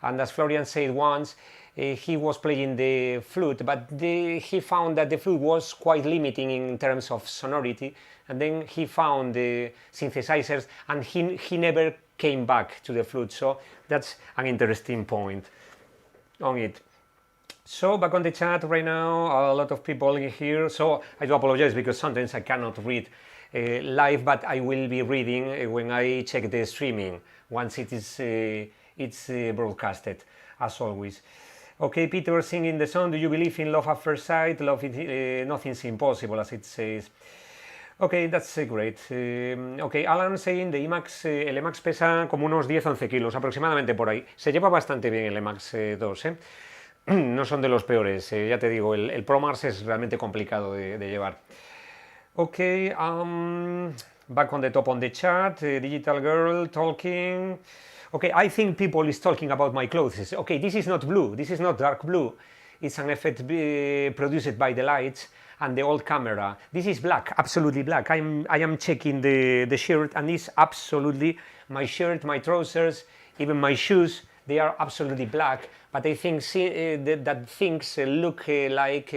and as Florian said once, he was playing the flute, but he found that the flute was quite limiting in terms of sonority, and then he found the synthesizers, and he never came back to the flute. So that's an interesting point on it. So back on the chat right now, a lot of people in here, so I do apologize because sometimes I cannot read live, but I will be reading when I check the streaming once it is broadcasted, as always. Okay, Peter singing the song, do you believe in love at first sight? Love nothing's impossible, as it says. Okay, that's great. Okay, Alan saying the el Emax pesa como unos 10-11 kilos, aproximadamente por ahí. Se lleva bastante bien el Emax 2, no son de los peores, ya te digo, el Pro Mars es realmente complicado de llevar. Okay, back on the top on the chat, Digital Girl talking. Okay, I think people is talking about my clothes. Okay, this is not blue, this is not dark blue. It's an effect produced by the lights and the old camera. This is black, absolutely black. I am checking the shirt, and it's absolutely my shirt, my trousers, even my shoes. They are absolutely black. But I think that things look like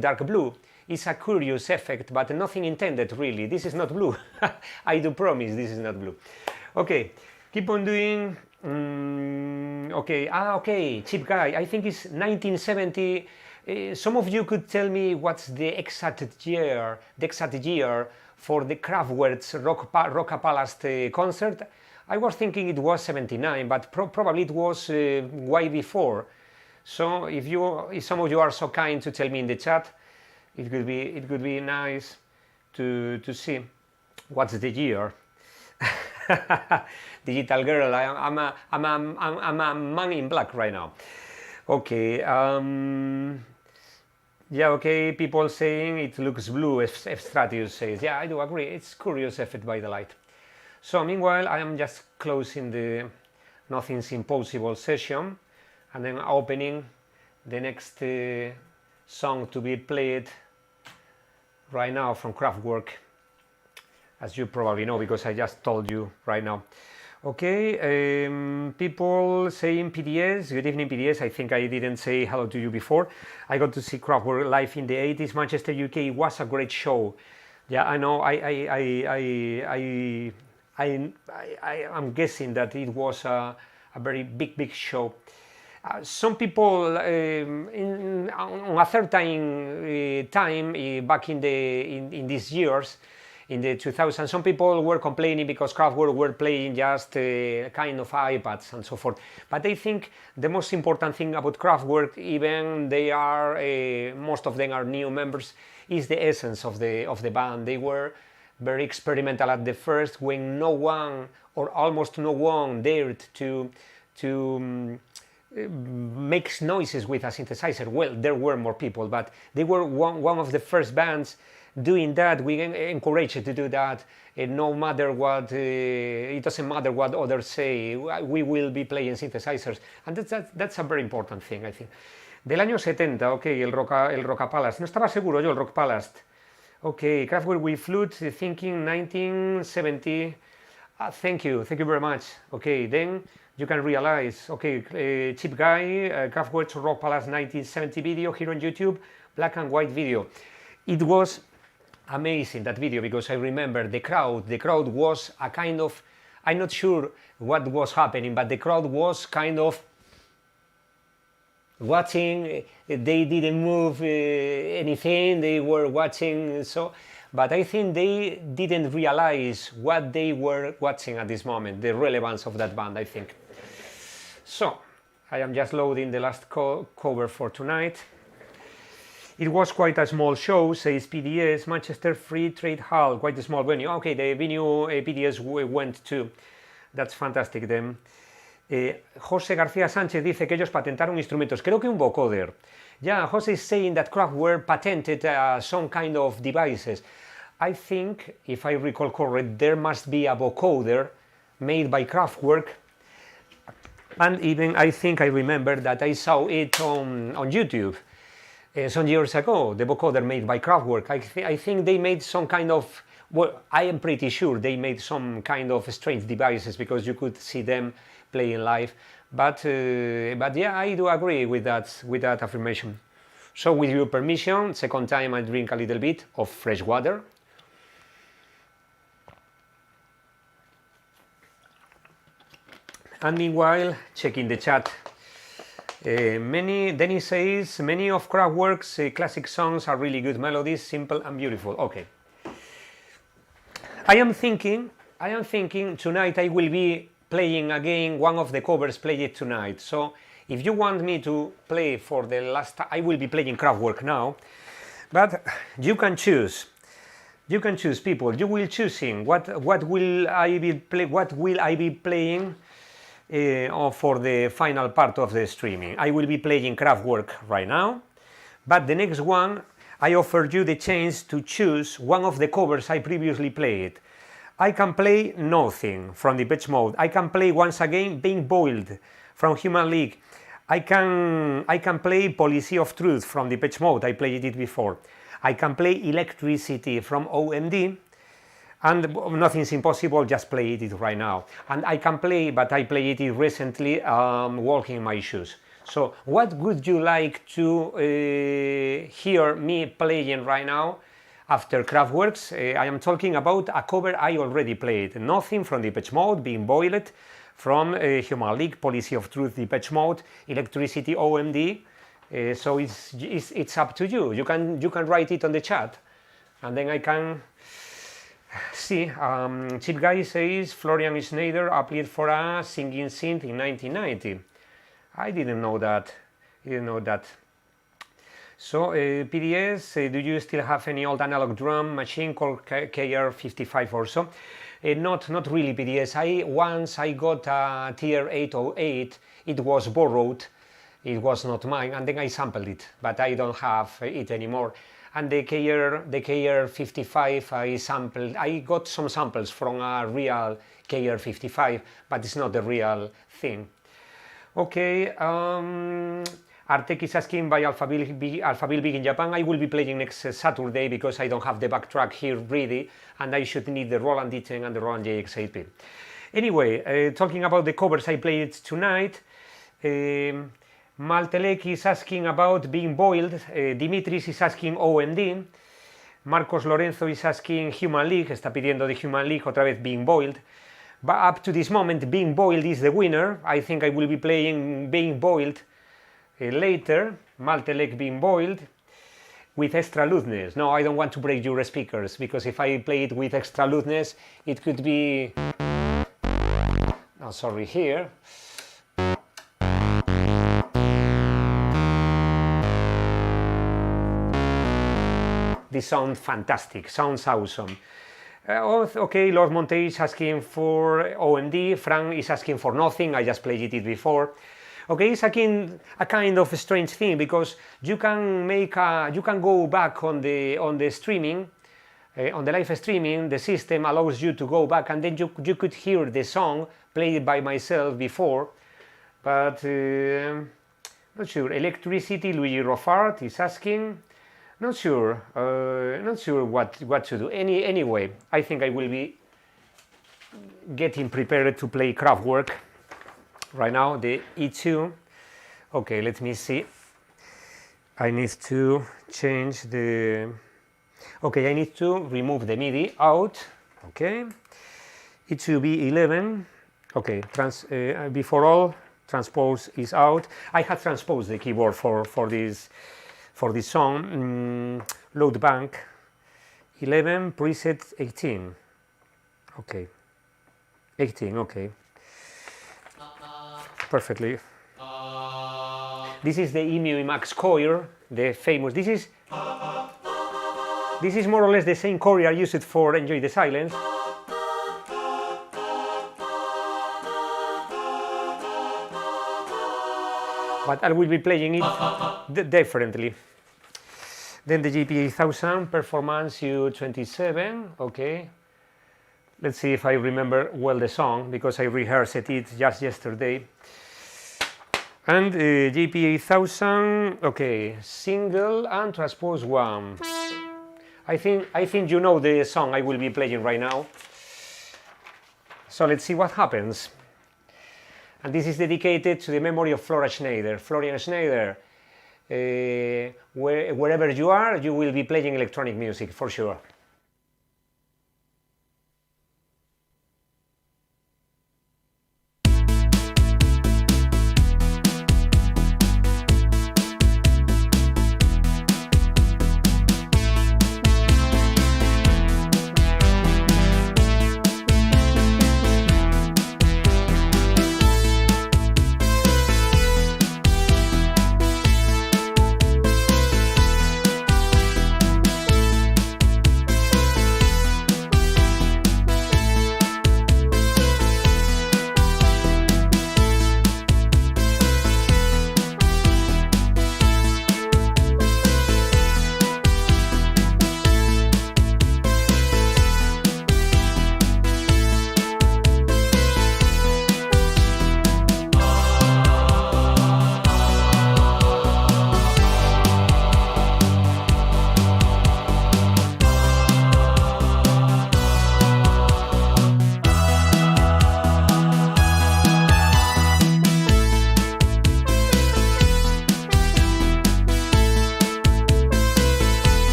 dark blue. It's a curious effect, but nothing intended really. This is not blue. I do promise this is not blue. Okay, keep on doing. Okay, okay, cheap guy. I think it's 1970. Some of you could tell me what's the exact year for the Kraftwerk's Rock Palace concert. I was thinking it was 79, but probably it was way before. So if some of you are so kind to tell me in the chat, it could be nice to see what's the year. Digital Girl, I'm a man in black right now. Okay, yeah, okay, people saying it looks blue, F Stratius says. Yeah, I do agree, it's curious effect by the light. So meanwhile, I am just closing the Nothing's Impossible session and then opening the next song to be played right now from Kraftwerk, as you probably know because I just told you right now. Okay, people saying PDS, good evening PDS. I think I didn't say hello to you before. I got to see Kraftwerk live in the 80s, Manchester, UK. It was a great show. Yeah, I know. I'm guessing that it was a very big show. Some people on a certain time back in these years, in the 2000s, some people were complaining because Kraftwerk were playing just kind of iPads and so forth. But I think the most important thing about Kraftwerk, even they are most of them are new members, is the essence of the band. They were very experimental at the first, when no one or almost no one dared to make noises with a synthesizer. Well, there were more people, but they were one of the first bands doing that. We encourage you to do that. No matter what, it doesn't matter what others say, we will be playing synthesizers. And that's a very important thing, I think. Del año 70, ok, el Rock Palace. No estaba seguro yo, el Rock Palace. Ok, Kraftwerk with flute, thinking 1970. Thank you very much. Okay, then you can realize, okay, Cheap Guy, Kraftwerk's Rock Palace 1970 video here on YouTube, black and white video. It was amazing, that video, because I remember the crowd was a kind of, I'm not sure what was happening, but the crowd was kind of watching. They didn't move anything, they were watching, so, but I think they didn't realize what they were watching at this moment, the relevance of that band, I think. So, I am just loading the last cover for tonight. It was quite a small show, says PDS, Manchester Free Trade Hall, quite a small venue. Okay, the venue PDS went to. That's fantastic then. José García Sánchez dice que ellos patentaron instrumentos, creo que un vocoder. Yeah, José is saying that Kraftwerk patented some kind of devices. I think, if I recall correct, there must be a vocoder made by Kraftwerk. And even I think I remember that I saw it on YouTube some years ago, the vocoder made by Kraftwerk. I think they made some kind of, well, I am pretty sure they made some kind of strange devices, because you could see them playing live. But yeah, I do agree with that affirmation. So with your permission, second time I drink a little bit of fresh water. And meanwhile, checking the chat. Dennis says, many of Kraftwerk's classic songs are really good melodies, simple and beautiful. Okay. I am thinking tonight I will be playing again one of the covers played tonight. So if you want me to play for the last time, I will be playing Kraftwerk now. But you can choose. You can choose, people. You will choosing what will I be playing for the final part of the streaming. I will be playing Kraftwerk right now, but the next one I offer you the chance to choose one of the covers I previously played. I can play Nothing from Depeche Mode. I can play once again Being Boiled from Human League. I can play Policy of Truth from Depeche Mode. I played it before. I can play Electricity from OMD. And Nothing's Impossible, just play it right now. And I can play, but I played it recently, Walking in My Shoes. So what would you like to hear me playing right now after Kraftwerk's? I am talking about a cover I already played. Nothing from Depeche Mode, Being Boiled from Human League, Policy of Truth, Depeche Mode, Electricity, OMD. So it's up to you. You can write it on the chat, and then I can see. Cheap Guy says Florian Schneider applied for a singing synth in 1990. I didn't know that. So PDS, do you still have any old analog drum machine called KR55 or so? Not really, PDS. Once I got a TR-808. It was borrowed. It was not mine, and then I sampled it, but I don't have it anymore. And the KR55 I got some samples from a real KR55, but it's not the real thing. Okay, Artek is asking by Alphaville Big in Japan. I will be playing next Saturday because I don't have the backtrack here ready, and I should need the Roland D10 and the Roland JX8P. Anyway, talking about the covers I played tonight, Maltelek is asking about Being Boiled, Dimitris is asking OMD, Marcos Lorenzo is asking Human League, está pidiendo de Human League otra vez Being Boiled. But up to this moment, Being Boiled is the winner. I think I will be playing Being Boiled later, Maltelek Being Boiled, with extra loudness. No, I don't want to break your speakers, because if I play it with extra loudness, it could be, oh, sorry, here. This sounds fantastic, sounds awesome. Okay, Lord Monte is asking for OMD, Frank is asking for nothing, I just played it before. Okay, it's a kind of a strange thing, because you can go back on the streaming, on the live streaming. The system allows you to go back, and then you could hear the song played by myself before, but not sure. Electricity, Luigi Rofart is asking. Not sure what to do. Anyway, I think I will be getting prepared to play Kraftwerk right now, the E2. Okay, let me see. I need to change the... Okay, I need to remove the MIDI out. Okay, E2B11. Okay, before all, transpose is out. I had transposed the keyboard for this song. Load bank 11, preset 18. Okay, 18. Okay, perfectly. This is the EMU Emax choir, the famous. This is more or less the same choir I used for Enjoy the Silence. But I will be playing it differently. Then the GP8000 Performance U27. Okay, let's see if I remember well the song, because I rehearsed it just yesterday. And GP8000. Okay, single and transpose 1. I think you know the song I will be playing right now. So let's see what happens. And this is dedicated to the memory of Florian Schneider. Florian Schneider, wherever you are, you will be playing electronic music for sure.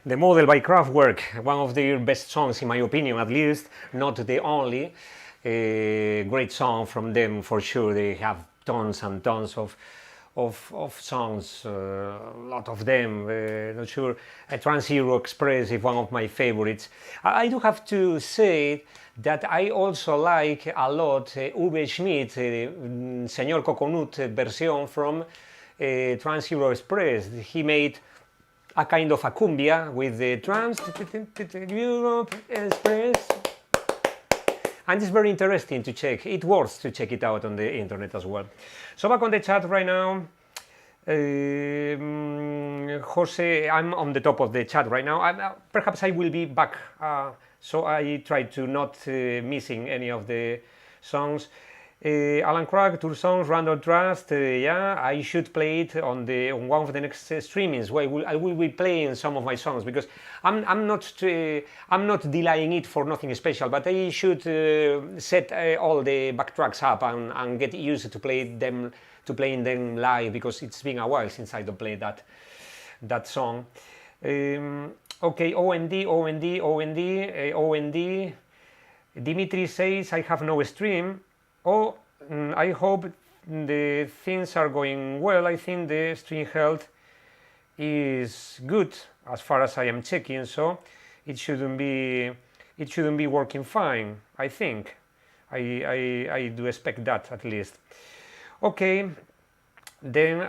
The Model by Kraftwerk, one of their best songs in my opinion, at least, not the only. Great song from them for sure. They have tons and tons of songs, a lot of them, not sure. Trans-Euro Express is one of my favorites. I do have to say that I also like a lot Uwe Schmidt, Señor Coconut version from Trans-Euro Express. He made a kind of a cumbia with the Trans-Euro Express. And it's very interesting to check. It's worth to check it out on the internet as well. So back on the chat right now. Jose, I'm on the top of the chat right now. Perhaps I will be back. So I try to not missing any of the songs. Alan Craig, two songs, Random Trust. Yeah, I should play it on one of the next streamings. Where I will be playing some of my songs because I'm not delaying it for nothing special. But I should set all the backtracks up and get used to playing them live because it's been a while since I don't play that song. Okay, OND. Dimitri says I have no stream. Oh, I hope the things are going well. I think the stream health is good as far as I am checking, so it shouldn't be working fine. I think I do expect that at least. Okay, then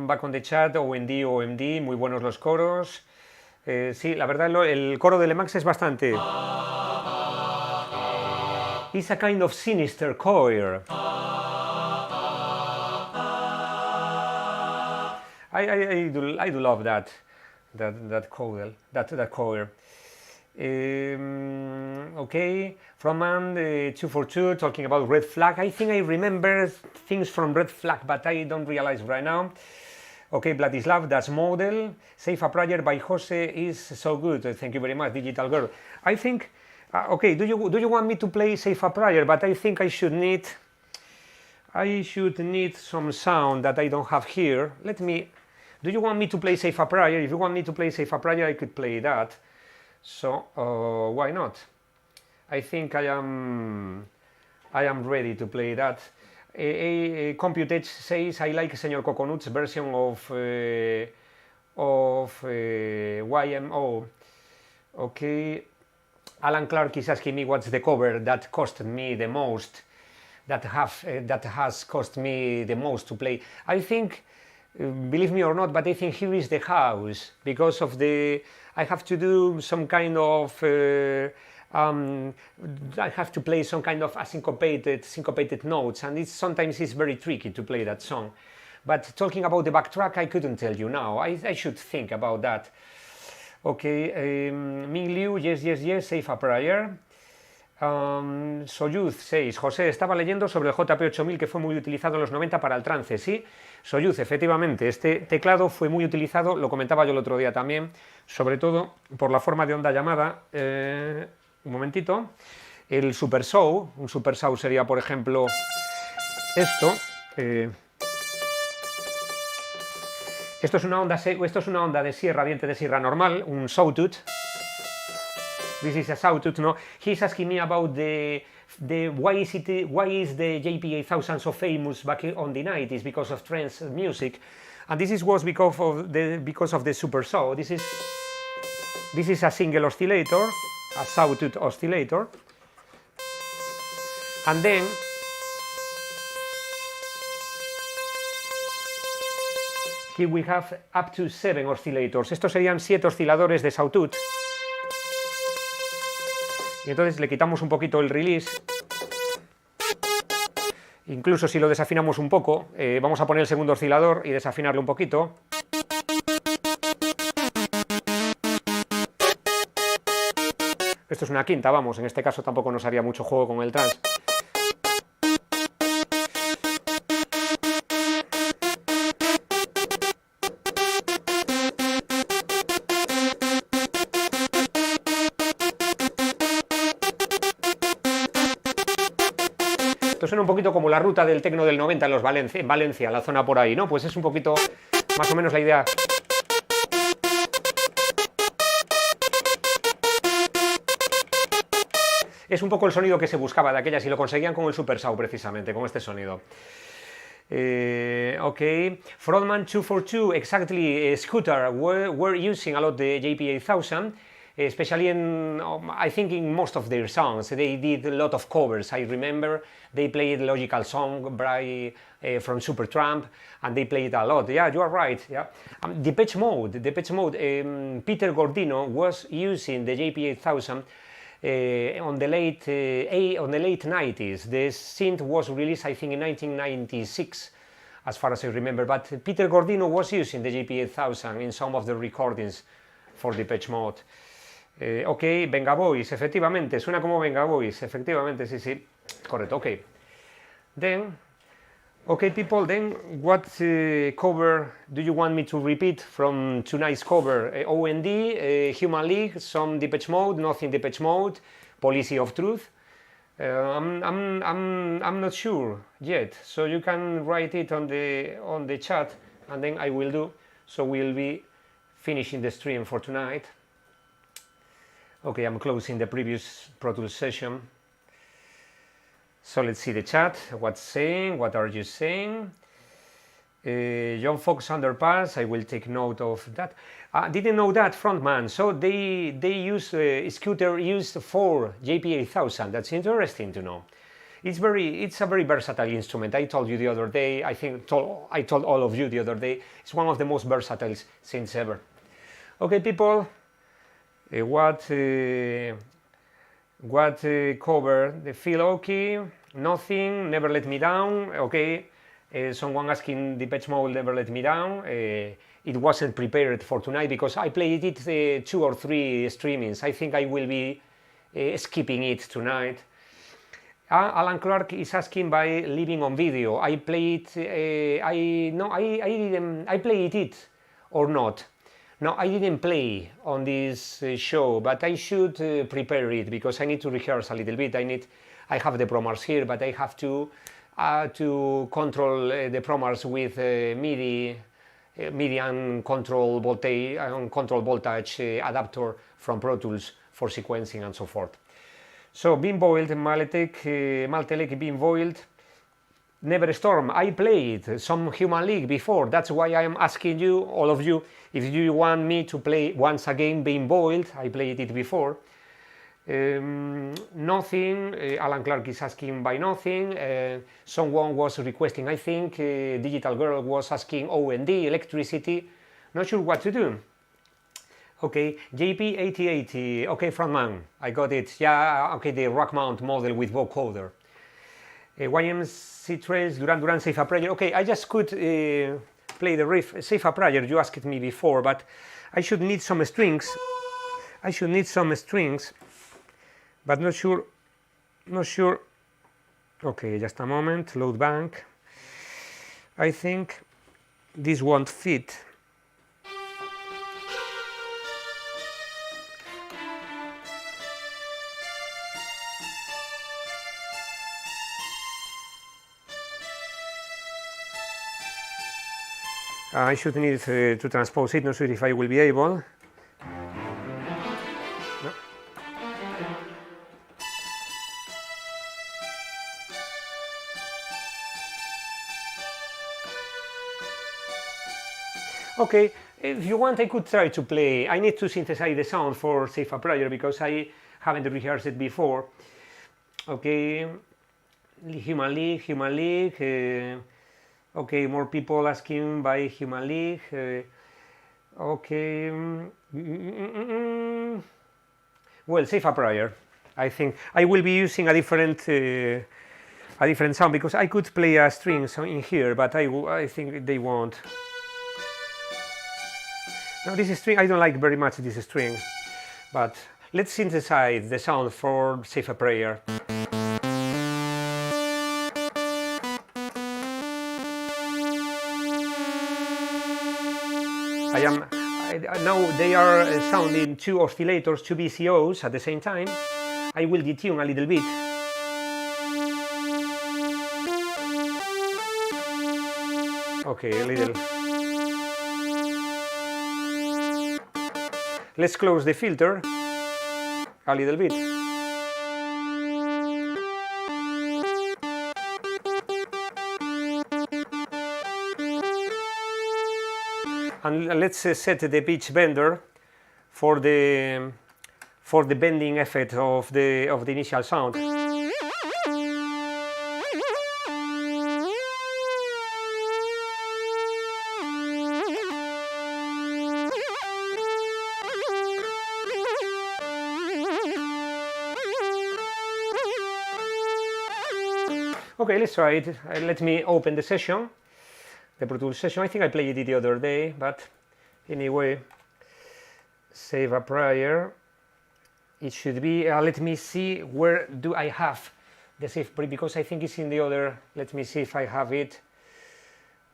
back on the chat. OMD, muy buenos los coros. Sí, la verdad el coro de Lemax es bastante. It's a kind of sinister choir. I do love that choir. Okay, from man 242 talking about Red Flag. I think I remember things from Red Flag, but I don't realize right now. Okay, Vladislav, that's Model. Save a Prayer by Jose is so good. Thank you very much, Digital Girl. I think. Okay, do you want me to play Save a Prayer? But I think I should need some sound that I don't have here. Do you want me to play Save a Prayer? If you want me to play Save a Prayer, I could play that. So why not? I think I am ready to play that. Computage says I like Señor Coconut's version of YMO. Okay. Alan Clark is asking me what's the cover that cost me the most, that has cost me the most to play. I think, believe me or not, but I think here is the house because of I have to do some kind of I have to play some kind of syncopated notes, and sometimes it's very tricky to play that song. But talking about the backtrack, I couldn't tell you now. I should think about that. Okay, Ming Liu, yes, Save a Prayer. Soyuz 6, José, estaba leyendo sobre el JP8000 que fue muy utilizado en los 90 para el trance, sí. Soyuz, efectivamente, este teclado fue muy utilizado, lo comentaba yo el otro día también, sobre todo por la forma de onda llamada, un momentito, el Super Saw. Un Super Saw sería, por ejemplo, esto. Esto es una onda de sierra, diente de sierra normal, un sawtooth. This is a sawtooth, no? He's asking me about why is the JP8000 so famous back on the 90s because of trance music, and this was because of the Super Saw. This is a single oscillator, a sawtooth oscillator, and then here we have up to 7 oscillators. Estos serían 7 osciladores de sawtooth. Y entonces le quitamos un poquito el release. Incluso si lo desafinamos un poco, vamos a poner el segundo oscilador y desafinarlo un poquito. Esto es una quinta, vamos, en este caso tampoco nos haría mucho juego con el trance. Suena un poquito como la ruta del tecno del 90 en Valencia, la zona por ahí, ¿no? Pues es un poquito más o menos la idea. Es un poco el sonido que se buscaba de aquellas y lo conseguían con el Super Saw precisamente, con este sonido. Okay, Frontman 242, exactly, Scooter were using a lot the JP8000, especially in, I think in most of their songs. They did a lot of covers. I remember they played Logical Song by, from Supertramp, and they played a lot. Yeah, you are right. Yeah, Depeche Mode, Peter Gordino was using the JP8000 on the late 90s. The synth was released, I think, in 1996, as far as I remember. But Peter Gordino was using the JP8000 in some of the recordings for Depeche Mode. Ok, Venga Boys, efectivamente, suena como Venga Boys, efectivamente, sí, sí, correcto, ok. Then, okay, people, then what cover do you want me to repeat from tonight's cover? OND, Human League, some Depeche Mode, nothing Depeche Mode, Policy of Truth. I'm not sure yet, so you can write it on the chat, and then I will do. So we'll be finishing the stream for tonight. Okay, I'm closing the previous Pro Tools session. So let's see the chat. What's saying? What are you saying? John Fox Underpass. I will take note of that. Didn't know that, frontman. So they use Scooter used for JP8000. That's interesting to know. It's a very versatile instrument. I told you the other day. I told all of you the other day. It's one of the most versatile synths ever. Okay, people. What cover? The Feel Okay, Nothing, Never Let Me Down. Okay, someone asking Depeche Mode, Never Let Me Down. It wasn't prepared for tonight because I played it 2 or 3 streamings. I think I will be skipping it tonight. Alan Clark is asking by Living on Video. I played I played it or not. No, I didn't play on this show, but I should prepare it because I need to rehearse a little bit. I have the promars here, but I have to control the promars with MIDI and control voltage adapter from Pro Tools for sequencing and so forth. So Being Boiled, Maltelek Being Boiled. Never Storm, I played some Human League before, that's why I am asking you, all of you, if you want me to play once again Being Boiled. I played it before. Nothing, Alan Clark is asking by Nothing. Someone was requesting, I think, Digital Girl was asking OND, Electricity. Not sure what to do. Okay, JP8080, okay, frontman, I got it. Yeah, okay, the rack mount model with vocoder. YMC Trails, Duran, Save a Prayer. Okay, I just could play the riff. Save a Prayer, you asked me before, but I should need some strings. But not sure. Okay, just a moment, load bank. I think this won't fit. I should need to transpose it, not sure if I will be able. No. Okay, if you want I could try to play. I need to synthesize the sound for Save a Prayer because I haven't rehearsed it before. Okay, Human League. Okay, more people asking by Human League. Okay. Well, Save a Prayer. I think I will be using a different sound because I could play a string in here, but I think they won't. Now this string, I don't like very much this string, but let's synthesize the sound for Save a Prayer. Now they are sounding 2 oscillators, 2 VCOs at the same time. I will detune a little bit. Okay, a little. Let's close the filter a little bit. and let's set the pitch bender for the bending effect of the initial sound. Okay, let's try it. Let me open the session, the Pro Tools session. I think I played it the other day, but anyway, save a prior. It should be, let me see, where do I have the save pre, because I think it's in the other, let me see if I have it.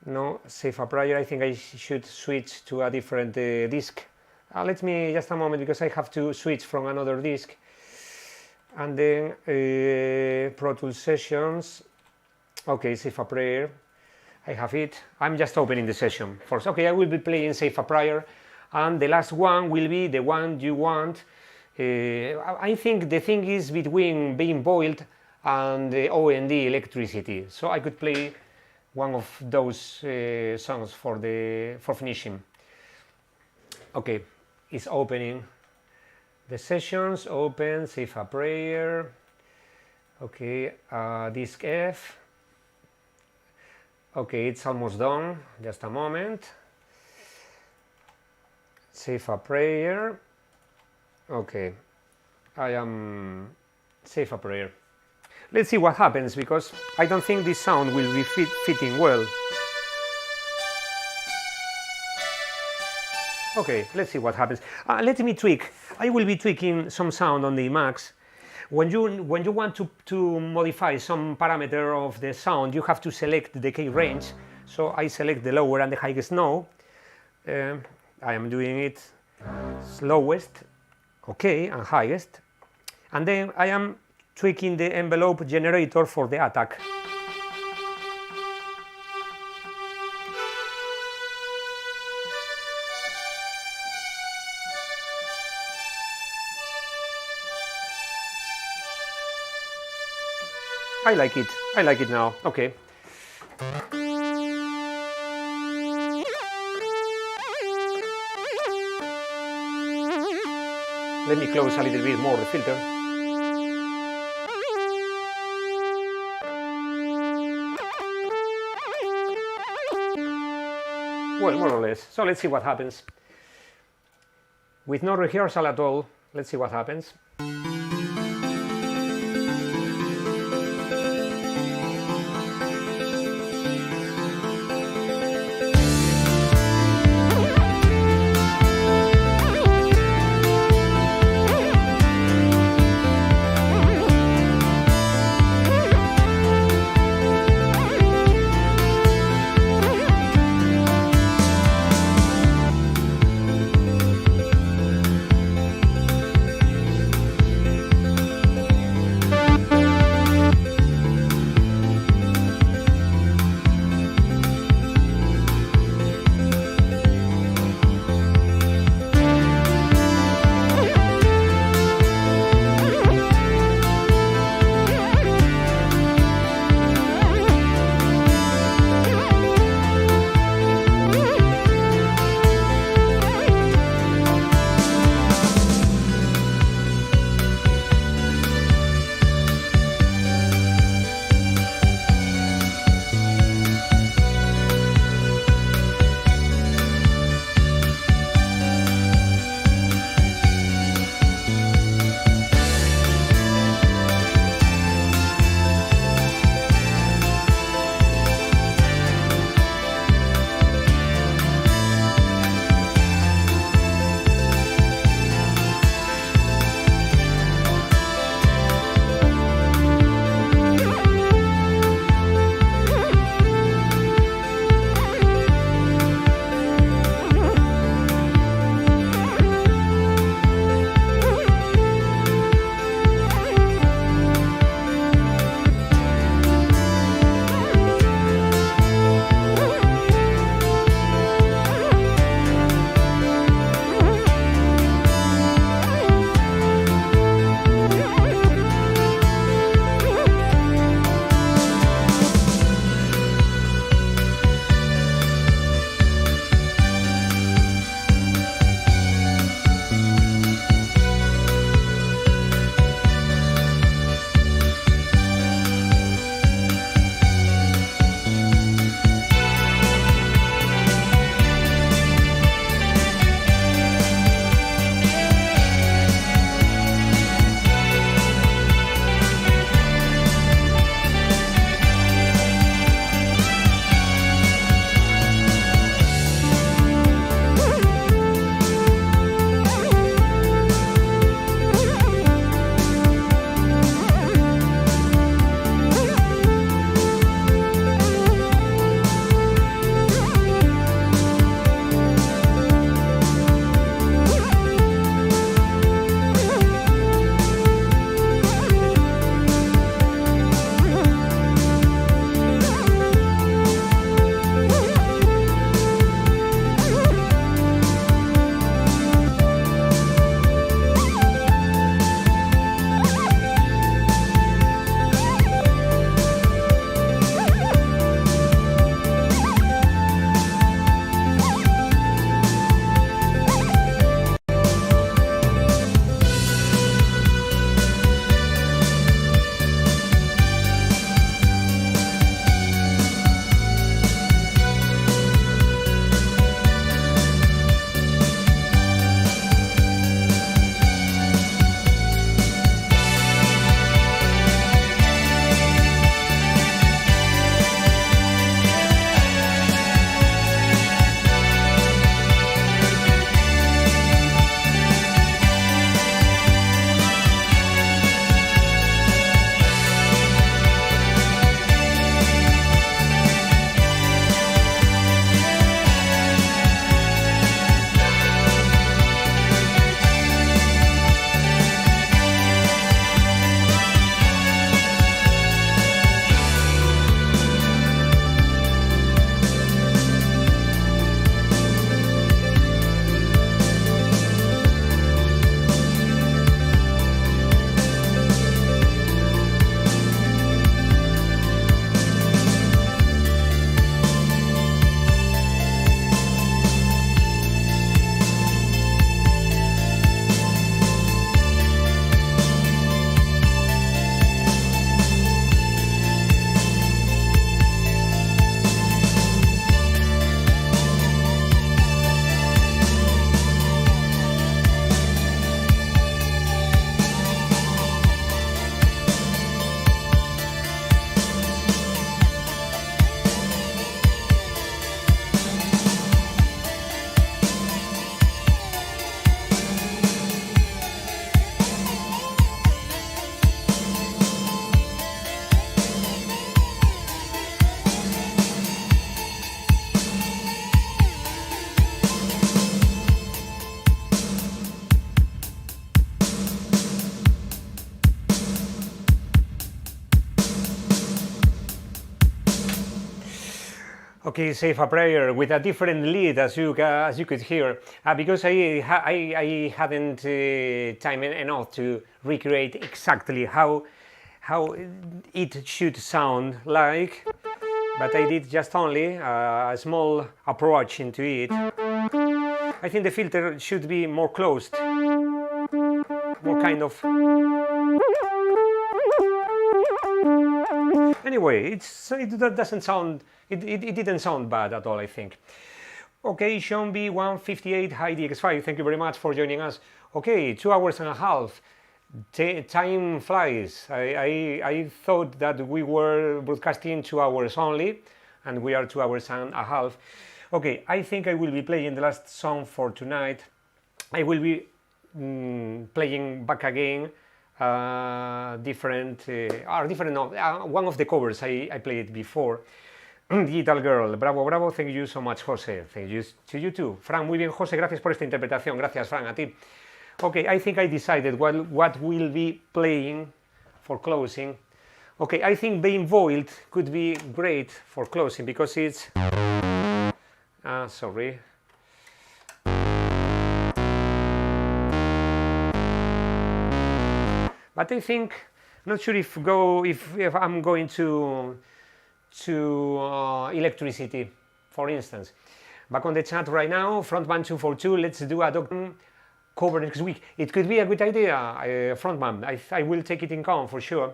No, save a prior. I think I should switch to a different disk. Let me just a moment, because I have to switch from another disk. And then Pro Tools sessions. Okay, save a prior. I have it. I'm just opening the session first. Okay, I will be playing save a prior, and the last one will be the one you want. I think the thing is between being boiled and the OND electricity. So I could play one of those songs for finishing. Okay, it's opening the sessions. Open, save a prayer. Okay, disk F. Okay, it's almost done. Just a moment. Save a prayer. Okay, I am save a prayer. Let's see what happens, because I don't think this sound will be fitting well. Okay, let's see what happens. Let me tweak. I will be tweaking some sound on the max. When you want to modify some parameter of the sound, you have to select the key range. So I select the lower and the highest note. I am doing it lowest, okay, and highest. And then I am tweaking the envelope generator for the attack. I like it now. Okay. Let me close a little bit more the filter. Well, more or less. So let's see what happens. With no rehearsal at all, let's see what happens. Okay, say a prayer with a different lead, as you could hear, because I hadn't time enough to recreate exactly how it should sound like, but I did just only a small approach into it. I think the filter should be more closed, more kind of. Anyway, it doesn't sound. It didn't sound bad at all, I think. Okay, Sean B158, hi DX5, thank you very much for joining us. Okay, 2 hours and a half. Time flies. I thought that we were broadcasting 2 hours only, and we are 2 hours and a half. Okay, I think I will be playing the last song for tonight. I will be playing back again one of the covers I played before. Digital Girl, bravo, bravo, thank you so much, Jose. Thank you to you too. Fran, muy bien, Jose, gracias por esta interpretación. Gracias, Fran, a ti. Okay, I think I decided what will be playing for closing. Okay, I think Being Void could be great for closing because it's. Sorry. But I think, not sure if I'm going to electricity, for instance. Back on the chat right now, Frontman 242, let's do a cover next week. It could be a good idea, Frontman. I will take it in count for sure.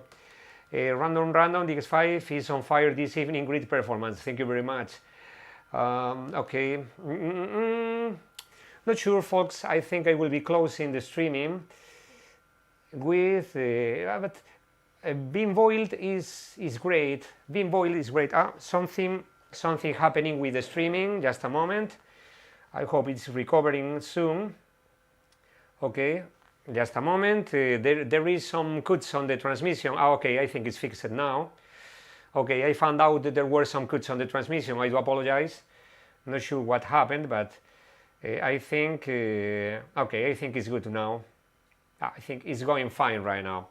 Random, DX5 is on fire this evening. Great performance. Thank you very much. Okay. Not sure, folks. I think I will be closing the streaming with. But Being Void is great. Being Void is great. Something happening with the streaming. Just a moment. I hope it's recovering soon. Okay, just a moment. There is some cuts on the transmission. Okay, I think it's fixed now. Okay, I found out that there were some cuts on the transmission. I do apologize. Not sure what happened, but I think okay, I think it's good now. I think it's going fine right now.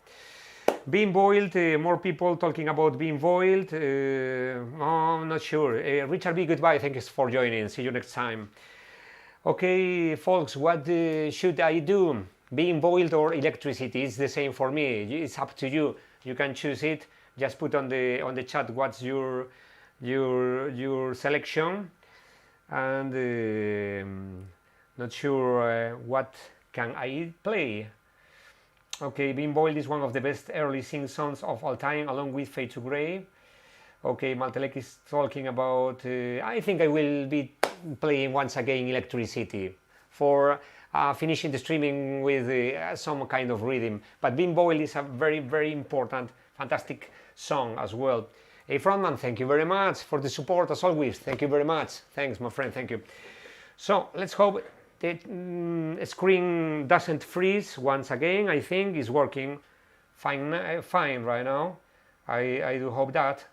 Being Void, more people talking about Being Void. I'm not sure. Richard B, goodbye. Thanks for joining. See you next time. Okay, folks, what should I do? Being Void or electricity? It's the same for me. It's up to you. You can choose it. Just put on the chat what's your selection. And not sure what can I play. Okay, Being Void is one of the best early synth songs of all time, along with Fade to Grey. Okay, Maltelek is talking about. I think I will be playing once again electricity for finishing the streaming with some kind of rhythm. But Being Void is a very, very important, fantastic song as well. Hey, Frontman, thank you very much for the support as always. Thank you very much. Thanks, my friend. Thank you. So let's hope the screen doesn't freeze once again. I think it's working fine right now. I do hope that.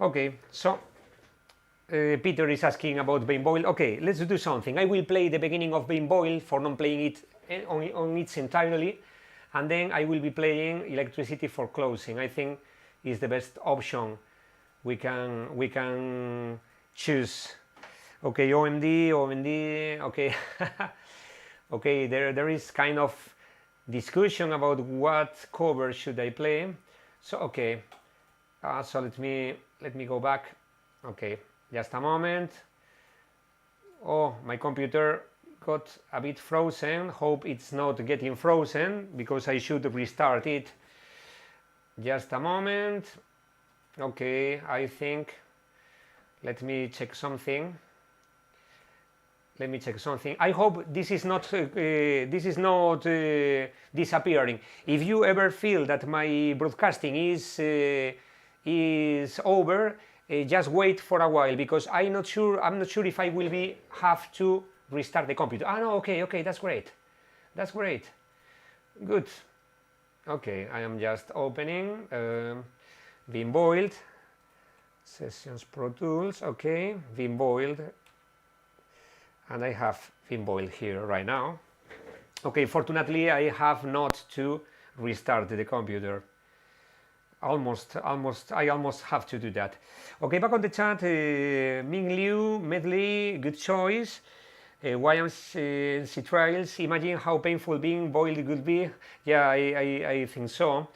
Okay, so Peter is asking about Being Void. Okay, let's do something. I will play the beginning of Being Void for not playing it on its entirely, and then I will be playing electricity for closing. I think is the best option we can choose. Okay, OMD. Okay, okay. There is kind of discussion about what cover should I play. So okay, so let me go back. Okay, just a moment. Oh, my computer got a bit frozen. Hope it's not getting frozen because I should restart it. Just a moment. Okay, I think. Let me check something. I hope this is not disappearing. If you ever feel that my broadcasting is over, just wait for a while because I'm not sure if I will have to restart the computer. No, okay, that's great. Good. Okay, I am just opening Being Void Sessions Pro Tools. Okay, Being Void, and I have Being Void here right now. Okay, fortunately I have not to restart the computer. I almost have to do that. Okay, back on the chat, Ming Liu, Medley, good choice. YMC Trials, imagine how painful being boiled would be. Yeah, I think so.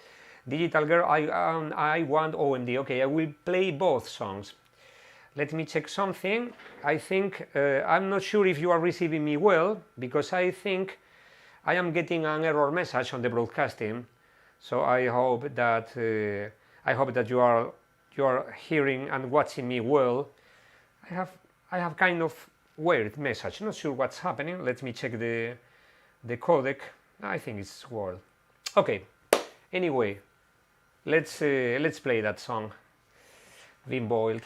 Digital Girl, I want OMD. Okay, I will play both songs. Let me check something. I think, I'm not sure if you are receiving me well, because I think I am getting an error message on the broadcasting. So I hope that you are hearing and watching me well. I have kind of weird message. Not sure what's happening. Let me check the codec. I think it's well. Okay. Anyway, let's play that song. Been boiled.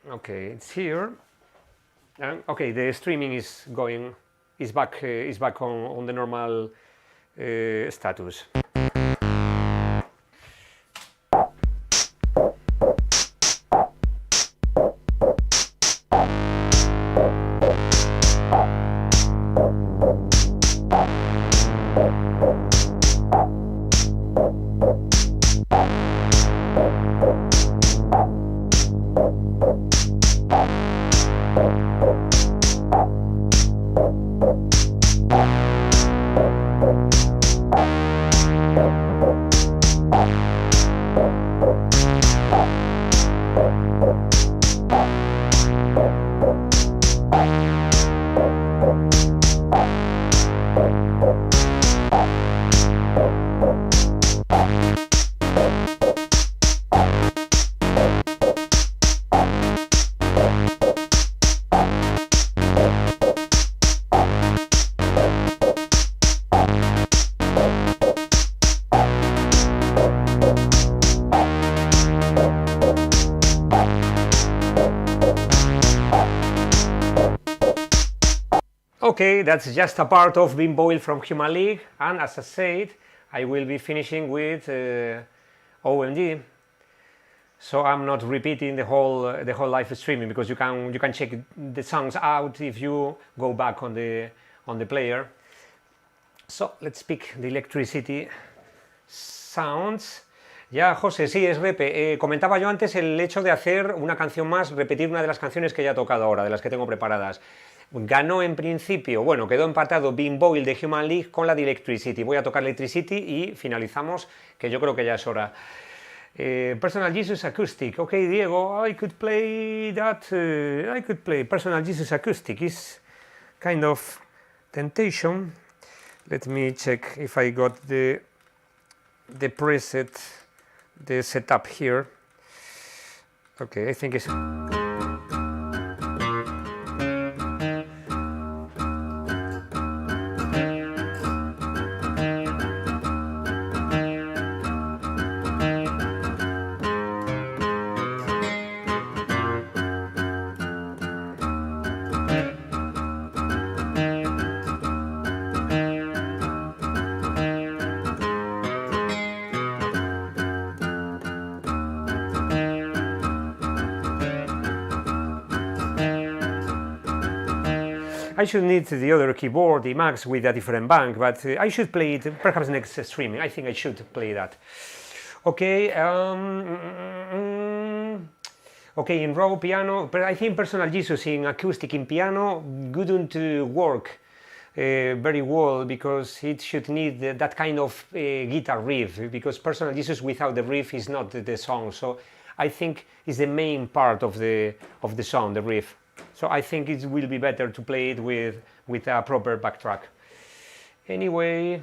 Okay, it's here. Okay, the streaming is back on the normal status. Okay, that's just a part of Being Boiled from Human League, and as I said, I will be finishing with OMG. So I'm not repeating the whole live streaming, because you can check the songs out if you go back on the player. So let's pick the electricity sounds. Ya, José, sí, es repe. Comentaba yo antes el hecho de hacer una canción más, repetir una de las canciones que ya he tocado ahora, de las que tengo preparadas. Ganó en principio, bueno, quedó empatado Being Boiled de Human League con la de Electricity. Voy a tocar Electricity y finalizamos, que yo creo que ya es hora. Personal Jesus Acoustic. Okay, Diego, I could play that. I could play Personal Jesus Acoustic. It's kind of temptation. Let me check if I got the preset, the setup here. Okay, I think it's... I should need the other keyboard, the Max, with a different bank, but I should play it perhaps next streaming. I think I should play that. Okay, okay, in raw piano, but I think Personal Jesus in acoustic in piano wouldn't work very well, because it should need that kind of guitar riff, because Personal Jesus without the riff is not the song. So I think it's the main part of the song, the riff. So I think it will be better to play it with a proper backtrack. Anyway,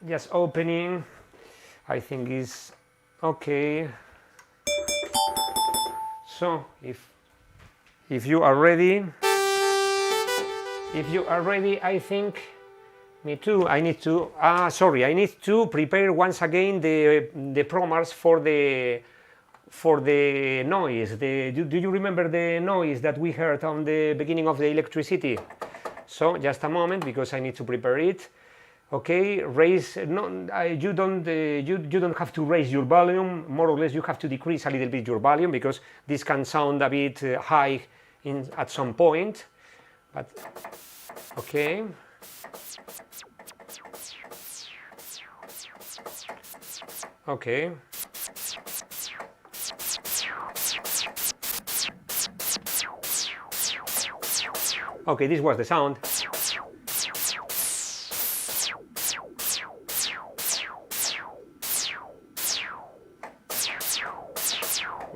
just opening, I think is okay. So if you are ready, I think me too. I need to I need to prepare once again the promars for the noise. Do you remember the noise that we heard on the beginning of the Electricity? So just a moment, because I need to prepare it. Okay, raise. No, you don't have to raise your volume. More or less, you have to decrease a little bit your volume, because this can sound a bit high at some point. But okay. Okay. Okay, this was the sound.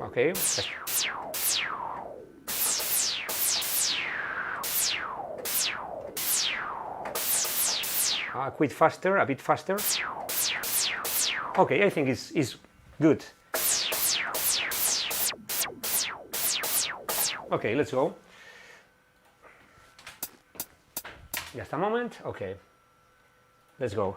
Okay. A bit faster. Okay, I think it's good. Okay, let's go. Just a moment. Okay, let's go.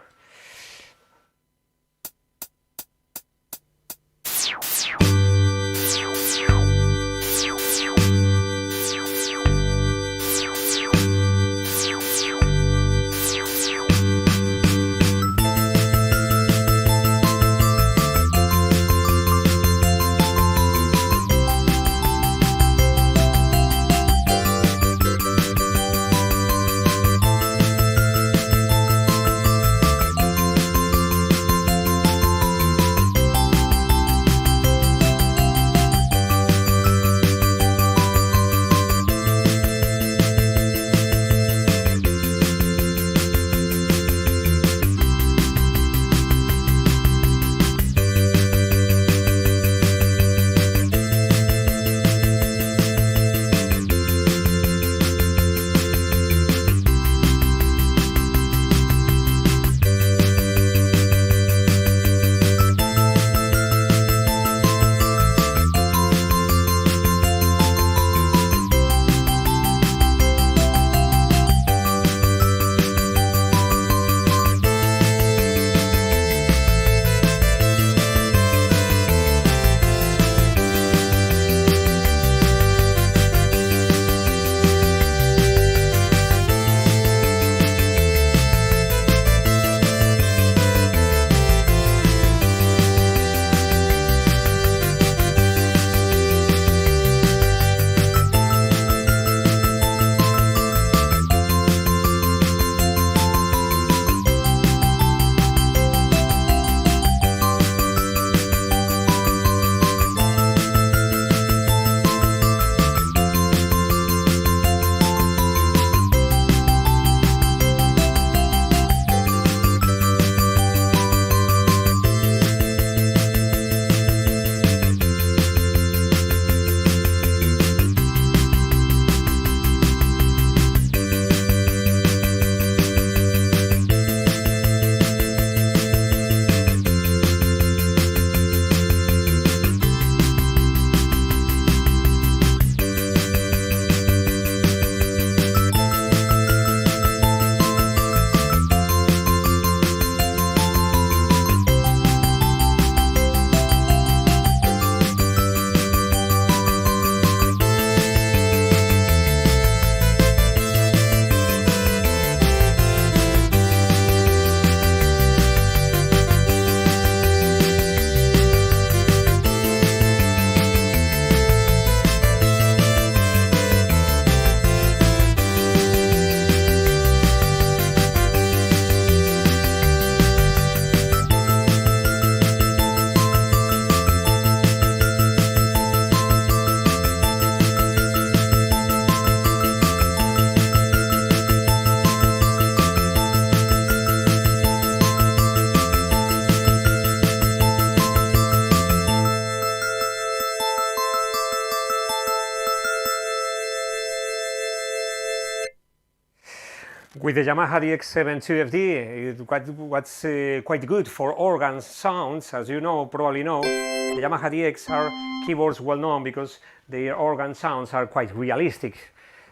With the Yamaha DX7 2FD, what's quite good for organ sounds, as you know, probably know, the Yamaha DX are keyboards well known because their organ sounds are quite realistic.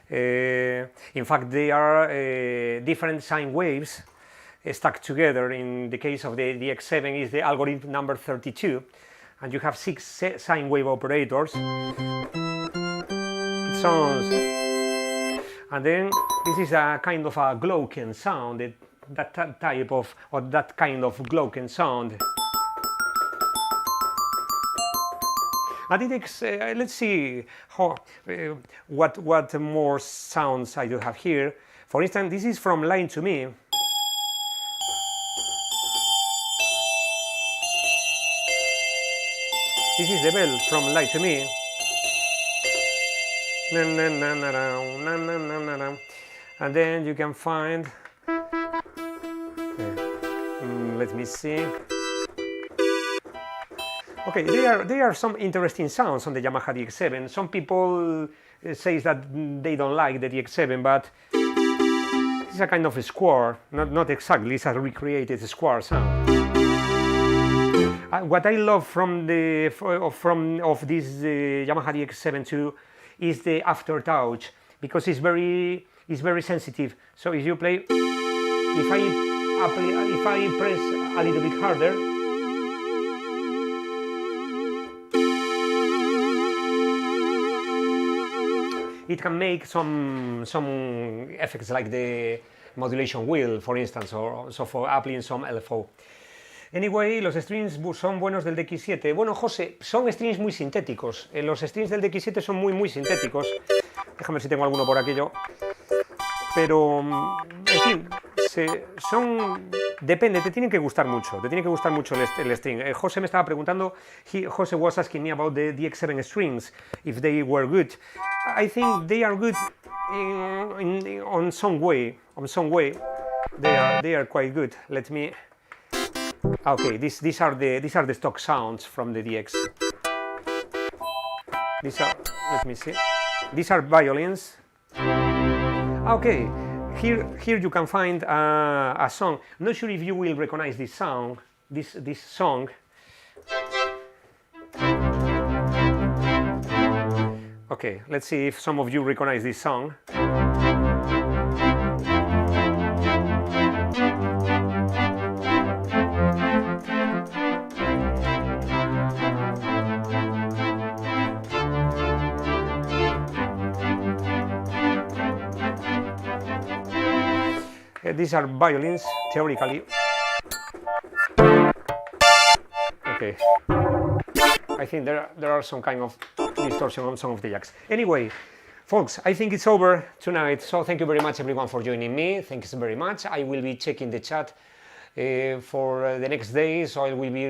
In fact, they are different sine waves stuck together. In the case of the DX7 is the algorithm number 32, and you have 6 sine wave operators. It sounds, and then this is a kind of a Glocken sound, that type of, or that kind of Glocken sound. And it let's see how, what more sounds I do have here. For instance, this is from Line to Me. This is the bell from Lie to Me. And then you can find, let me see. Okay, there are some interesting sounds on the Yamaha DX7. Some people say that they don't like the DX7, but it's a kind of a square, not exactly, it's a recreated square sound. What I love from this Yamaha DX7 too is the aftertouch, because it's very sensitive. So if you play, if I press a little bit harder, it can make some effects like the modulation wheel, for instance, or so for applying some LFO. Anyway, los strings son buenos del DX7. Bueno, José, son strings muy sintéticos. Los strings del DX7 son muy sintéticos. Déjame ver si tengo alguno por aquello. Pero, en fin, depende, te tienen que gustar mucho. Te tiene que gustar mucho el string. José me estaba preguntando, José was asking me about the DX7 strings, if they were good. I think they are good on some way. They are quite good. Let me. Okay, these are the stock sounds from the DX. These are, let me see. These are violins. Okay, here you can find a song. Not sure if you will recognize this song. This song. Okay, let's see if some of you recognize this song. These are violins, theoretically. Okay. I think there are some kind of distortion on some of the jacks. Anyway, folks, I think it's over tonight. So thank you very much everyone for joining me. Thanks very much. I will be checking the chat for the next day, so I will be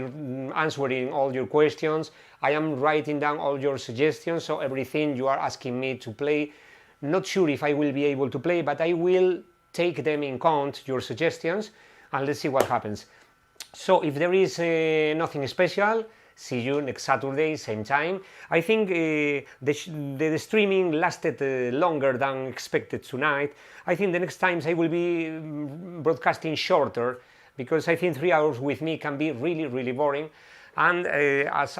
answering all your questions. I am writing down all your suggestions, so everything you are asking me to play. Not sure if I will be able to play, but I will take them in count, your suggestions, and let's see what happens. So if there is nothing special, see you next Saturday, same time. I think the streaming lasted longer than expected tonight. I think the next times I will be broadcasting shorter, because I think 3 hours with me can be really boring. And as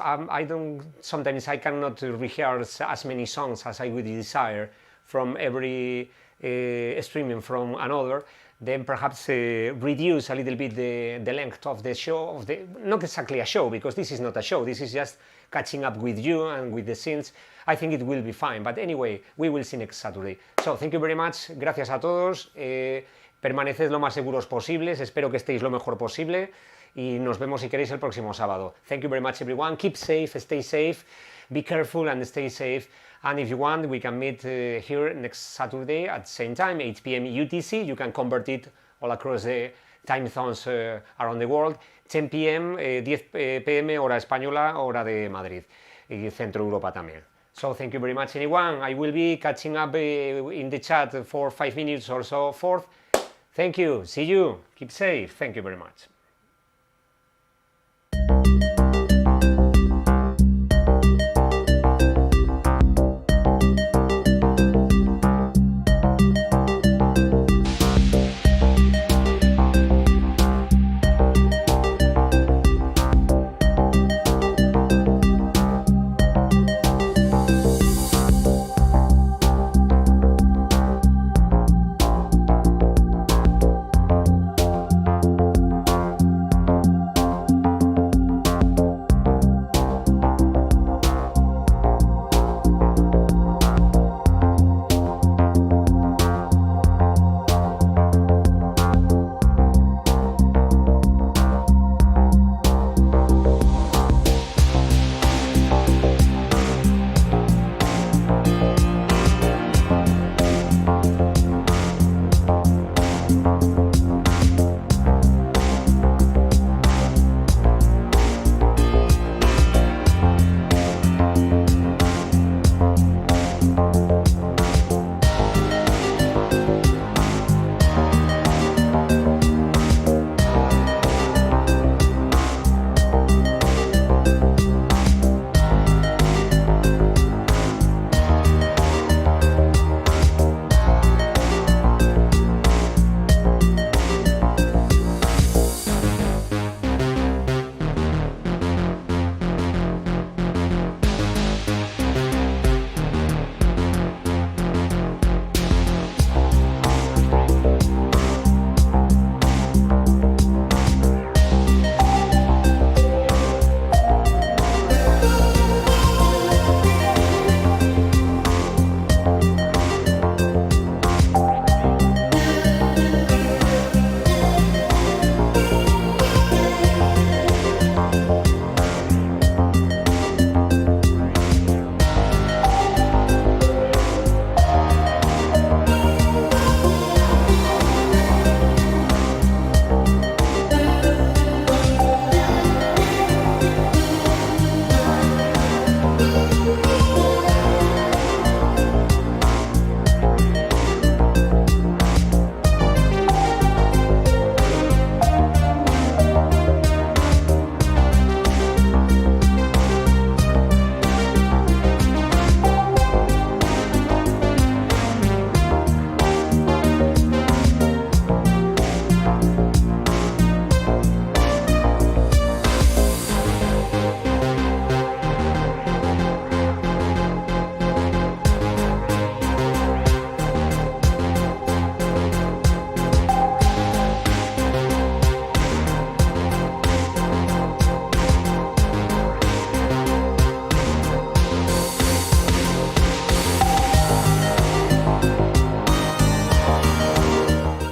sometimes I cannot rehearse as many songs as I would desire from every streaming from another, then perhaps reduce a little bit the length of the show, not exactly a show, because this is not a show, this is just catching up with you and with the synths. I think it will be fine, but anyway, we will see next Saturday. So, thank you very much, gracias a todos, permaneced lo más seguros posibles, espero que estéis lo mejor posible, y nos vemos si queréis el próximo sábado. Thank you very much everyone, keep safe, stay safe, be careful and stay safe. And if you want, we can meet here next Saturday at the same time, 8 p.m. UTC. You can convert it all across the time zones around the world. 10 p.m., 10 p.m. hora española, hora de Madrid. Y Centro Europa también. So thank you very much, anyone. I will be catching up in the chat for 5 minutes or so forth. Thank you. See you. Keep safe. Thank you very much.